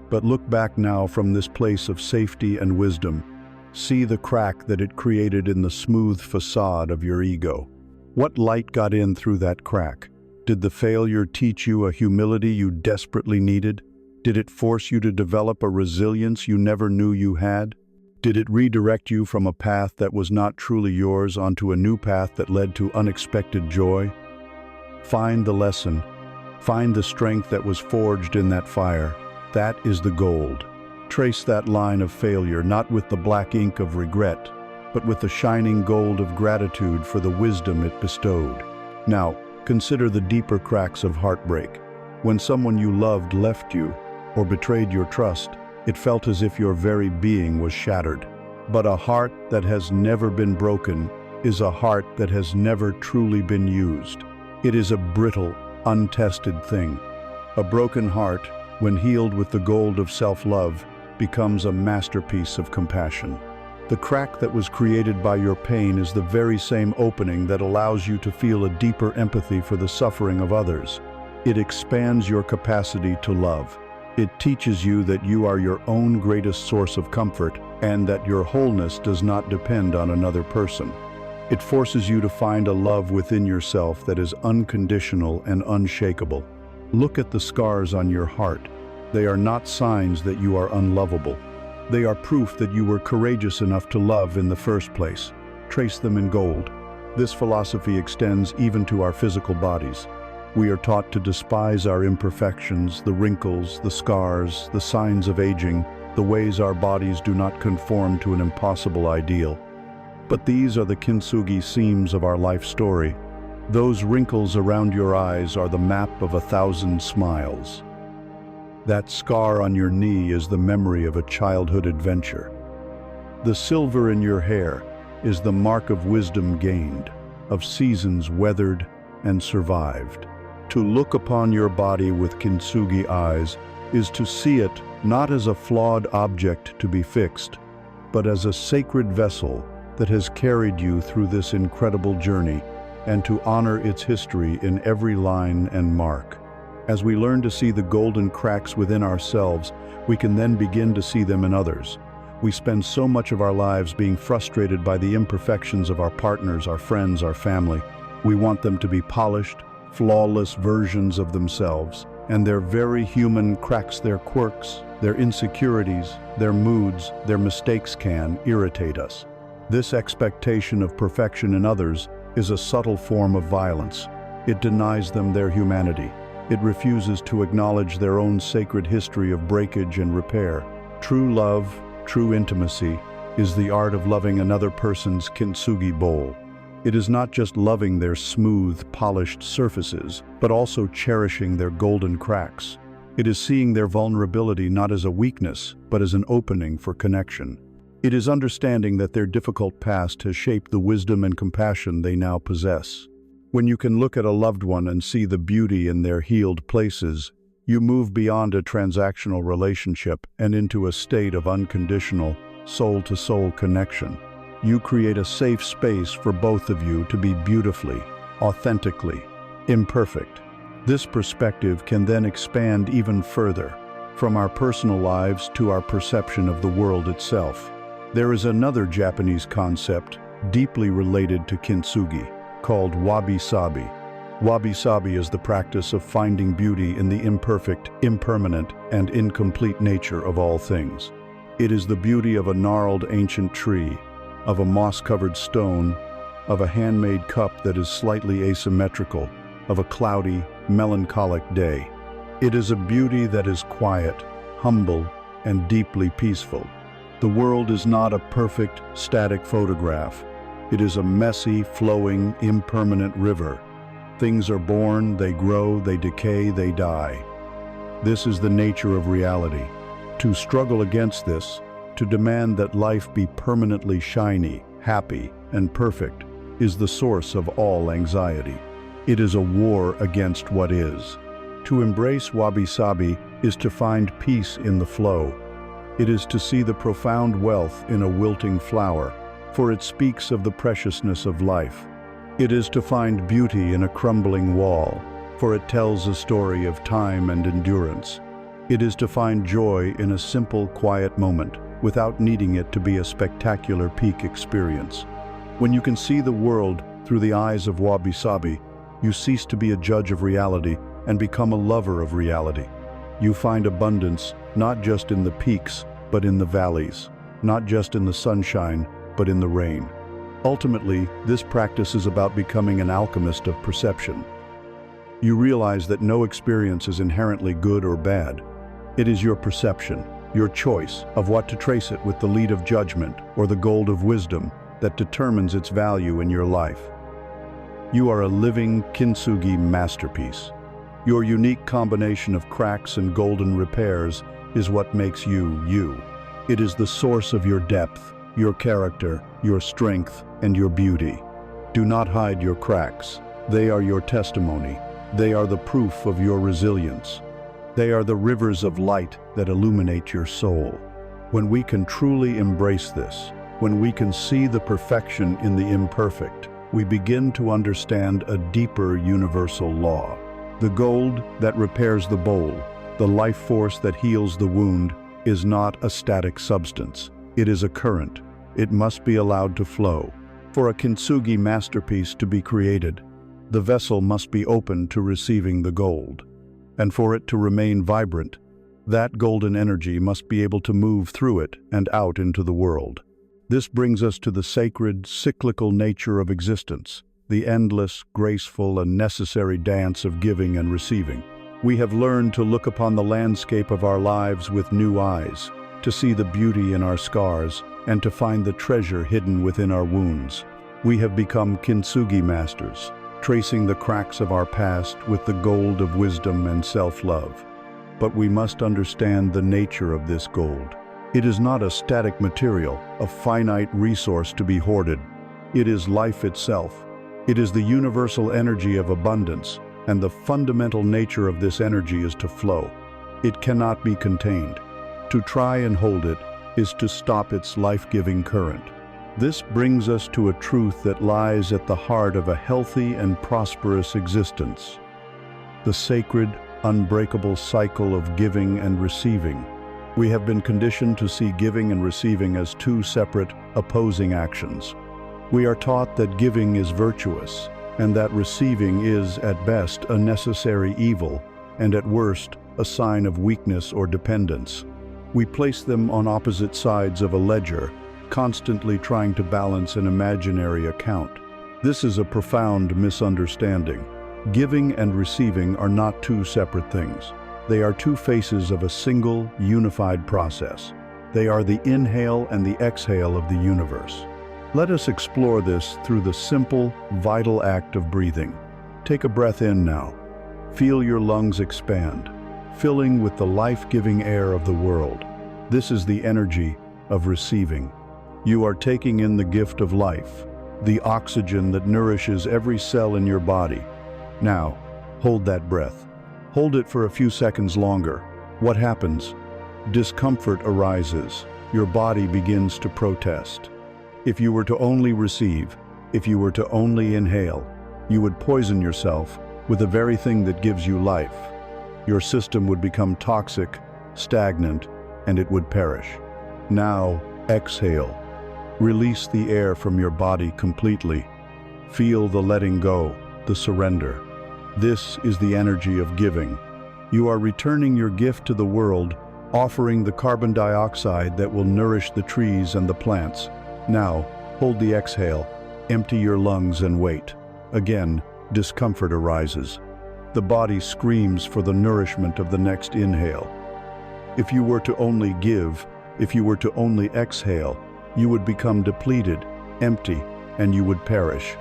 But look back now from this place of safety and wisdom. See the crack that it created in the smooth facade of your ego. What light got in through that crack? Did the failure teach you a humility you desperately needed? Did it force you to develop a resilience you never knew you had? Did it redirect you from a path that was not truly yours onto a new path that led to unexpected joy? Find the lesson. Find the strength that was forged in that fire. That is the gold. Trace that line of failure, not with the black ink of regret, but with the shining gold of gratitude for the wisdom it bestowed. Now, consider the deeper cracks of heartbreak. When someone you loved left you, or betrayed your trust, it felt as if your very being was shattered. But a heart that has never been broken is a heart that has never truly been used. It is a brittle, untested thing. A broken heart, when healed with the gold of self-love, becomes a masterpiece of compassion. The crack that was created by your pain is the very same opening that allows you to feel a deeper empathy for the suffering of others. It expands your capacity to love. It teaches you that you are your own greatest source of comfort and that your wholeness does not depend on another person. It forces you to find a love within yourself that is unconditional and unshakable. Look at the scars on your heart. They are not signs that you are unlovable. They are proof that you were courageous enough to love in the first place. Trace them in gold. This philosophy extends even to our physical bodies. We are taught to despise our imperfections, the wrinkles, the scars, the signs of aging, the ways our bodies do not conform to an impossible ideal. But these are the kintsugi seams of our life story. Those wrinkles around your eyes are the map of 1,000 smiles. That scar on your knee is the memory of a childhood adventure. The silver in your hair is the mark of wisdom gained, of seasons weathered and survived. To look upon your body with kintsugi eyes is to see it not as a flawed object to be fixed, but as a sacred vessel that has carried you through this incredible journey, and to honor its history in every line and mark. As we learn to see the golden cracks within ourselves, we can then begin to see them in others. We spend so much of our lives being frustrated by the imperfections of our partners, our friends, our family. We want them to be polished, flawless versions of themselves, and their very human cracks, their quirks, their insecurities, their moods, their mistakes can irritate us. This expectation of perfection in others is a subtle form of violence. It denies them their humanity. It refuses to acknowledge their own sacred history of breakage and repair. True love, true intimacy, is the art of loving another person's kintsugi bowl. It is not just loving their smooth, polished surfaces, but also cherishing their golden cracks. It is seeing their vulnerability not as a weakness, but as an opening for connection. It is understanding that their difficult past has shaped the wisdom and compassion they now possess. When you can look at a loved one and see the beauty in their healed places, you move beyond a transactional relationship and into a state of unconditional, soul-to-soul connection. You create a safe space for both of you to be beautifully, authentically, imperfect. This perspective can then expand even further, from our personal lives to our perception of the world itself. There is another Japanese concept deeply related to kintsugi, called wabi-sabi. Wabi-sabi is the practice of finding beauty in the imperfect, impermanent, and incomplete nature of all things. It is the beauty of a gnarled ancient tree, of a moss-covered stone, of a handmade cup that is slightly asymmetrical, of a cloudy, melancholic day. It is a beauty that is quiet, humble, and deeply peaceful. The world is not a perfect, static photograph. It is a messy, flowing, impermanent river. Things are born, they grow, they decay, they die. This is the nature of reality. To struggle against this, to demand that life be permanently shiny, happy, and perfect, is the source of all anxiety. It is a war against what is. To embrace wabi-sabi is to find peace in the flow. It is to see the profound wealth in a wilting flower, for it speaks of the preciousness of life. It is to find beauty in a crumbling wall, for it tells a story of time and endurance. It is to find joy in a simple, quiet moment, without needing it to be a spectacular peak experience. When you can see the world through the eyes of wabi-sabi, You cease to be a judge of reality and become a lover of reality. You find abundance not just in the peaks, but in the valleys, not just in the sunshine, but in the rain. Ultimately, this practice is about becoming an alchemist of perception. You realize that no experience is inherently good or bad. It is your perception, your choice of what to trace it with the lead of judgment or the gold of wisdom that determines its value in your life. You are a living kintsugi masterpiece. Your unique combination of cracks and golden repairs is what makes you, you. It is the source of your depth, your character, your strength, and your beauty. Do not hide your cracks. They are your testimony. They are the proof of your resilience. They are the rivers of light that illuminate your soul. When we can truly embrace this, when we can see the perfection in the imperfect, we begin to understand a deeper universal law. The gold that repairs the bowl, the life force that heals the wound, is not a static substance. It is a current. It must be allowed to flow. For a kintsugi masterpiece to be created, the vessel must be open to receiving the gold. And for it to remain vibrant, that golden energy must be able to move through it and out into the world. This brings us to the sacred, cyclical nature of existence, the endless, graceful, and necessary dance of giving and receiving. We have learned to look upon the landscape of our lives with new eyes, to see the beauty in our scars, and to find the treasure hidden within our wounds. We have become kintsugi masters, tracing the cracks of our past with the gold of wisdom and self-love. But we must understand the nature of this gold. It is not a static material, a finite resource to be hoarded. It is life itself. It is the universal energy of abundance, and the fundamental nature of this energy is to flow. It cannot be contained. To try and hold it is to stop its life-giving current. This brings us to a truth that lies at the heart of a healthy and prosperous existence: the sacred, unbreakable cycle of giving and receiving. We have been conditioned to see giving and receiving as two separate, opposing actions. We are taught that giving is virtuous, and that receiving is, at best, a necessary evil, and at worst, a sign of weakness or dependence. We place them on opposite sides of a ledger, constantly trying to balance an imaginary account. This is a profound misunderstanding. Giving and receiving are not two separate things. They are two faces of a single, unified process. They are the inhale and the exhale of the universe. Let us explore this through the simple, vital act of breathing. Take a breath in now. Feel your lungs expand, filling with the life-giving air of the world. This is the energy of receiving. You are taking in the gift of life, the oxygen that nourishes every cell in your body. Now, hold that breath. Hold it for a few seconds longer. What happens? Discomfort arises. Your body begins to protest. If you were to only receive, if you were to only inhale, you would poison yourself with the very thing that gives you life. Your system would become toxic, stagnant, and it would perish. Now, exhale. Release the air from your body completely. Feel the letting go, the surrender. This is the energy of giving. You are returning your gift to the world, offering the carbon dioxide that will nourish the trees and the plants. Now, hold the exhale, empty your lungs and wait. Again, discomfort arises. The body screams for the nourishment of the next inhale. If you were to only give, if you were to only exhale, you would become depleted, empty, and you would perish.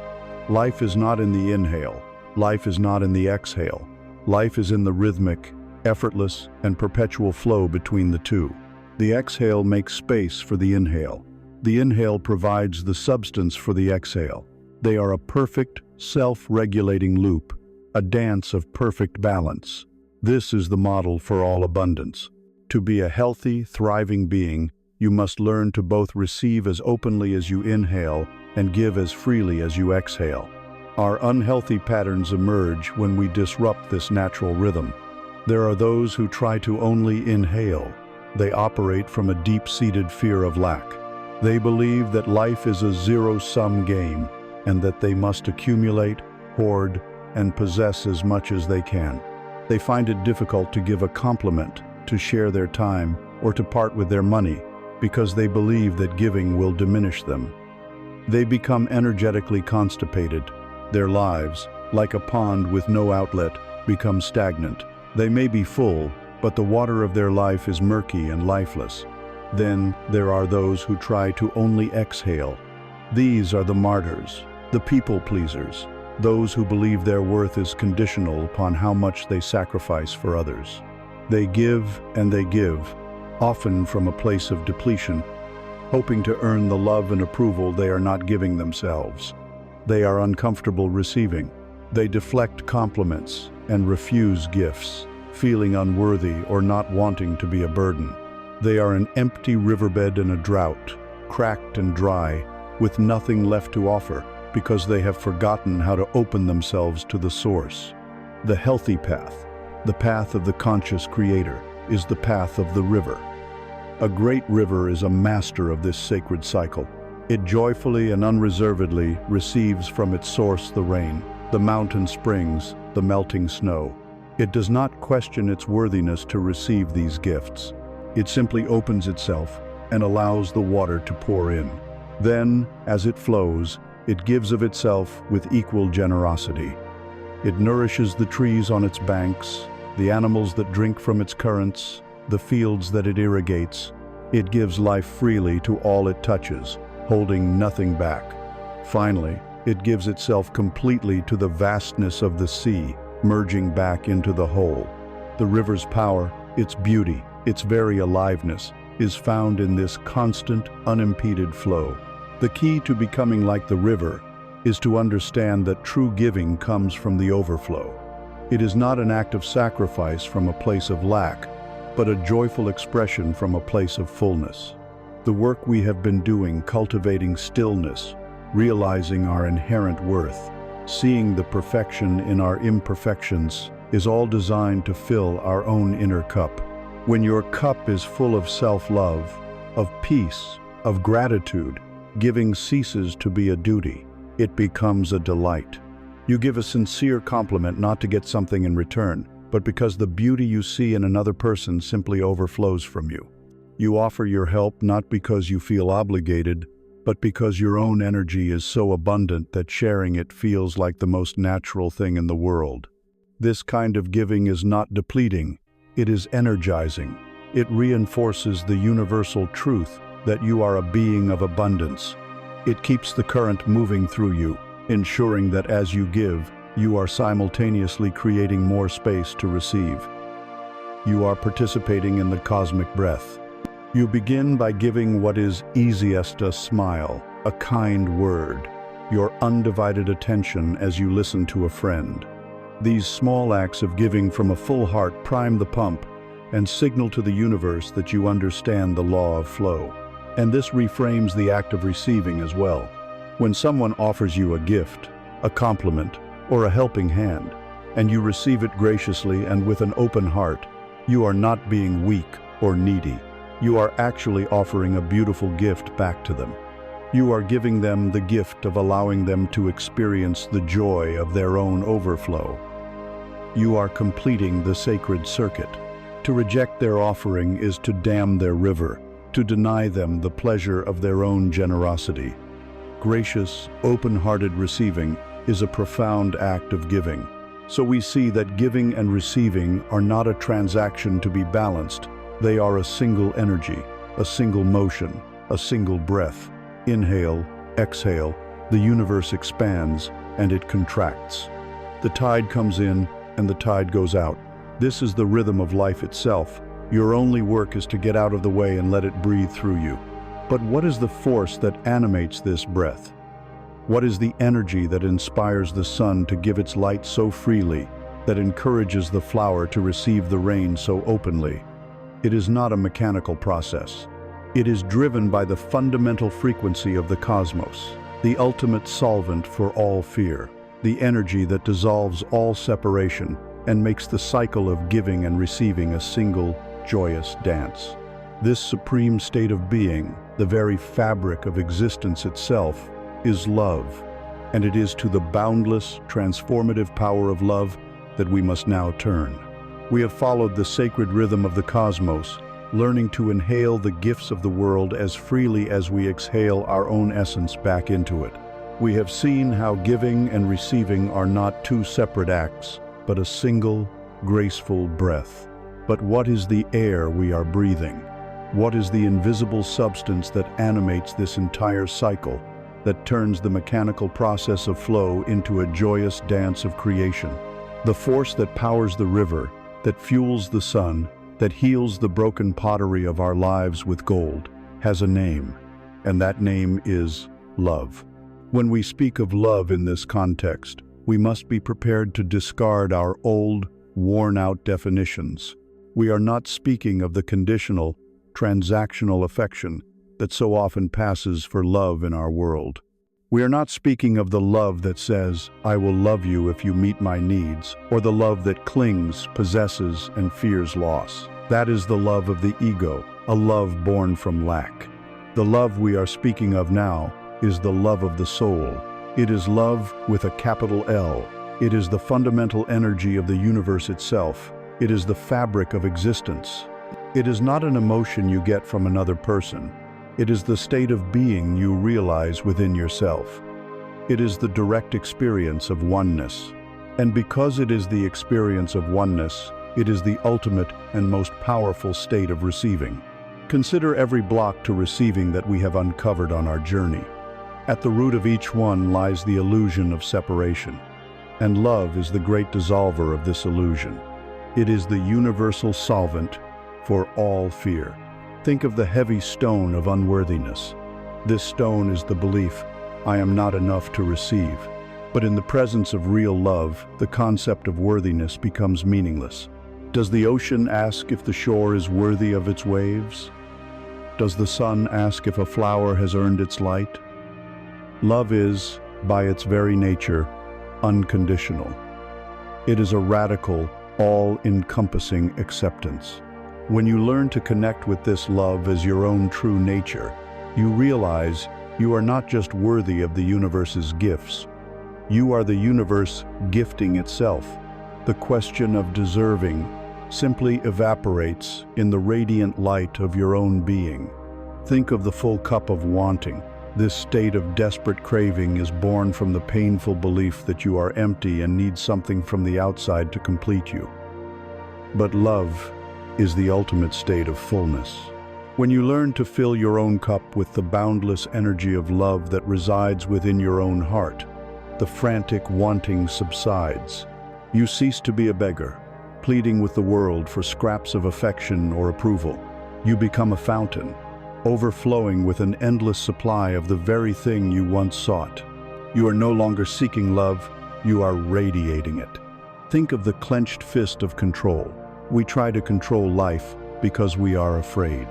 Life is not in the inhale. Life is not in the exhale. Life is in the rhythmic, effortless, and perpetual flow between the two. The exhale makes space for the inhale. The inhale provides the substance for the exhale. They are a perfect, self-regulating loop, a dance of perfect balance. This is the model for all abundance. To be a healthy, thriving being, you must learn to both receive as openly as you inhale and give as freely as you exhale. Our unhealthy patterns emerge when we disrupt this natural rhythm. There are those who try to only inhale. They operate from a deep-seated fear of lack. They believe that life is a zero-sum game and that they must accumulate, hoard, and possess as much as they can. They find it difficult to give a compliment, to share their time, or to part with their money, because they believe that giving will diminish them. They become energetically constipated. Their lives, like a pond with no outlet, become stagnant. They may be full, but the water of their life is murky and lifeless. Then there are those who try to only exhale. These are the martyrs, the people-pleasers, those who believe their worth is conditional upon how much they sacrifice for others. They give and they give, often from a place of depletion, hoping to earn the love and approval they are not giving themselves. They are uncomfortable receiving. They deflect compliments and refuse gifts, feeling unworthy or not wanting to be a burden. They are an empty riverbed in a drought, cracked and dry, with nothing left to offer, because they have forgotten how to open themselves to the source. The healthy path, the path of the conscious creator, is the path of the river. A great river is a master of this sacred cycle. It joyfully and unreservedly receives from its source the rain, the mountain springs, the melting snow. It does not question its worthiness to receive these gifts. It simply opens itself and allows the water to pour in. Then, as it flows, it gives of itself with equal generosity. It nourishes the trees on its banks, the animals that drink from its currents, the fields that it irrigates. It gives life freely to all it touches, holding nothing back. Finally, it gives itself completely to the vastness of the sea, merging back into the whole. The river's power, its beauty, its very aliveness, is found in this constant, unimpeded flow. The key to becoming like the river is to understand that true giving comes from the overflow. It is not an act of sacrifice from a place of lack, but a joyful expression from a place of fullness. The work we have been doing, cultivating stillness, realizing our inherent worth, seeing the perfection in our imperfections, is all designed to fill our own inner cup. When your cup is full of self-love, of peace, of gratitude, giving ceases to be a duty. It becomes a delight. You give a sincere compliment not to get something in return, but because the beauty you see in another person simply overflows from you. You offer your help not because you feel obligated, but because your own energy is so abundant that sharing it feels like the most natural thing in the world. This kind of giving is not depleting, it is energizing. It reinforces the universal truth that you are a being of abundance. It keeps the current moving through you, ensuring that as you give, you are simultaneously creating more space to receive. You are participating in the cosmic breath. You begin by giving what is easiest: a smile, a kind word, your undivided attention as you listen to a friend. These small acts of giving from a full heart prime the pump and signal to the universe that you understand the law of flow. And this reframes the act of receiving as well. When someone offers you a gift, a compliment, or a helping hand, and you receive it graciously and with an open heart, you are not being weak or needy. You are actually offering a beautiful gift back to them. You are giving them the gift of allowing them to experience the joy of their own overflow. You are completing the sacred circuit. To reject their offering is to dam their river, to deny them the pleasure of their own generosity. Gracious, open-hearted receiving is a profound act of giving. So we see that giving and receiving are not a transaction to be balanced. They are a single energy, a single motion, a single breath. Inhale, exhale, the universe expands and it contracts. The tide comes in and the tide goes out. This is the rhythm of life itself. Your only work is to get out of the way and let it breathe through you. But what is the force that animates this breath? What is the energy that inspires the sun to give its light so freely, that encourages the flower to receive the rain so openly? It is not a mechanical process. It is driven by the fundamental frequency of the cosmos, the ultimate solvent for all fear, the energy that dissolves all separation and makes the cycle of giving and receiving a single, joyous dance. This supreme state of being, the very fabric of existence itself, is love. and it is to the boundless, transformative power of love that we must now turn. We have followed the sacred rhythm of the cosmos, learning to inhale the gifts of the world as freely as we exhale our own essence back into it. We have seen how giving and receiving are not two separate acts, but a single, graceful breath. But what is the air we are breathing? What is the invisible substance that animates this entire cycle, that turns the mechanical process of flow into a joyous dance of creation? The force that powers the river, that fuels the sun, that heals the broken pottery of our lives with gold, has a name, and that name is love. When we speak of love in this context, we must be prepared to discard our old, worn-out definitions. We are not speaking of the conditional, transactional affection that so often passes for love in our world. We are not speaking of the love that says, "I will love you if you meet my needs," or the love that clings, possesses, and fears loss. That is the love of the ego, a love born from lack. The love we are speaking of now is the love of the soul. It is love with a capital L. It is the fundamental energy of the universe itself. It is the fabric of existence. It is not an emotion you get from another person. It is the state of being you realize within yourself. It is the direct experience of oneness. And because it is the experience of oneness, it is the ultimate and most powerful state of receiving. Consider every block to receiving that we have uncovered on our journey. At the root of each one lies the illusion of separation. And love is the great dissolver of this illusion. It is the universal solvent for all fear. Think of the heavy stone of unworthiness. This stone is the belief, I am not enough to receive. But in the presence of real love, the concept of worthiness becomes meaningless. Does the ocean ask if the shore is worthy of its waves? Does the sun ask if a flower has earned its light? Love is, by its very nature, unconditional. It is a radical, all-encompassing acceptance. When you learn to connect with this love as your own true nature, you realize you are not just worthy of the universe's gifts. You are the universe gifting itself. The question of deserving simply evaporates in the radiant light of your own being. Think of the full cup of wanting. This state of desperate craving is born from the painful belief that you are empty and need something from the outside to complete you. But love is the ultimate state of fullness. When you learn to fill your own cup with the boundless energy of love that resides within your own heart, the frantic wanting subsides. You cease to be a beggar, pleading with the world for scraps of affection or approval. You become a fountain, overflowing with an endless supply of the very thing you once sought. You are no longer seeking love, you are radiating it. Think of the clenched fist of control. We try to control life because we are afraid.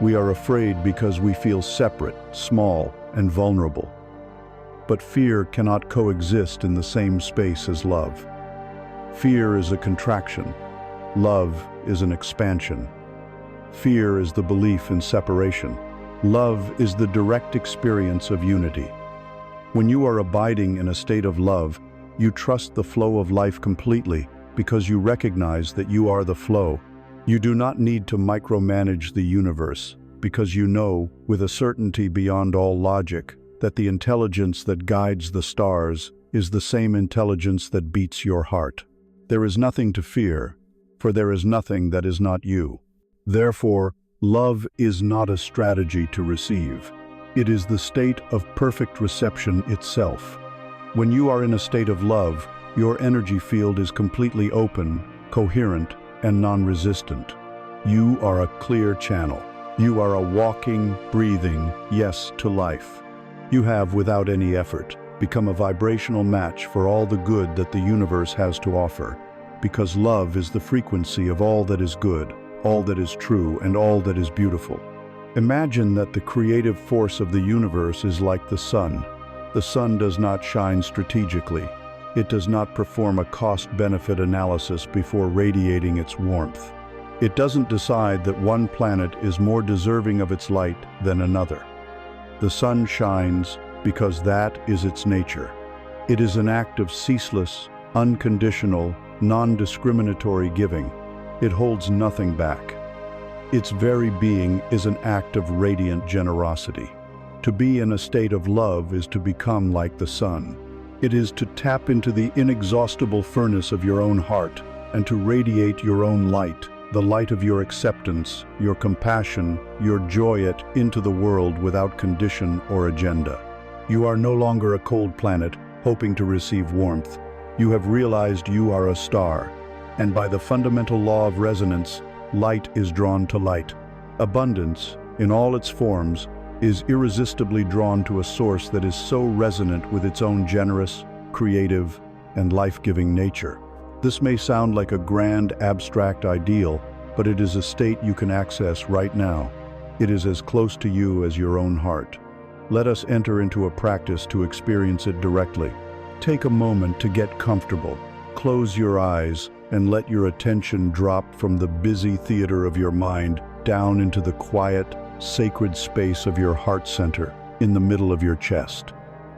We are afraid because we feel separate, small, and vulnerable. But fear cannot coexist in the same space as love. Fear is a contraction. Love is an expansion. Fear is the belief in separation. Love is the direct experience of unity. When you are abiding in a state of love, you trust the flow of life completely because you recognize that you are the flow. You do not need to micromanage the universe because you know, with a certainty beyond all logic, that the intelligence that guides the stars is the same intelligence that beats your heart. There is nothing to fear, for there is nothing that is not you. Therefore, love is not a strategy to receive. It is the state of perfect reception itself. When you are in a state of love, your energy field is completely open, coherent, and non-resistant. You are a clear channel. You are a walking, breathing yes to life. You have, without any effort, become a vibrational match for all the good that the universe has to offer, because love is the frequency of all that is good, all that is true, and all that is beautiful. Imagine that the creative force of the universe is like the sun. The sun does not shine strategically. It does not perform a cost-benefit analysis before radiating its warmth. It doesn't decide that one planet is more deserving of its light than another. The sun shines because that is its nature. It is an act of ceaseless, unconditional, non-discriminatory giving. It holds nothing back. Its very being is an act of radiant generosity. To be in a state of love is to become like the sun. It is to tap into the inexhaustible furnace of your own heart and to radiate your own light, the light of your acceptance, your compassion, your joy into the world without condition or agenda. You are no longer a cold planet hoping to receive warmth. You have realized you are a star, and by the fundamental law of resonance, light is drawn to light. Abundance, in all its forms, is irresistibly drawn to a source that is so resonant with its own generous, creative, and life-giving nature. This may sound like a grand, abstract ideal, but it is a state you can access right now. It is as close to you as your own heart. Let us enter into a practice to experience it directly. Take a moment to get comfortable. Close your eyes and let your attention drop from the busy theater of your mind down into the quiet, sacred space of your heart center, in the middle of your chest.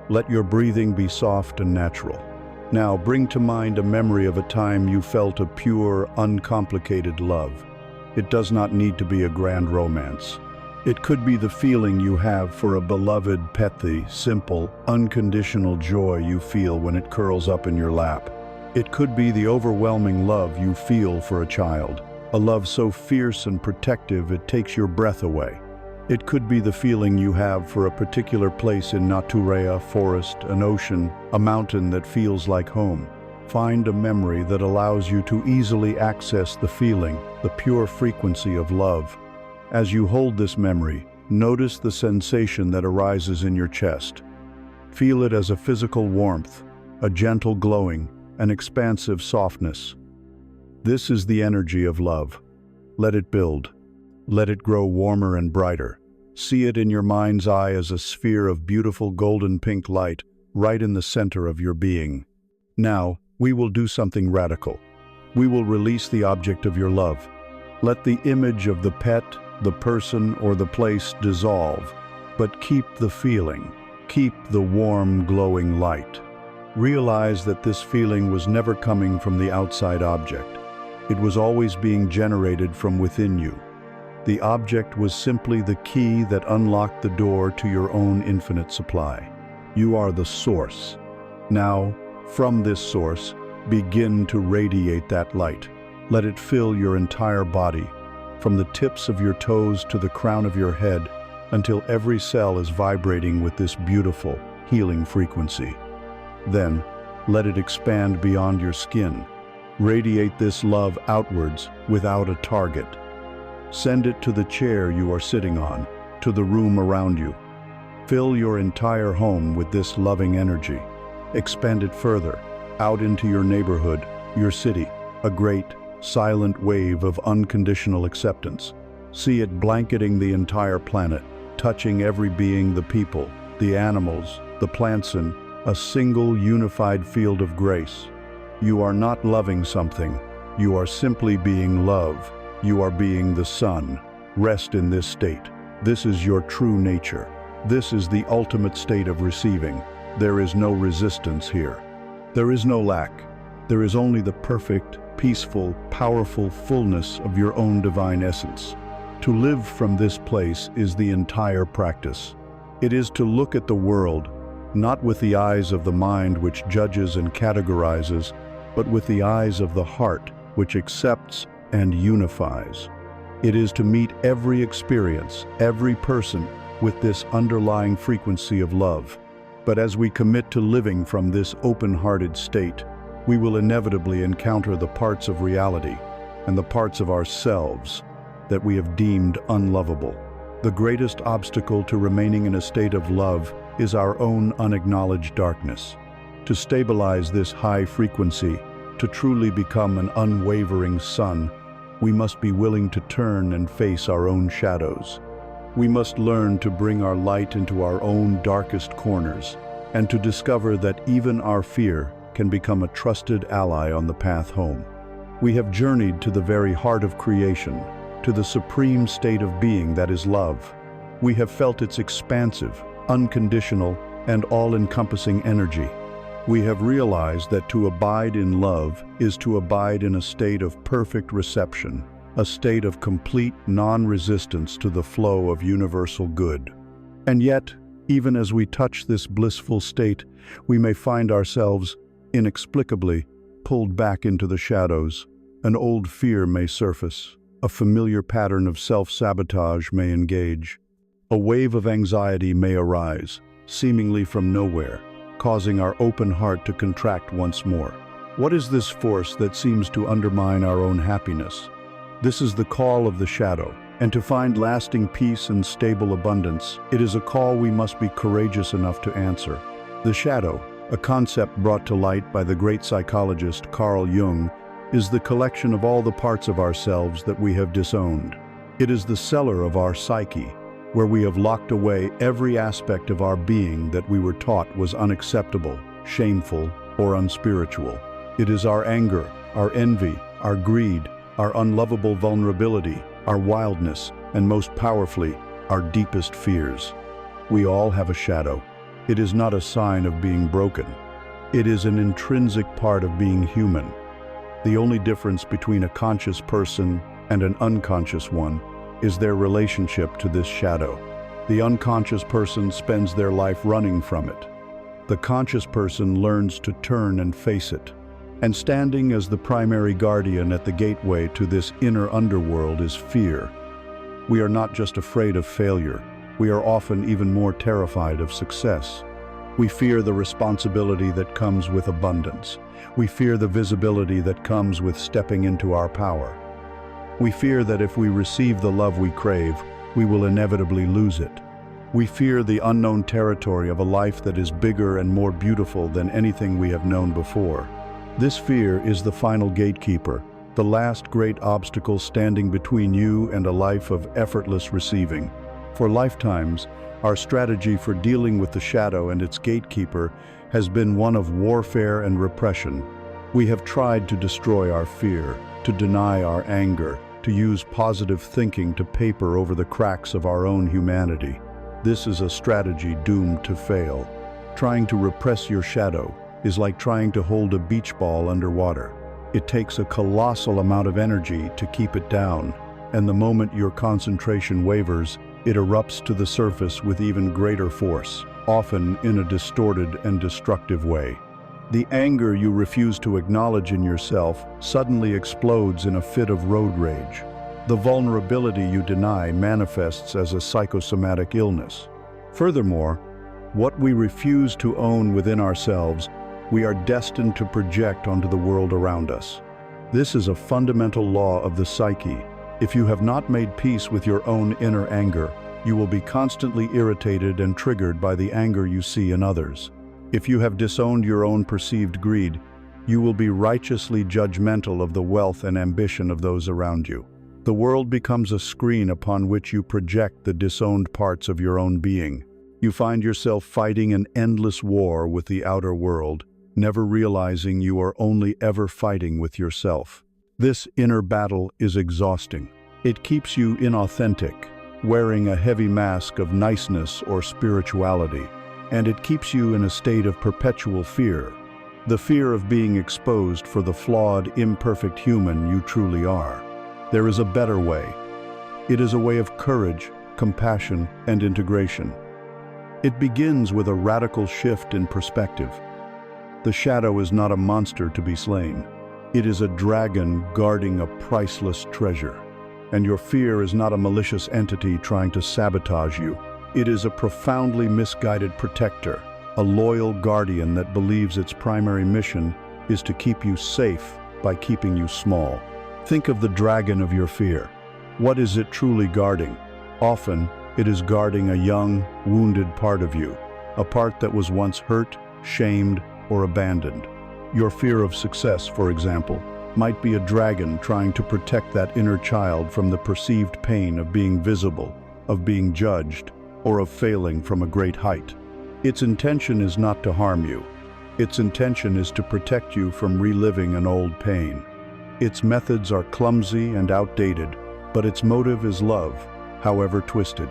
Let your breathing be soft and natural. Now bring to mind a memory of a time you felt a pure, uncomplicated love. It does not need to be a grand romance. It could be the feeling you have for a beloved pet, the simple, unconditional joy you feel when it curls up in your lap. It could be the overwhelming love you feel for a child, a love so fierce and protective it takes your breath away. It could be the feeling you have for a particular place in nature, a forest, an ocean, a mountain that feels like home. Find a memory that allows you to easily access the feeling, the pure frequency of love. As you hold this memory, notice the sensation that arises in your chest. Feel it as a physical warmth, a gentle glowing, an expansive softness. This is the energy of love. Let it build. Let it grow warmer and brighter. See it in your mind's eye as a sphere of beautiful golden pink light right in the center of your being. Now, we will do something radical. We will release the object of your love. Let the image of the pet, the person, or the place dissolve, but keep the feeling. Keep the warm, glowing light. Realize that this feeling was never coming from the outside object. It was always being generated from within you. The object was simply the key that unlocked the door to your own infinite supply. You are the source. Now, from this source, begin to radiate that light. Let it fill your entire body, from the tips of your toes to the crown of your head, until every cell is vibrating with this beautiful, healing frequency. Then, let it expand beyond your skin. Radiate this love outwards without a target. Send it to the chair you are sitting on, to the room around you. Fill your entire home with this loving energy. Expand it further, out into your neighborhood, your city, a great, silent wave of unconditional acceptance. See it blanketing the entire planet, touching every being, the people, the animals, the plants, in a single unified field of grace. You are not loving something. You are simply being love. You are being the sun. Rest in this state. This is your true nature. This is the ultimate state of receiving. There is no resistance here. There is no lack. There is only the perfect, peaceful, powerful fullness of your own divine essence. To live from this place is the entire practice. It is to look at the world, not with the eyes of the mind which judges and categorizes, but with the eyes of the heart which accepts and unifies. It is to meet every experience, every person, with this underlying frequency of love. But as we commit to living from this open-hearted state, we will inevitably encounter the parts of reality and the parts of ourselves that we have deemed unlovable. The greatest obstacle to remaining in a state of love is our own unacknowledged darkness. To stabilize this high frequency, to truly become an unwavering sun, we must be willing to turn and face our own shadows. We must learn to bring our light into our own darkest corners, and to discover that even our fear can become a trusted ally on the path home. We have journeyed to the very heart of creation, to the supreme state of being that is love. We have felt its expansive, unconditional, and all-encompassing energy. We have realized that to abide in love is to abide in a state of perfect reception, a state of complete non-resistance to the flow of universal good. And yet, even as we touch this blissful state, we may find ourselves, inexplicably, pulled back into the shadows. An old fear may surface, a familiar pattern of self-sabotage may engage. A wave of anxiety may arise, seemingly from nowhere, causing our open heart to contract once more. What is this force that seems to undermine our own happiness? This is the call of the shadow, and to find lasting peace and stable abundance, it is a call we must be courageous enough to answer. The shadow, a concept brought to light by the great psychologist Carl Jung, is the collection of all the parts of ourselves that we have disowned. It is the cellar of our psyche, where we have locked away every aspect of our being that we were taught was unacceptable, shameful, or unspiritual. It is our anger, our envy, our greed, our unlovable vulnerability, our wildness, and most powerfully, our deepest fears. We all have a shadow. It is not a sign of being broken. It is an intrinsic part of being human. The only difference between a conscious person and an unconscious one is their relationship to this shadow. The unconscious person spends their life running from it. The conscious person learns to turn and face it. And standing as the primary guardian at the gateway to this inner underworld is fear. We are not just afraid of failure, we are often even more terrified of success. We fear the responsibility that comes with abundance. We fear the visibility that comes with stepping into our power. We fear that if we receive the love we crave, we will inevitably lose it. We fear the unknown territory of a life that is bigger and more beautiful than anything we have known before. This fear is the final gatekeeper, the last great obstacle standing between you and a life of effortless receiving. For lifetimes, our strategy for dealing with the shadow and its gatekeeper has been one of warfare and repression. We have tried to destroy our fear, to deny our anger, to use positive thinking to paper over the cracks of our own humanity. This is a strategy doomed to fail. Trying to repress your shadow is like trying to hold a beach ball underwater. It takes a colossal amount of energy to keep it down, and the moment your concentration wavers, it erupts to the surface with even greater force, often in a distorted and destructive way. The anger you refuse to acknowledge in yourself suddenly explodes in a fit of road rage. The vulnerability you deny manifests as a psychosomatic illness. Furthermore, what we refuse to own within ourselves, we are destined to project onto the world around us. This is a fundamental law of the psyche. If you have not made peace with your own inner anger, you will be constantly irritated and triggered by the anger you see in others. If you have disowned your own perceived greed, you will be righteously judgmental of the wealth and ambition of those around you. The world becomes a screen upon which you project the disowned parts of your own being. You find yourself fighting an endless war with the outer world, never realizing you are only ever fighting with yourself. This inner battle is exhausting. It keeps you inauthentic, wearing a heavy mask of niceness or spirituality, and it keeps you in a state of perpetual fear, the fear of being exposed for the flawed, imperfect human you truly are. There is a better way. It is a way of courage, compassion, and integration. It begins with a radical shift in perspective. The shadow is not a monster to be slain. It is a dragon guarding a priceless treasure. And your fear is not a malicious entity trying to sabotage you. It is a profoundly misguided protector, a loyal guardian that believes its primary mission is to keep you safe by keeping you small. Think of the dragon of your fear. What is it truly guarding? Often, it is guarding a young, wounded part of you, a part that was once hurt, shamed, or abandoned. Your fear of success, for example, might be a dragon trying to protect that inner child from the perceived pain of being visible, of being judged, or of failing from a great height. Its intention is not to harm you. Its intention is to protect you from reliving an old pain. Its methods are clumsy and outdated, but its motive is love, however twisted.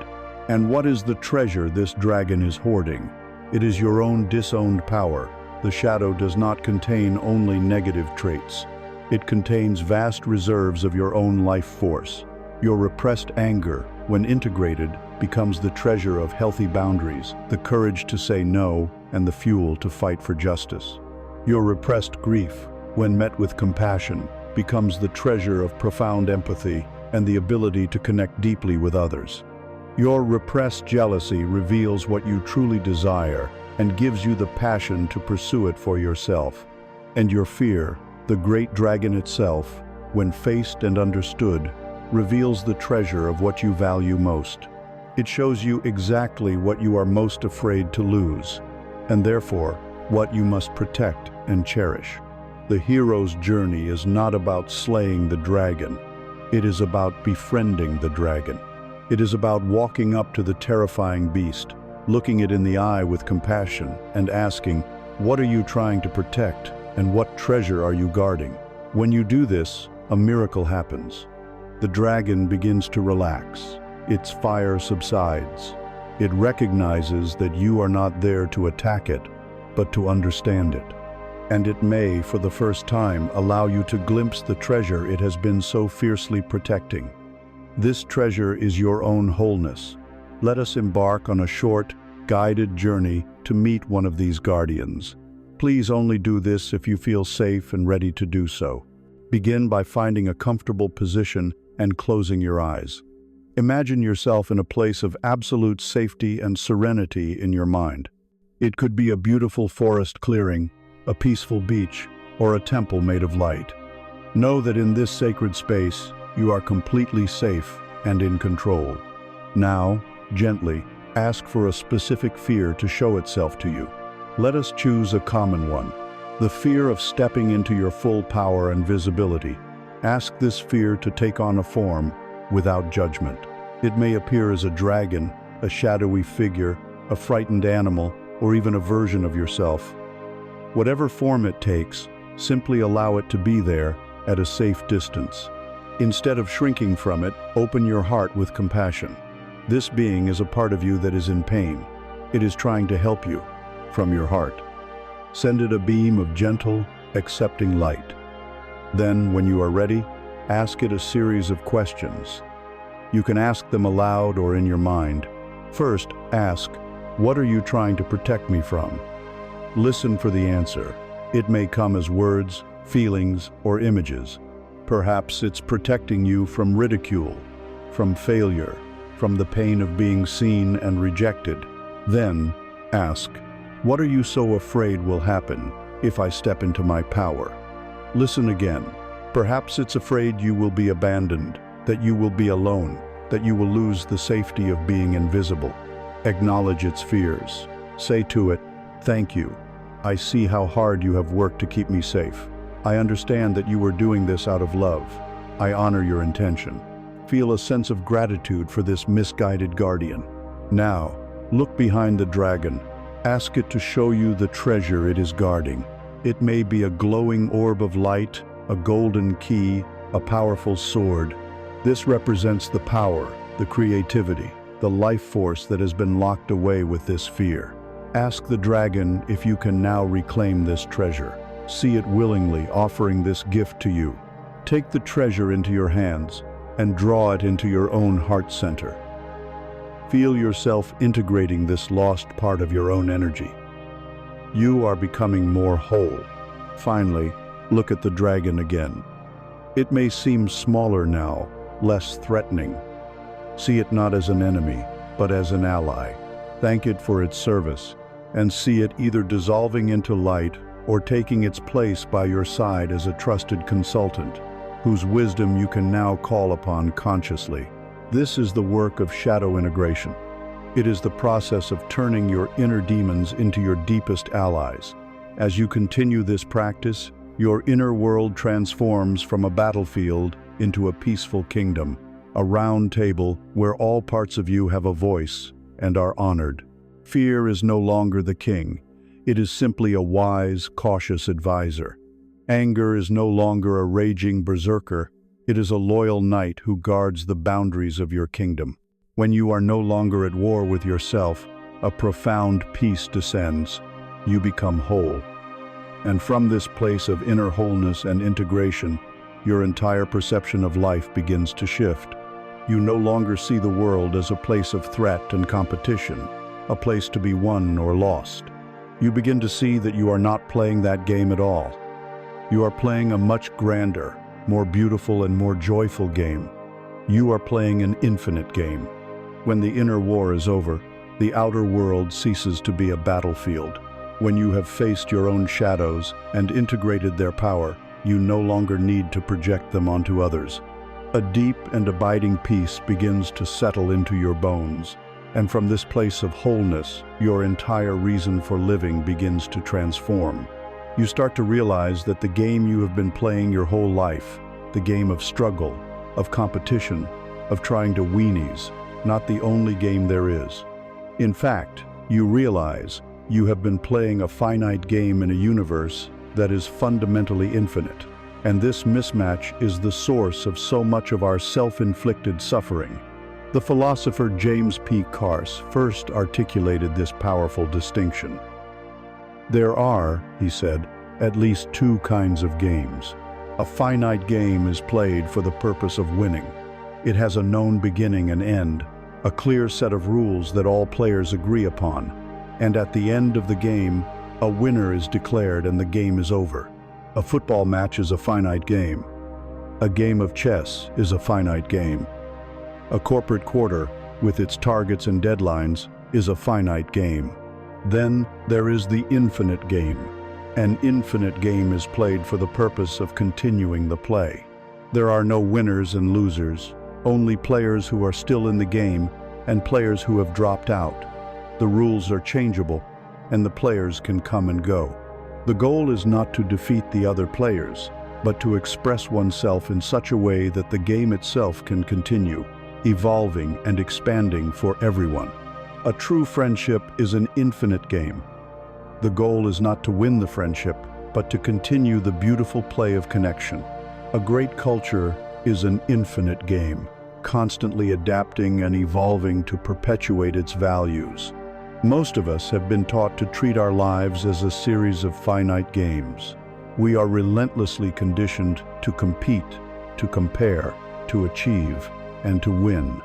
And what is the treasure this dragon is hoarding? It is your own disowned power, the shadow does not contain only negative traits. It contains vast reserves of your own life force. Your repressed anger, when integrated, becomes the treasure of healthy boundaries, the courage to say no, and the fuel to fight for justice. Your repressed grief, when met with compassion, becomes the treasure of profound empathy and the ability to connect deeply with others. Your repressed jealousy reveals what you truly desire and gives you the passion to pursue it for yourself. And your fear, the great dragon itself, when faced and understood, reveals the treasure of what you value most. It shows you exactly what you are most afraid to lose, and therefore, what you must protect and cherish. The hero's journey is not about slaying the dragon. It is about befriending the dragon. It is about walking up to the terrifying beast, looking it in the eye with compassion, and asking, "What are you trying to protect, and what treasure are you guarding?" When you do this, a miracle happens. The dragon begins to relax. Its fire subsides. It recognizes that you are not there to attack it, but to understand it. And it may, for the first time, allow you to glimpse the treasure it has been so fiercely protecting. This treasure is your own wholeness. Let us embark on a short, guided journey to meet one of these guardians. Please only do this if you feel safe and ready to do so. Begin by finding a comfortable position and closing your eyes. Imagine yourself in a place of absolute safety and serenity in your mind. It could be a beautiful forest clearing, a peaceful beach, or a temple made of light. Know that in this sacred space, you are completely safe and in control. Now, gently, ask for a specific fear to show itself to you. Let us choose a common one, the fear of stepping into your full power and visibility. Ask this fear to take on a form without judgment. It may appear as a dragon, a shadowy figure, a frightened animal, or even a version of yourself. Whatever form it takes, simply allow it to be there at a safe distance. Instead of shrinking from it, open your heart with compassion. This being is a part of you that is in pain. It is trying to help you from your heart. Send it a beam of gentle, accepting light. Then, when you are ready, ask it a series of questions. You can ask them aloud or in your mind. First, ask, "What are you trying to protect me from?" Listen for the answer. It may come as words, feelings, or images. Perhaps it's protecting you from ridicule, from failure, from the pain of being seen and rejected. Then, ask, "What are you so afraid will happen if I step into my power?" Listen again. Perhaps it's afraid you will be abandoned, that you will be alone, that you will lose the safety of being invisible. Acknowledge its fears. Say to it, "Thank you. I see how hard you have worked to keep me safe. I understand that you were doing this out of love. I honor your intention." Feel a sense of gratitude for this misguided guardian. Now, look behind the dragon. Ask it to show you the treasure it is guarding. It may be a glowing orb of light, a golden key, a powerful sword. This represents the power, the creativity, the life force that has been locked away with this fear. Ask the dragon if you can now reclaim this treasure. See it willingly offering this gift to you. Take the treasure into your hands and draw it into your own heart center. Feel yourself integrating this lost part of your own energy. You are becoming more whole. Finally, look at the dragon again. It may seem smaller now, less threatening. See it not as an enemy, but as an ally. Thank it for its service, and see it either dissolving into light or taking its place by your side as a trusted consultant, whose wisdom you can now call upon consciously. This is the work of shadow integration. It is the process of turning your inner demons into your deepest allies. As you continue this practice, your inner world transforms from a battlefield into a peaceful kingdom, a round table where all parts of you have a voice and are honored. Fear is no longer the king. It is simply a wise, cautious advisor. Anger is no longer a raging berserker. It is a loyal knight who guards the boundaries of your kingdom. When you are no longer at war with yourself, a profound peace descends. You become whole. And from this place of inner wholeness and integration, your entire perception of life begins to shift. You no longer see the world as a place of threat and competition, a place to be won or lost. You begin to see that you are not playing that game at all. You are playing a much grander, more beautiful and more joyful game. You are playing an infinite game. When the inner war is over, the outer world ceases to be a battlefield. When you have faced your own shadows and integrated their power, you no longer need to project them onto others. A deep and abiding peace begins to settle into your bones, and from this place of wholeness, your entire reason for living begins to transform. You start to realize that the game you have been playing your whole life, the game of struggle, of competition, of trying to weenies, not the only game there is. In fact, you realize you have been playing a finite game in a universe that is fundamentally infinite. And this mismatch is the source of so much of our self-inflicted suffering. The philosopher James P. Carse first articulated this powerful distinction. There are, he said, at least two kinds of games. A finite game is played for the purpose of winning. It has a known beginning and end, a clear set of rules that all players agree upon. And at the end of the game, a winner is declared and the game is over. A football match is a finite game. A game of chess is a finite game. A corporate quarter, with its targets and deadlines, is a finite game. Then there is the infinite game. An infinite game is played for the purpose of continuing the play. There are no winners and losers, only players who are still in the game and players who have dropped out. The rules are changeable, and the players can come and go. The goal is not to defeat the other players, but to express oneself in such a way that the game itself can continue, evolving and expanding for everyone. A true friendship is an infinite game. The goal is not to win the friendship, but to continue the beautiful play of connection. A great culture is an infinite game, constantly adapting and evolving to perpetuate its values. Most of us have been taught to treat our lives as a series of finite games. We are relentlessly conditioned to compete, to compare, to achieve, and to win.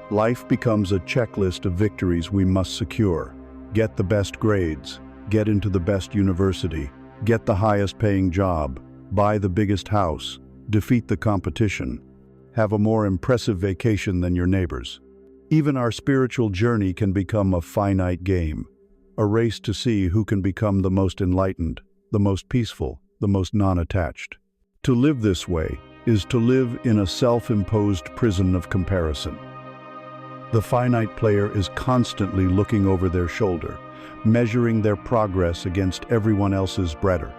Life becomes a checklist of victories we must secure. Get the best grades, get into the best university, get the highest paying job, buy the biggest house, defeat the competition, have a more impressive vacation than your neighbors. Even our spiritual journey can become a finite game, a race to see who can become the most enlightened, the most peaceful, the most non-attached. To live this way is to live in a self-imposed prison of comparison. The finite player is constantly looking over their shoulder, measuring their progress against everyone else's better.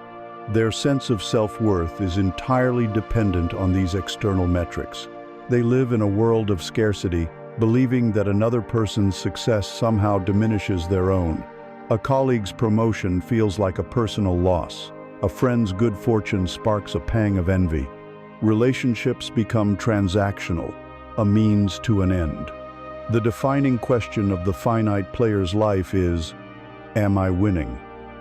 Their sense of self-worth is entirely dependent on these external metrics. They live in a world of scarcity, believing that another person's success somehow diminishes their own. A colleague's promotion feels like a personal loss. A friend's good fortune sparks a pang of envy. Relationships become transactional, a means to an end. The defining question of the finite player's life is, am I winning?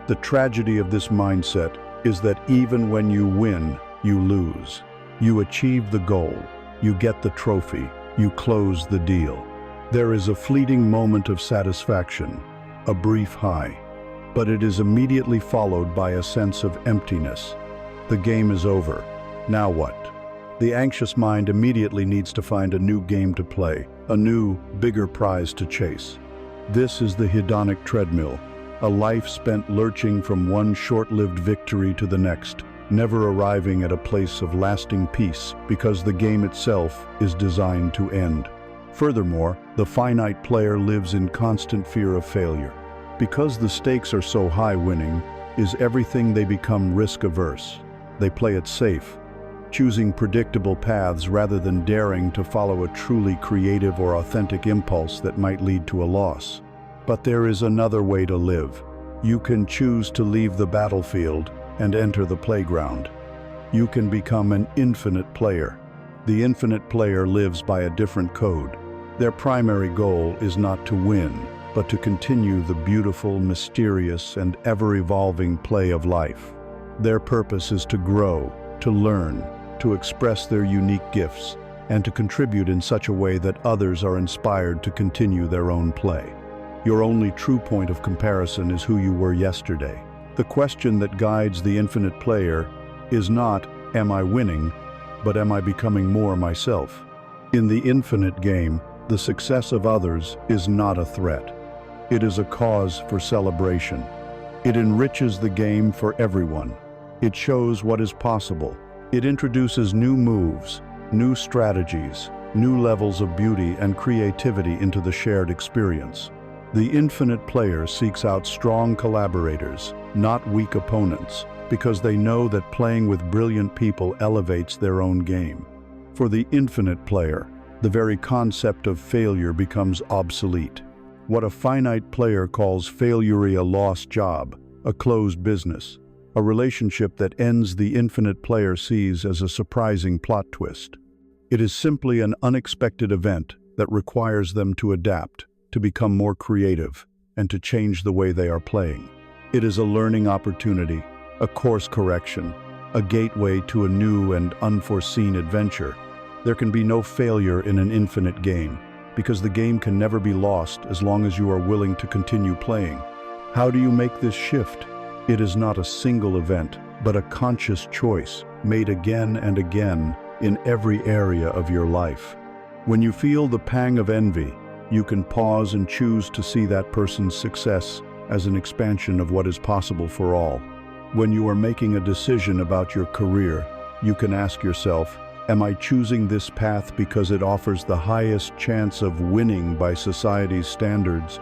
The tragedy of this mindset is that even when you win, you lose. You achieve the goal, you get the trophy, you close the deal. There is a fleeting moment of satisfaction, a brief high, but it is immediately followed by a sense of emptiness. The game is over. Now what? The anxious mind immediately needs to find a new game to play, a new, bigger prize to chase. This is the hedonic treadmill, a life spent lurching from one short-lived victory to the next, never arriving at a place of lasting peace because the game itself is designed to end. Furthermore, the finite player lives in constant fear of failure. Because the stakes are so high, winning is everything. They become risk-averse. They play it safe, choosing predictable paths rather than daring to follow a truly creative or authentic impulse that might lead to a loss. But there is another way to live. You can choose to leave the battlefield and enter the playground. You can become an infinite player. The infinite player lives by a different code. Their primary goal is not to win, but to continue the beautiful, mysterious, and ever-evolving play of life. Their purpose is to grow, to learn, to express their unique gifts, and to contribute in such a way that others are inspired to continue their own play. Your only true point of comparison is who you were yesterday. The question that guides the infinite player is not, am I winning, but am I becoming more myself? In the infinite game, the success of others is not a threat. It is a cause for celebration. It enriches the game for everyone. It shows what is possible. It introduces new moves, new strategies, new levels of beauty and creativity into the shared experience. The infinite player seeks out strong collaborators, not weak opponents, because they know that playing with brilliant people elevates their own game. For the infinite player, the very concept of failure becomes obsolete. What a finite player calls failure a lost job, a closed business, a relationship that ends, the infinite player sees as a surprising plot twist. It is simply an unexpected event that requires them to adapt, to become more creative, and to change the way they are playing. It is a learning opportunity, a course correction, a gateway to a new and unforeseen adventure. There can be no failure in an infinite game, because the game can never be lost as long as you are willing to continue playing. How do you make this shift? It is not a single event, but a conscious choice made again and again in every area of your life. When you feel the pang of envy, you can pause and choose to see that person's success as an expansion of what is possible for all. When you are making a decision about your career, you can ask yourself, am I choosing this path because it offers the highest chance of winning by society's standards,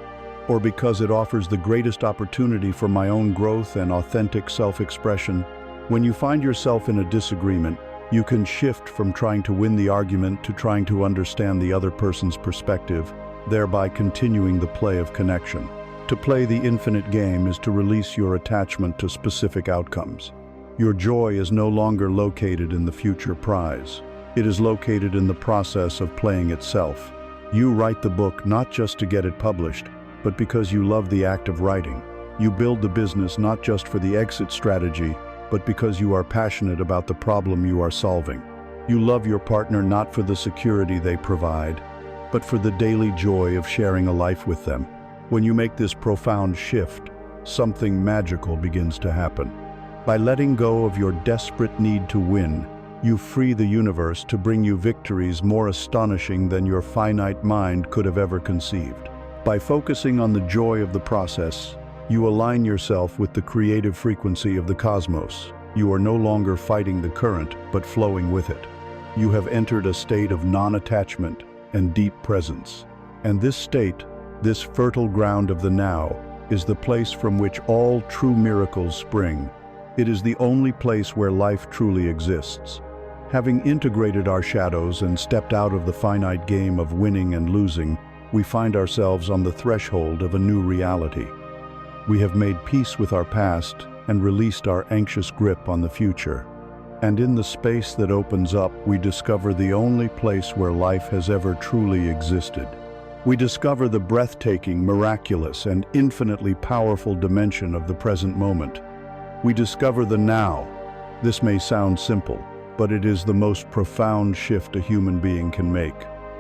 or because it offers the greatest opportunity for my own growth and authentic self-expression? When you find yourself in a disagreement, you can shift from trying to win the argument to trying to understand the other person's perspective, thereby continuing the play of connection. To play the infinite game is to release your attachment to specific outcomes. Your joy is no longer located in the future prize. It is located in the process of playing itself. You write the book not just to get it published, but because you love the act of writing. You build the business not just for the exit strategy, but because you are passionate about the problem you are solving. You love your partner not for the security they provide, but for the daily joy of sharing a life with them. When you make this profound shift, something magical begins to happen. By letting go of your desperate need to win, you free the universe to bring you victories more astonishing than your finite mind could have ever conceived. By focusing on the joy of the process, you align yourself with the creative frequency of the cosmos. You are no longer fighting the current, but flowing with it. You have entered a state of non-attachment and deep presence. And this state, this fertile ground of the now, is the place from which all true miracles spring. It is the only place where life truly exists. Having integrated our shadows and stepped out of the finite game of winning and losing, we find ourselves on the threshold of a new reality. We have made peace with our past and released our anxious grip on the future. And in the space that opens up, we discover the only place where life has ever truly existed. We discover the breathtaking, miraculous, and infinitely powerful dimension of the present moment. We discover the now. This may sound simple, but it is the most profound shift a human being can make.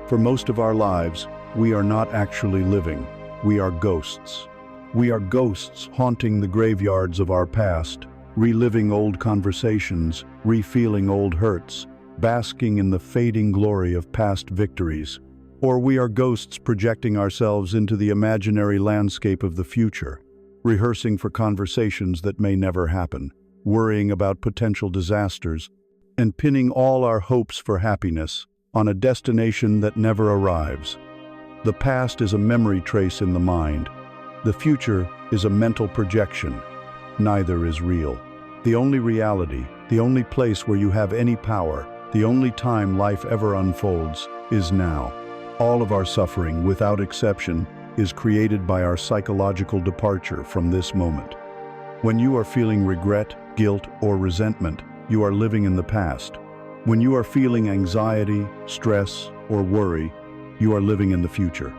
For most of our lives, we are not actually living. We are ghosts. We are ghosts haunting the graveyards of our past, reliving old conversations, refeeling old hurts, basking in the fading glory of past victories. Or we are ghosts projecting ourselves into the imaginary landscape of the future, rehearsing for conversations that may never happen, worrying about potential disasters, and pinning all our hopes for happiness on a destination that never arrives. The past is a memory trace in the mind. The future is a mental projection. Neither is real. The only reality, the only place where you have any power, the only time life ever unfolds, is now. All of our suffering, without exception, is created by our psychological departure from this moment. When you are feeling regret, guilt, or resentment, you are living in the past. When you are feeling anxiety, stress, or worry, you are living in the future.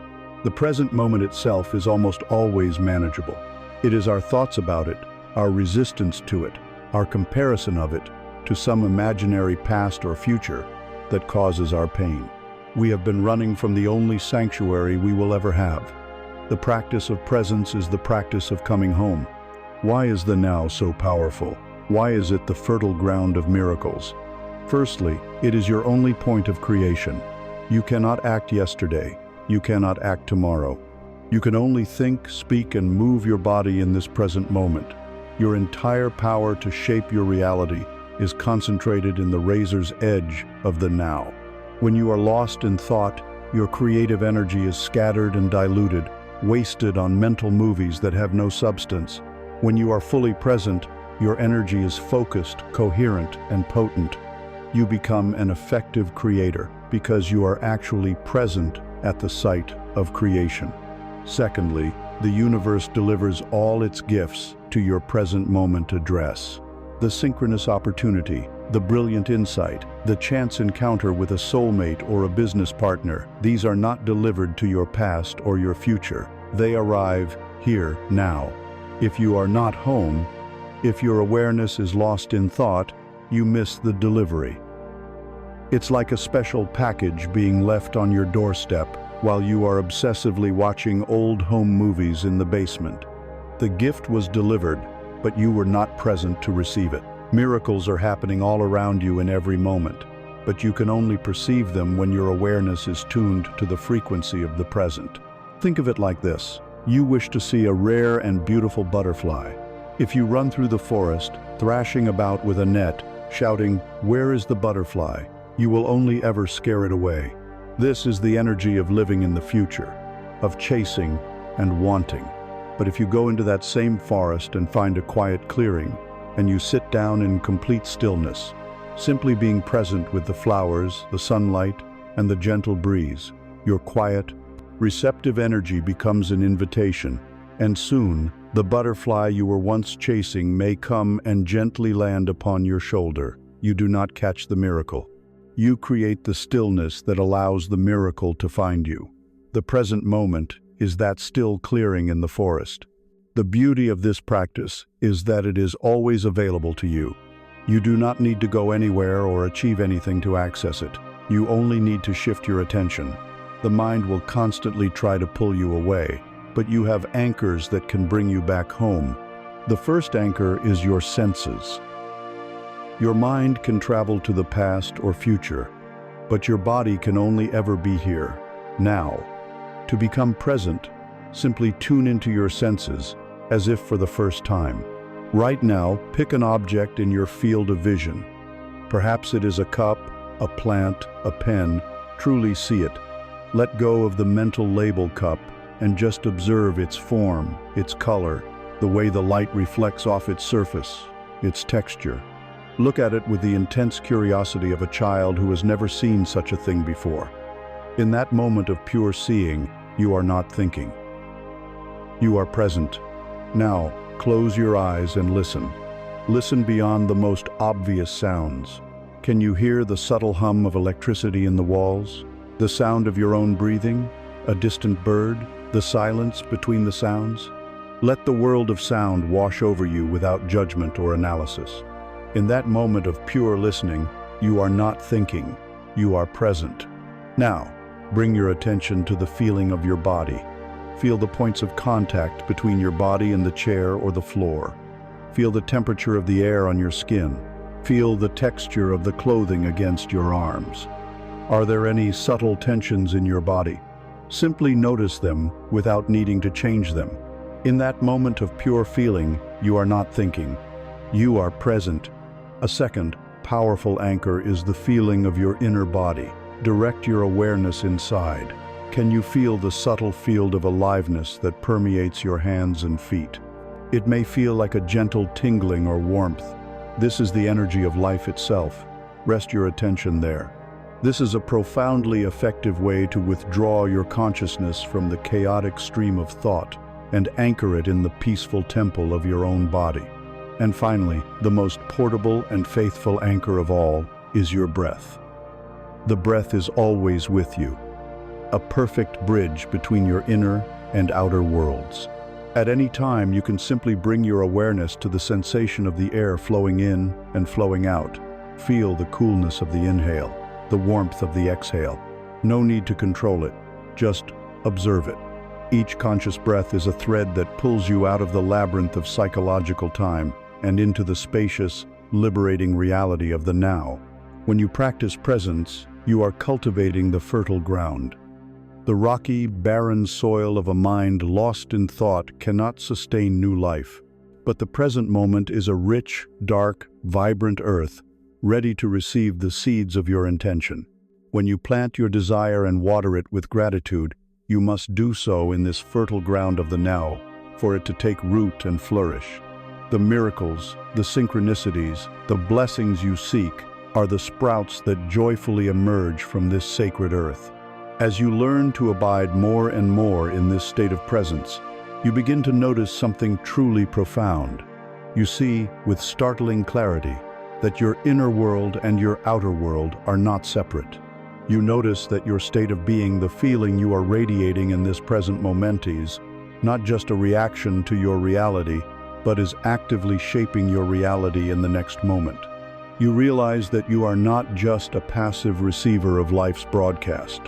The present moment itself is almost always manageable. It is our thoughts about it, our resistance to it, our comparison of it to some imaginary past or future that causes our pain. We have been running from the only sanctuary we will ever have. The practice of presence is the practice of coming home. Why is the now so powerful? Why is it the fertile ground of miracles? Firstly, it is your only point of creation. You cannot act yesterday. You cannot act tomorrow. You can only think, speak, and move your body in this present moment. Your entire power to shape your reality is concentrated in the razor's edge of the now. When you are lost in thought, your creative energy is scattered and diluted, wasted on mental movies that have no substance. When you are fully present, your energy is focused, coherent, and potent. You become an effective creator because you are actually present at the site of creation. Secondly, the universe delivers all its gifts to your present moment address. The synchronous opportunity, the brilliant insight, the chance encounter with a soulmate or a business partner, these are not delivered to your past or your future. They arrive here, now. If you are not home, if your awareness is lost in thought, you miss the delivery. It's like a special package being left on your doorstep while you are obsessively watching old home movies in the basement. The gift was delivered, but you were not present to receive it. Miracles are happening all around you in every moment, but you can only perceive them when your awareness is tuned to the frequency of the present. Think of it like this. You wish to see a rare and beautiful butterfly. If you run through the forest, thrashing about with a net, shouting, "Where is the butterfly?" you will only ever scare it away. This is the energy of living in the future, of chasing and wanting. But if you go into that same forest and find a quiet clearing, and you sit down in complete stillness, simply being present with the flowers, the sunlight, and the gentle breeze, your quiet, receptive energy becomes an invitation, and soon, the butterfly you were once chasing may come and gently land upon your shoulder. You do not catch the miracle. You create the stillness that allows the miracle to find you. The present moment is that still clearing in the forest. The beauty of this practice is that it is always available to you. You do not need to go anywhere or achieve anything to access it. You only need to shift your attention. The mind will constantly try to pull you away, but you have anchors that can bring you back home. The first anchor is your senses. Your mind can travel to the past or future, but your body can only ever be here, now. To become present, simply tune into your senses, as if for the first time. Right now, pick an object in your field of vision. Perhaps it is a cup, a plant, a pen. Truly see it. Let go of the mental label cup and just observe its form, its color, the way the light reflects off its surface, its texture. Look at it with the intense curiosity of a child who has never seen such a thing before. In that moment of pure seeing, you are not thinking. You are present. Now, close your eyes and listen. Listen beyond the most obvious sounds. Can you hear the subtle hum of electricity in the walls? The sound of your own breathing? A distant bird? The silence between the sounds? Let the world of sound wash over you without judgment or analysis. In that moment of pure listening, you are not thinking, you are present. Now, bring your attention to the feeling of your body. Feel the points of contact between your body and the chair or the floor. Feel the temperature of the air on your skin. Feel the texture of the clothing against your arms. Are there any subtle tensions in your body? Simply notice them without needing to change them. In that moment of pure feeling, you are not thinking. You are present. A second, powerful anchor is the feeling of your inner body. Direct your awareness inside. Can you feel the subtle field of aliveness that permeates your hands and feet? It may feel like a gentle tingling or warmth. This is the energy of life itself. Rest your attention there. This is a profoundly effective way to withdraw your consciousness from the chaotic stream of thought and anchor it in the peaceful temple of your own body. And finally, the most portable and faithful anchor of all is your breath. The breath is always with you, a perfect bridge between your inner and outer worlds. At any time, you can simply bring your awareness to the sensation of the air flowing in and flowing out. Feel the coolness of the inhale, the warmth of the exhale. No need to control it, just observe it. Each conscious breath is a thread that pulls you out of the labyrinth of psychological time and into the spacious, liberating reality of the now. When you practice presence, you are cultivating the fertile ground. The rocky, barren soil of a mind lost in thought cannot sustain new life. But the present moment is a rich, dark, vibrant earth, ready to receive the seeds of your intention. When you plant your desire and water it with gratitude, you must do so in this fertile ground of the now, for it to take root and flourish. The miracles, the synchronicities, the blessings you seek are the sprouts that joyfully emerge from this sacred earth. As you learn to abide more and more in this state of presence, you begin to notice something truly profound. You see, with startling clarity, that your inner world and your outer world are not separate. You notice that your state of being, the feeling you are radiating in this present moment, is not just a reaction to your reality, but is actively shaping your reality in the next moment. You realize that you are not just a passive receiver of life's broadcast.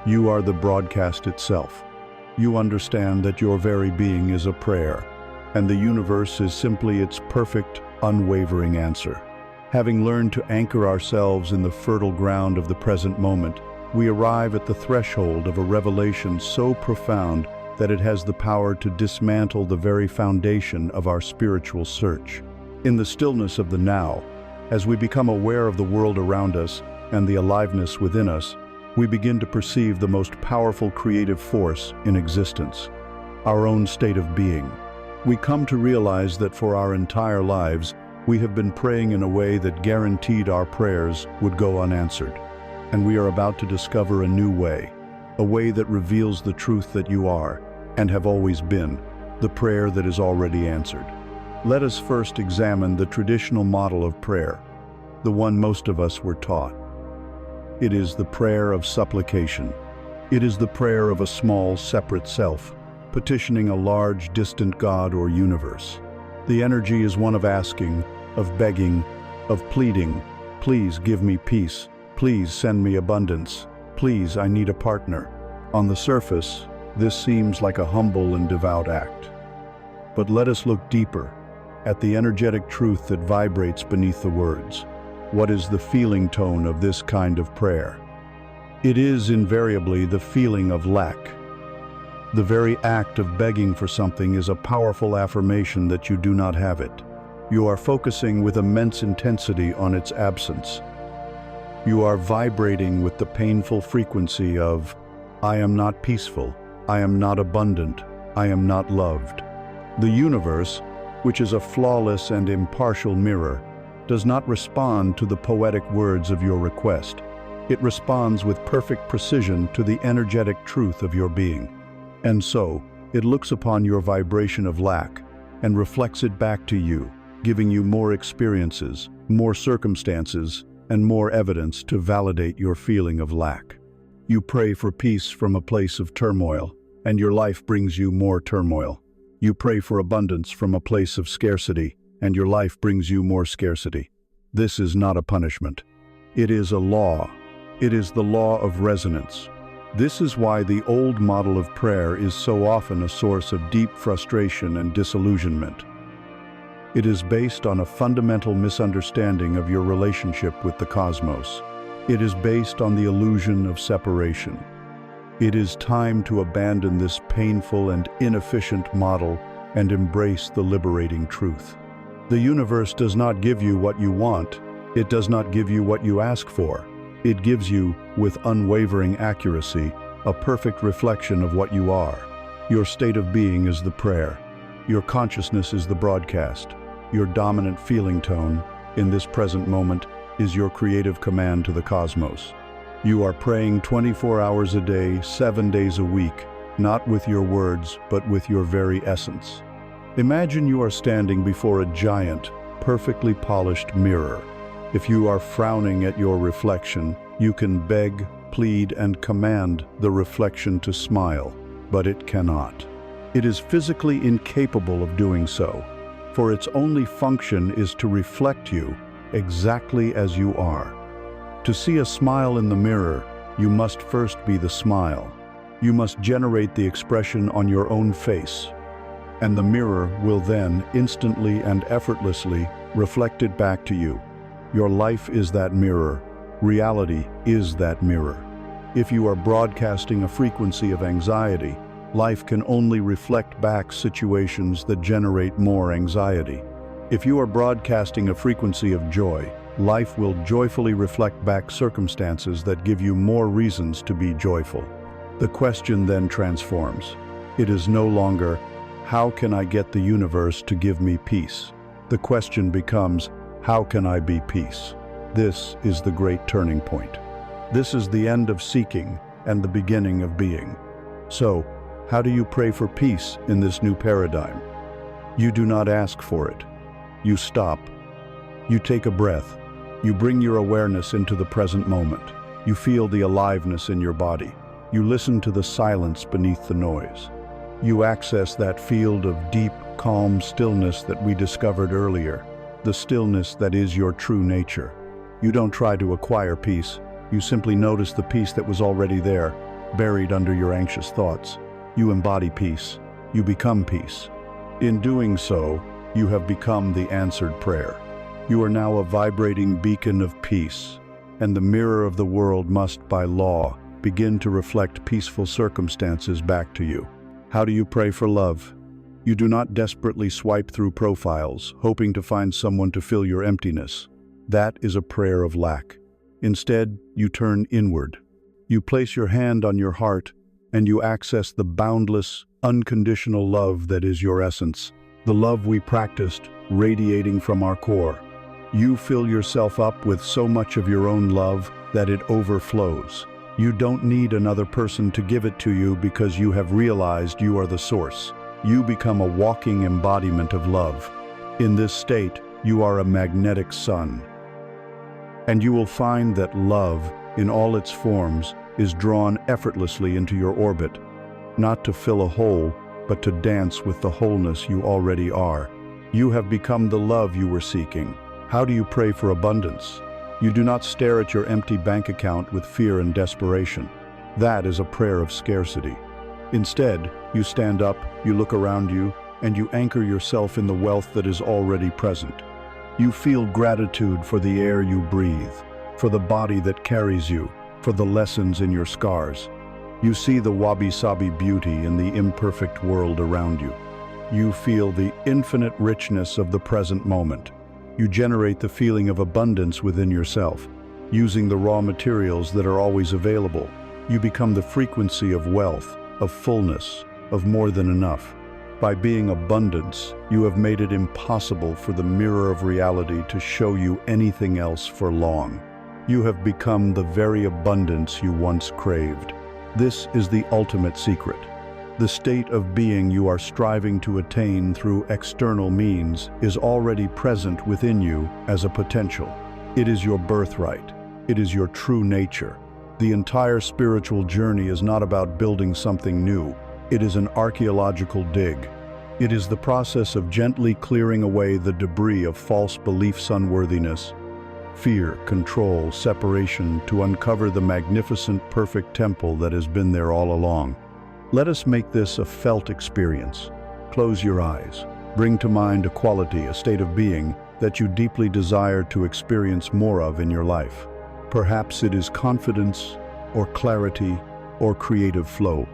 You are the broadcast itself. You understand that your very being is a prayer, and the universe is simply its perfect, unwavering answer. Having learned to anchor ourselves in the fertile ground of the present moment, we arrive at the threshold of a revelation so profound that it has the power to dismantle the very foundation of our spiritual search. In the stillness of the now, as we become aware of the world around us and the aliveness within us, we begin to perceive the most powerful creative force in existence, our own state of being. We come to realize that for our entire lives, we have been praying in a way that guaranteed our prayers would go unanswered. And we are about to discover a new way, a way that reveals the truth that you are, and have always been, the prayer that is already answered. Let us first examine the traditional model of prayer, the one most of us were taught. It is the prayer of supplication. It is the prayer of a small, separate self, petitioning a large, distant God or universe. The energy is one of asking, of begging, of pleading. Please give me peace. Please send me abundance. Please, I need a partner. On the surface, this seems like a humble and devout act. But let us look deeper, at the energetic truth that vibrates beneath the words. What is the feeling tone of this kind of prayer? It is invariably the feeling of lack. The very act of begging for something is a powerful affirmation that you do not have it. You are focusing with immense intensity on its absence. You are vibrating with the painful frequency of, I am not peaceful, I am not abundant, I am not loved. The universe, which is a flawless and impartial mirror, does not respond to the poetic words of your request. It responds with perfect precision to the energetic truth of your being. And so, it looks upon your vibration of lack and reflects it back to you, giving you more experiences, more circumstances, and more evidence to validate your feeling of lack. You pray for peace from a place of turmoil, and your life brings you more turmoil. You pray for abundance from a place of scarcity, and your life brings you more scarcity. This is not a punishment. It is a law. It is the law of resonance. This is why the old model of prayer is so often a source of deep frustration and disillusionment. It is based on a fundamental misunderstanding of your relationship with the cosmos. It is based on the illusion of separation. It is time to abandon this painful and inefficient model and embrace the liberating truth. The universe does not give you what you want. It does not give you what you ask for. It gives you, with unwavering accuracy, a perfect reflection of what you are. Your state of being is the prayer. Your consciousness is the broadcast. Your dominant feeling tone, in this present moment, is your creative command to the cosmos. You are praying 24 hours a day, 7 days a week, not with your words, but with your very essence. Imagine you are standing before a giant, perfectly polished mirror. If you are frowning at your reflection, you can beg, plead, and command the reflection to smile, but it cannot. It is physically incapable of doing so, for its only function is to reflect you exactly as you are. To see a smile in the mirror, you must first be the smile. You must generate the expression on your own face, and the mirror will then instantly and effortlessly reflect it back to you. Your life is that mirror. Reality is that mirror. If you are broadcasting a frequency of anxiety, life can only reflect back situations that generate more anxiety. If you are broadcasting a frequency of joy, life will joyfully reflect back circumstances that give you more reasons to be joyful. The question then transforms. It is no longer, how can I get the universe to give me peace? The question becomes, how can I be peace? This is the great turning point. This is the end of seeking and the beginning of being. So, how do you pray for peace in this new paradigm? You do not ask for it. You stop. You take a breath. You bring your awareness into the present moment. You feel the aliveness in your body. You listen to the silence beneath the noise. You access that field of deep, calm stillness that we discovered earlier, the stillness that is your true nature. You don't try to acquire peace. You simply notice the peace that was already there, buried under your anxious thoughts. You embody peace. You become peace. In doing so, you have become the answered prayer. You are now a vibrating beacon of peace, and the mirror of the world must, by law, begin to reflect peaceful circumstances back to you. How do you pray for love? You do not desperately swipe through profiles, hoping to find someone to fill your emptiness. That is a prayer of lack. Instead, you turn inward. You place your hand on your heart, and you access the boundless, unconditional love that is your essence, the love we practiced radiating from our core. You fill yourself up with so much of your own love that it overflows. You don't need another person to give it to you because you have realized you are the source. You become a walking embodiment of love. In this state, you are a magnetic sun. And you will find that love, in all its forms, is drawn effortlessly into your orbit, not to fill a hole, but to dance with the wholeness you already are. You have become the love you were seeking. How do you pray for abundance? You do not stare at your empty bank account with fear and desperation. That is a prayer of scarcity. Instead, you stand up, you look around you, and you anchor yourself in the wealth that is already present. You feel gratitude for the air you breathe, for the body that carries you, for the lessons in your scars. You see the wabi-sabi beauty in the imperfect world around you. You feel the infinite richness of the present moment. You generate the feeling of abundance within yourself. Using the raw materials that are always available, you become the frequency of wealth, of fullness, of more than enough. By being abundance, you have made it impossible for the mirror of reality to show you anything else for long. You have become the very abundance you once craved. This is the ultimate secret. The state of being you are striving to attain through external means is already present within you as a potential. It is your birthright. It is your true nature. The entire spiritual journey is not about building something new. It is an archaeological dig. It is the process of gently clearing away the debris of false beliefs, unworthiness, fear, control, separation, to uncover the magnificent, perfect temple that has been there all along. Let us make this a felt experience. Close your eyes. Bring to mind a quality, a state of being that you deeply desire to experience more of in your life. Perhaps it is confidence, or clarity, or creative flow.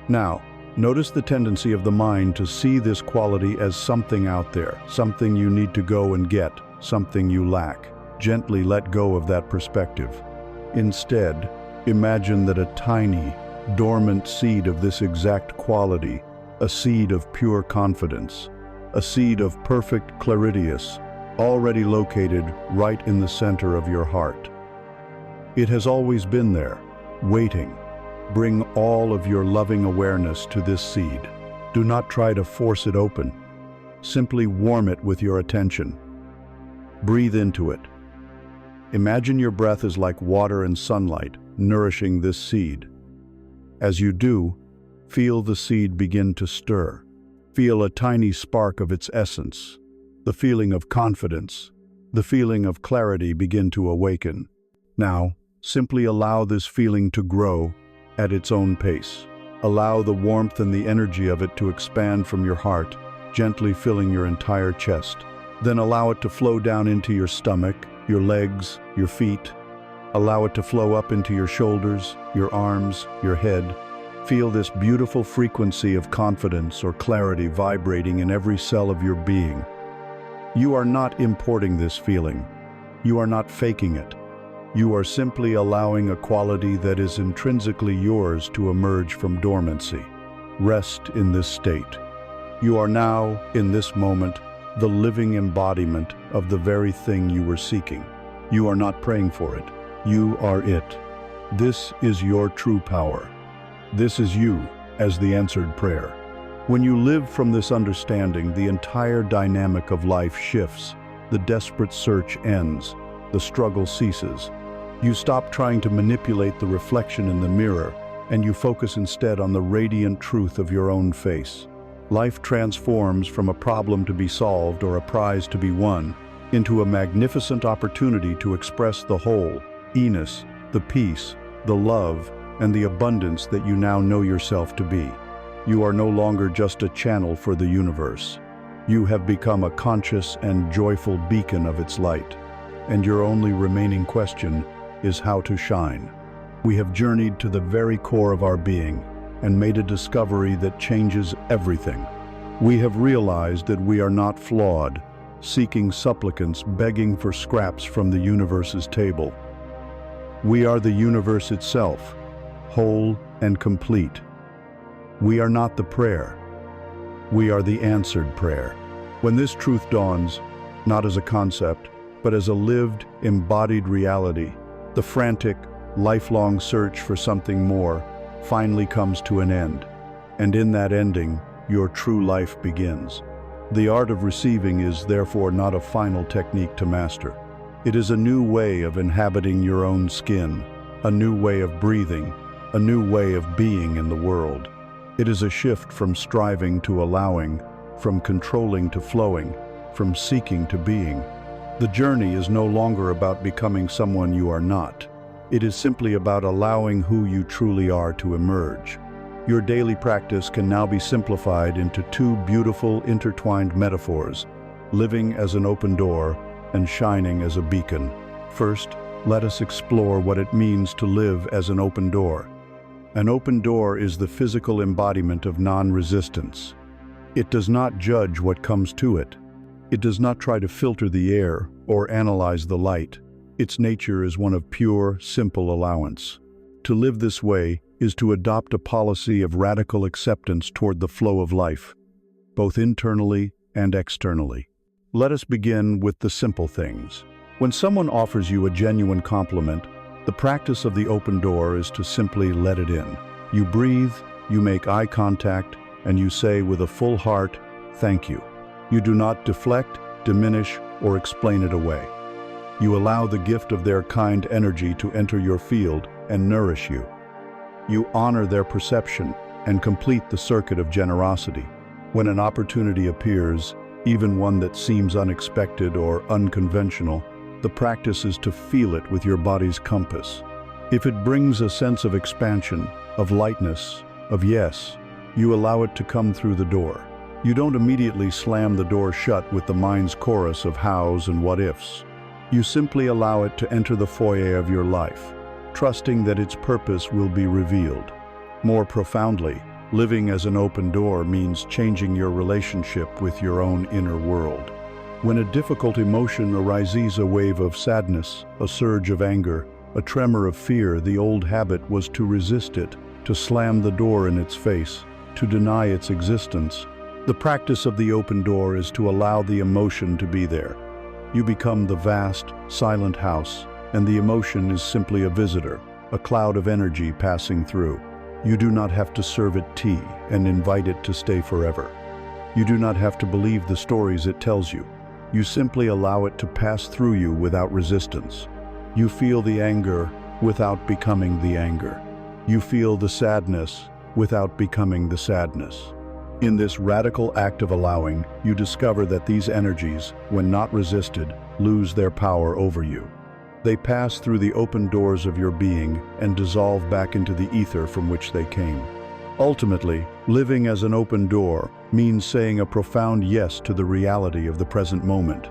Now, notice the tendency of the mind to see this quality as something out there, something you need to go and get, something you lack. Gently let go of that perspective. Instead, imagine that a tiny, dormant seed of this exact quality, a seed of pure confidence, a seed of perfect claridius, already located right in the center of your heart. It has always been there, waiting. Bring all of your loving awareness to this seed. Do not try to force it open. Simply warm it with your attention. Breathe into it. Imagine your breath is like water and sunlight, nourishing this seed. As you do, feel the seed begin to stir. Feel a tiny spark of its essence. The feeling of confidence, the feeling of clarity begin to awaken. Now, simply allow this feeling to grow at its own pace. Allow the warmth and the energy of it to expand from your heart, gently filling your entire chest. Then allow it to flow down into your stomach, your legs, your feet. Allow it to flow up into your shoulders, your arms, your head. Feel this beautiful frequency of confidence or clarity vibrating in every cell of your being. You are not importing this feeling. You are not faking it. You are simply allowing a quality that is intrinsically yours to emerge from dormancy. Rest in this state. You are now, in this moment, the living embodiment of the very thing you were seeking. You are not praying for it. You are it. This is your true power. This is you as the answered prayer. When you live from this understanding, the entire dynamic of life shifts. The desperate search ends. The struggle ceases. You stop trying to manipulate the reflection in the mirror, and you focus instead on the radiant truth of your own face. Life transforms from a problem to be solved or a prize to be won into a magnificent opportunity to express the whole-ness, the peace, the love, and the abundance that you now know yourself to be. You are no longer just a channel for the universe. You have become a conscious and joyful beacon of its light, and your only remaining question is how to shine. We have journeyed to the very core of our being and made a discovery that changes everything. We have realized that we are not flawed, seeking supplicants begging for scraps from the universe's table. We are the universe itself, whole and complete. We are not the prayer. We are the answered prayer. When this truth dawns, not as a concept, but as a lived, embodied reality, the frantic, lifelong search for something more finally comes to an end. And in that ending, your true life begins. The art of receiving is therefore not a final technique to master. It is a new way of inhabiting your own skin, a new way of breathing, a new way of being in the world. It is a shift from striving to allowing, from controlling to flowing, from seeking to being. The journey is no longer about becoming someone you are not. It is simply about allowing who you truly are to emerge. Your daily practice can now be simplified into two beautiful intertwined metaphors, living as an open door and shining as a beacon. First, let us explore what it means to live as an open door. An open door is the physical embodiment of non-resistance. It does not judge what comes to it. It does not try to filter the air or analyze the light. Its nature is one of pure, simple allowance. To live this way is to adopt a policy of radical acceptance toward the flow of life, both internally and externally. Let us begin with the simple things. When someone offers you a genuine compliment, the practice of the open door is to simply let it in. You breathe, you make eye contact, and you say with a full heart, "Thank you." You do not deflect, diminish, or explain it away. You allow the gift of their kind energy to enter your field and nourish you. You honor their perception and complete the circuit of generosity. When an opportunity appears, even one that seems unexpected or unconventional, the practice is to feel it with your body's compass. If it brings a sense of expansion, of lightness, of yes, you allow it to come through the door. You don't immediately slam the door shut with the mind's chorus of hows and what ifs. You simply allow it to enter the foyer of your life, trusting that its purpose will be revealed. More profoundly, living as an open door means changing your relationship with your own inner world. When a difficult emotion arises, a wave of sadness, a surge of anger, a tremor of fear, the old habit was to resist it, to slam the door in its face, to deny its existence. The practice of the open door is to allow the emotion to be there. You become the vast, silent house, and the emotion is simply a visitor, a cloud of energy passing through. You do not have to serve it tea and invite it to stay forever. You do not have to believe the stories it tells you. You simply allow it to pass through you without resistance. You feel the anger without becoming the anger. You feel the sadness without becoming the sadness. In this radical act of allowing, you discover that these energies, when not resisted, lose their power over you. They pass through the open doors of your being and dissolve back into the ether from which they came. Ultimately, living as an open door means saying a profound yes to the reality of the present moment.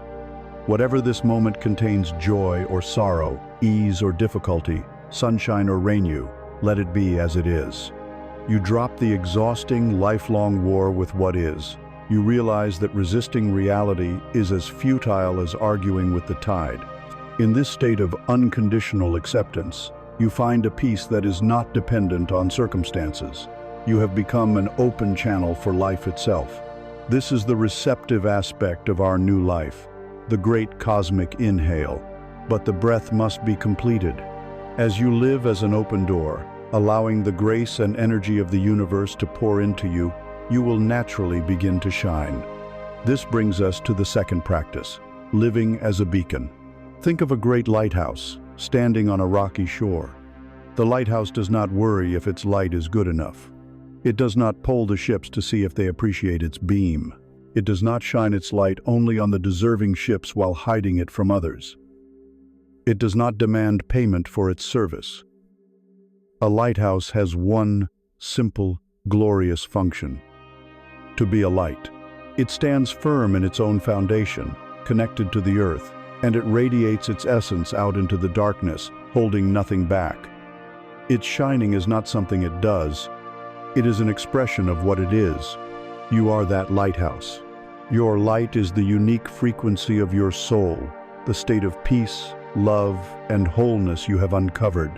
Whatever this moment contains, joy or sorrow, ease or difficulty, sunshine or rain, let it be as it is. You drop the exhausting, lifelong war with what is. You realize that resisting reality is as futile as arguing with the tide. In this state of unconditional acceptance, you find a peace that is not dependent on circumstances. You have become an open channel for life itself. This is the receptive aspect of our new life, the great cosmic inhale. But the breath must be completed. As you live as an open door, allowing the grace and energy of the universe to pour into you, you will naturally begin to shine. This brings us to the second practice, living as a beacon. Think of a great lighthouse, standing on a rocky shore. The lighthouse does not worry if its light is good enough. It does not poll the ships to see if they appreciate its beam. It does not shine its light only on the deserving ships while hiding it from others. It does not demand payment for its service. A lighthouse has one simple, glorious function: to be a light. It stands firm in its own foundation, connected to the earth, and it radiates its essence out into the darkness, holding nothing back. Its shining is not something it does. It is an expression of what it is. You are that lighthouse. Your light is the unique frequency of your soul, the state of peace, love, and wholeness you have uncovered.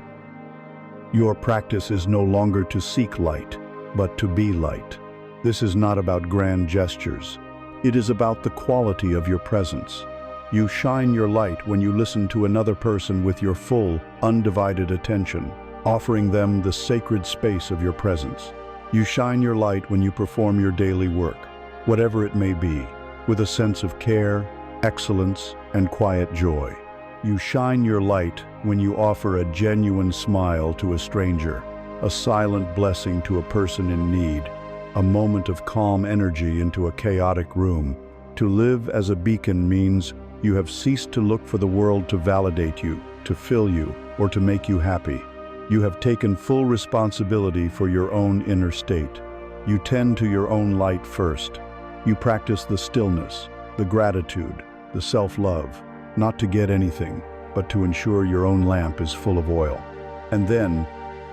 Your practice is no longer to seek light, but to be light. This is not about grand gestures. It is about the quality of your presence. You shine your light when you listen to another person with your full, undivided attention, offering them the sacred space of your presence. You shine your light when you perform your daily work, whatever it may be, with a sense of care, excellence, and quiet joy. You shine your light when you offer a genuine smile to a stranger, a silent blessing to a person in need, a moment of calm energy into a chaotic room. To live as a beacon means you have ceased to look for the world to validate you, to fill you, or to make you happy. You have taken full responsibility for your own inner state. You tend to your own light first. You practice the stillness, the gratitude, the self-love, not to get anything, but to ensure your own lamp is full of oil. And then,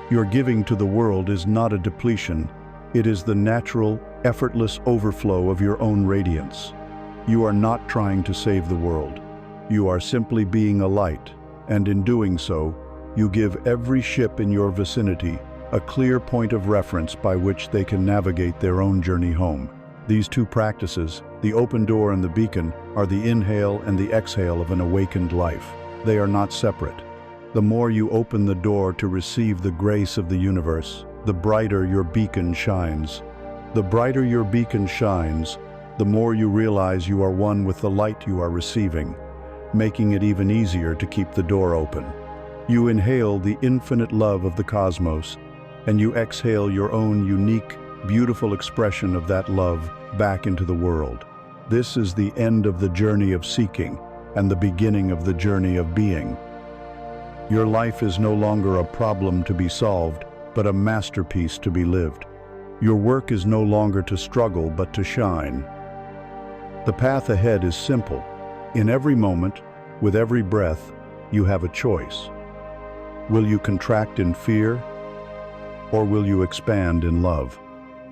your giving to the world is not a depletion. It is the natural, effortless overflow of your own radiance. You are not trying to save the world. You are simply being a light, and in doing so, you give every ship in your vicinity a clear point of reference by which they can navigate their own journey home. These two practices, the open door and the beacon, are the inhale and the exhale of an awakened life. They are not separate. The more you open the door to receive the grace of the universe, the brighter your beacon shines. The brighter your beacon shines, the more you realize you are one with the light you are receiving, making it even easier to keep the door open. You inhale the infinite love of the cosmos, and you exhale your own unique, beautiful expression of that love back into the world. This is the end of the journey of seeking and the beginning of the journey of being. Your life is no longer a problem to be solved, but a masterpiece to be lived. Your work is no longer to struggle, but to shine. The path ahead is simple. In every moment, with every breath, you have a choice. Will you contract in fear, or will you expand in love?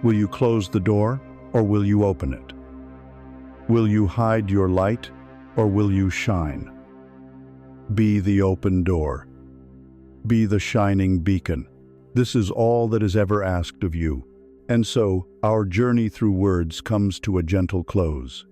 Will you close the door, or will you open it? Will you hide your light, or will you shine? Be the open door. Be the shining beacon. This is all that is ever asked of you. And so, our journey through words comes to a gentle close.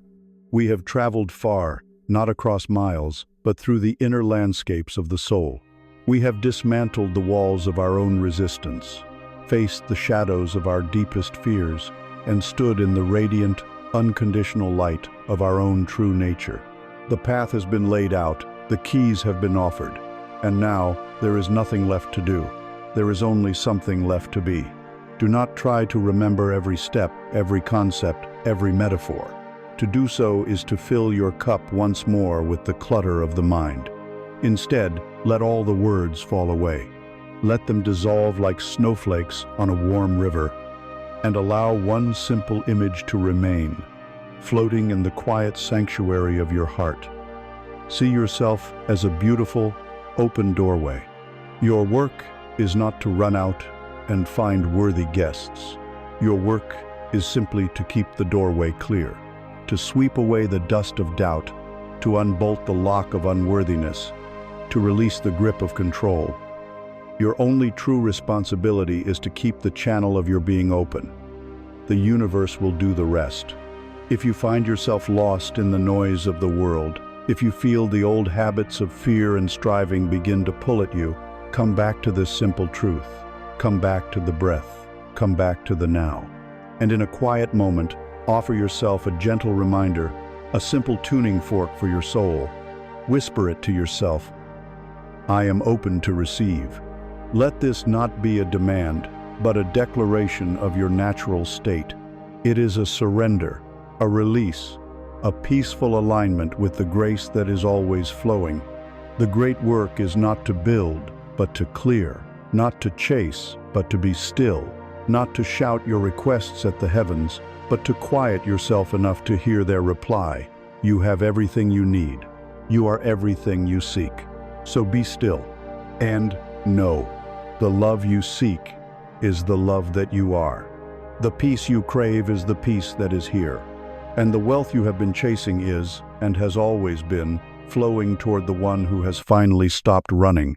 We have traveled far, not across miles, but through the inner landscapes of the soul. We have dismantled the walls of our own resistance, faced the shadows of our deepest fears, and stood in the radiant, unconditional light of our own true nature. The path has been laid out, the keys have been offered, and now there is nothing left to do. There is only something left to be. Do not try to remember every step, every concept, every metaphor. To do so is to fill your cup once more with the clutter of the mind. Instead, let all the words fall away. Let them dissolve like snowflakes on a warm river, and allow one simple image to remain, floating in the quiet sanctuary of your heart. See yourself as a beautiful, open doorway. Your work is not to run out and find worthy guests. Your work is simply to keep the doorway clear, to sweep away the dust of doubt, to unbolt the lock of unworthiness, to release the grip of control. Your only true responsibility is to keep the channel of your being open. The universe will do the rest. If you find yourself lost in the noise of the world, if you feel the old habits of fear and striving begin to pull at you, come back to this simple truth. Come back to the breath. Come back to the now. And in a quiet moment, offer yourself a gentle reminder, a simple tuning fork for your soul. Whisper it to yourself, I am open to receive. Let this not be a demand, but a declaration of your natural state. It is a surrender, a release, a peaceful alignment with the grace that is always flowing. The great work is not to build, but to clear, not to chase, but to be still, not to shout your requests at the heavens, but to quiet yourself enough to hear their reply. You have everything you need. You are everything you seek. So be still and know the love you seek is the love that you are. The peace you crave is the peace that is here. And the wealth you have been chasing is, and has always been, flowing toward the one who has finally stopped running.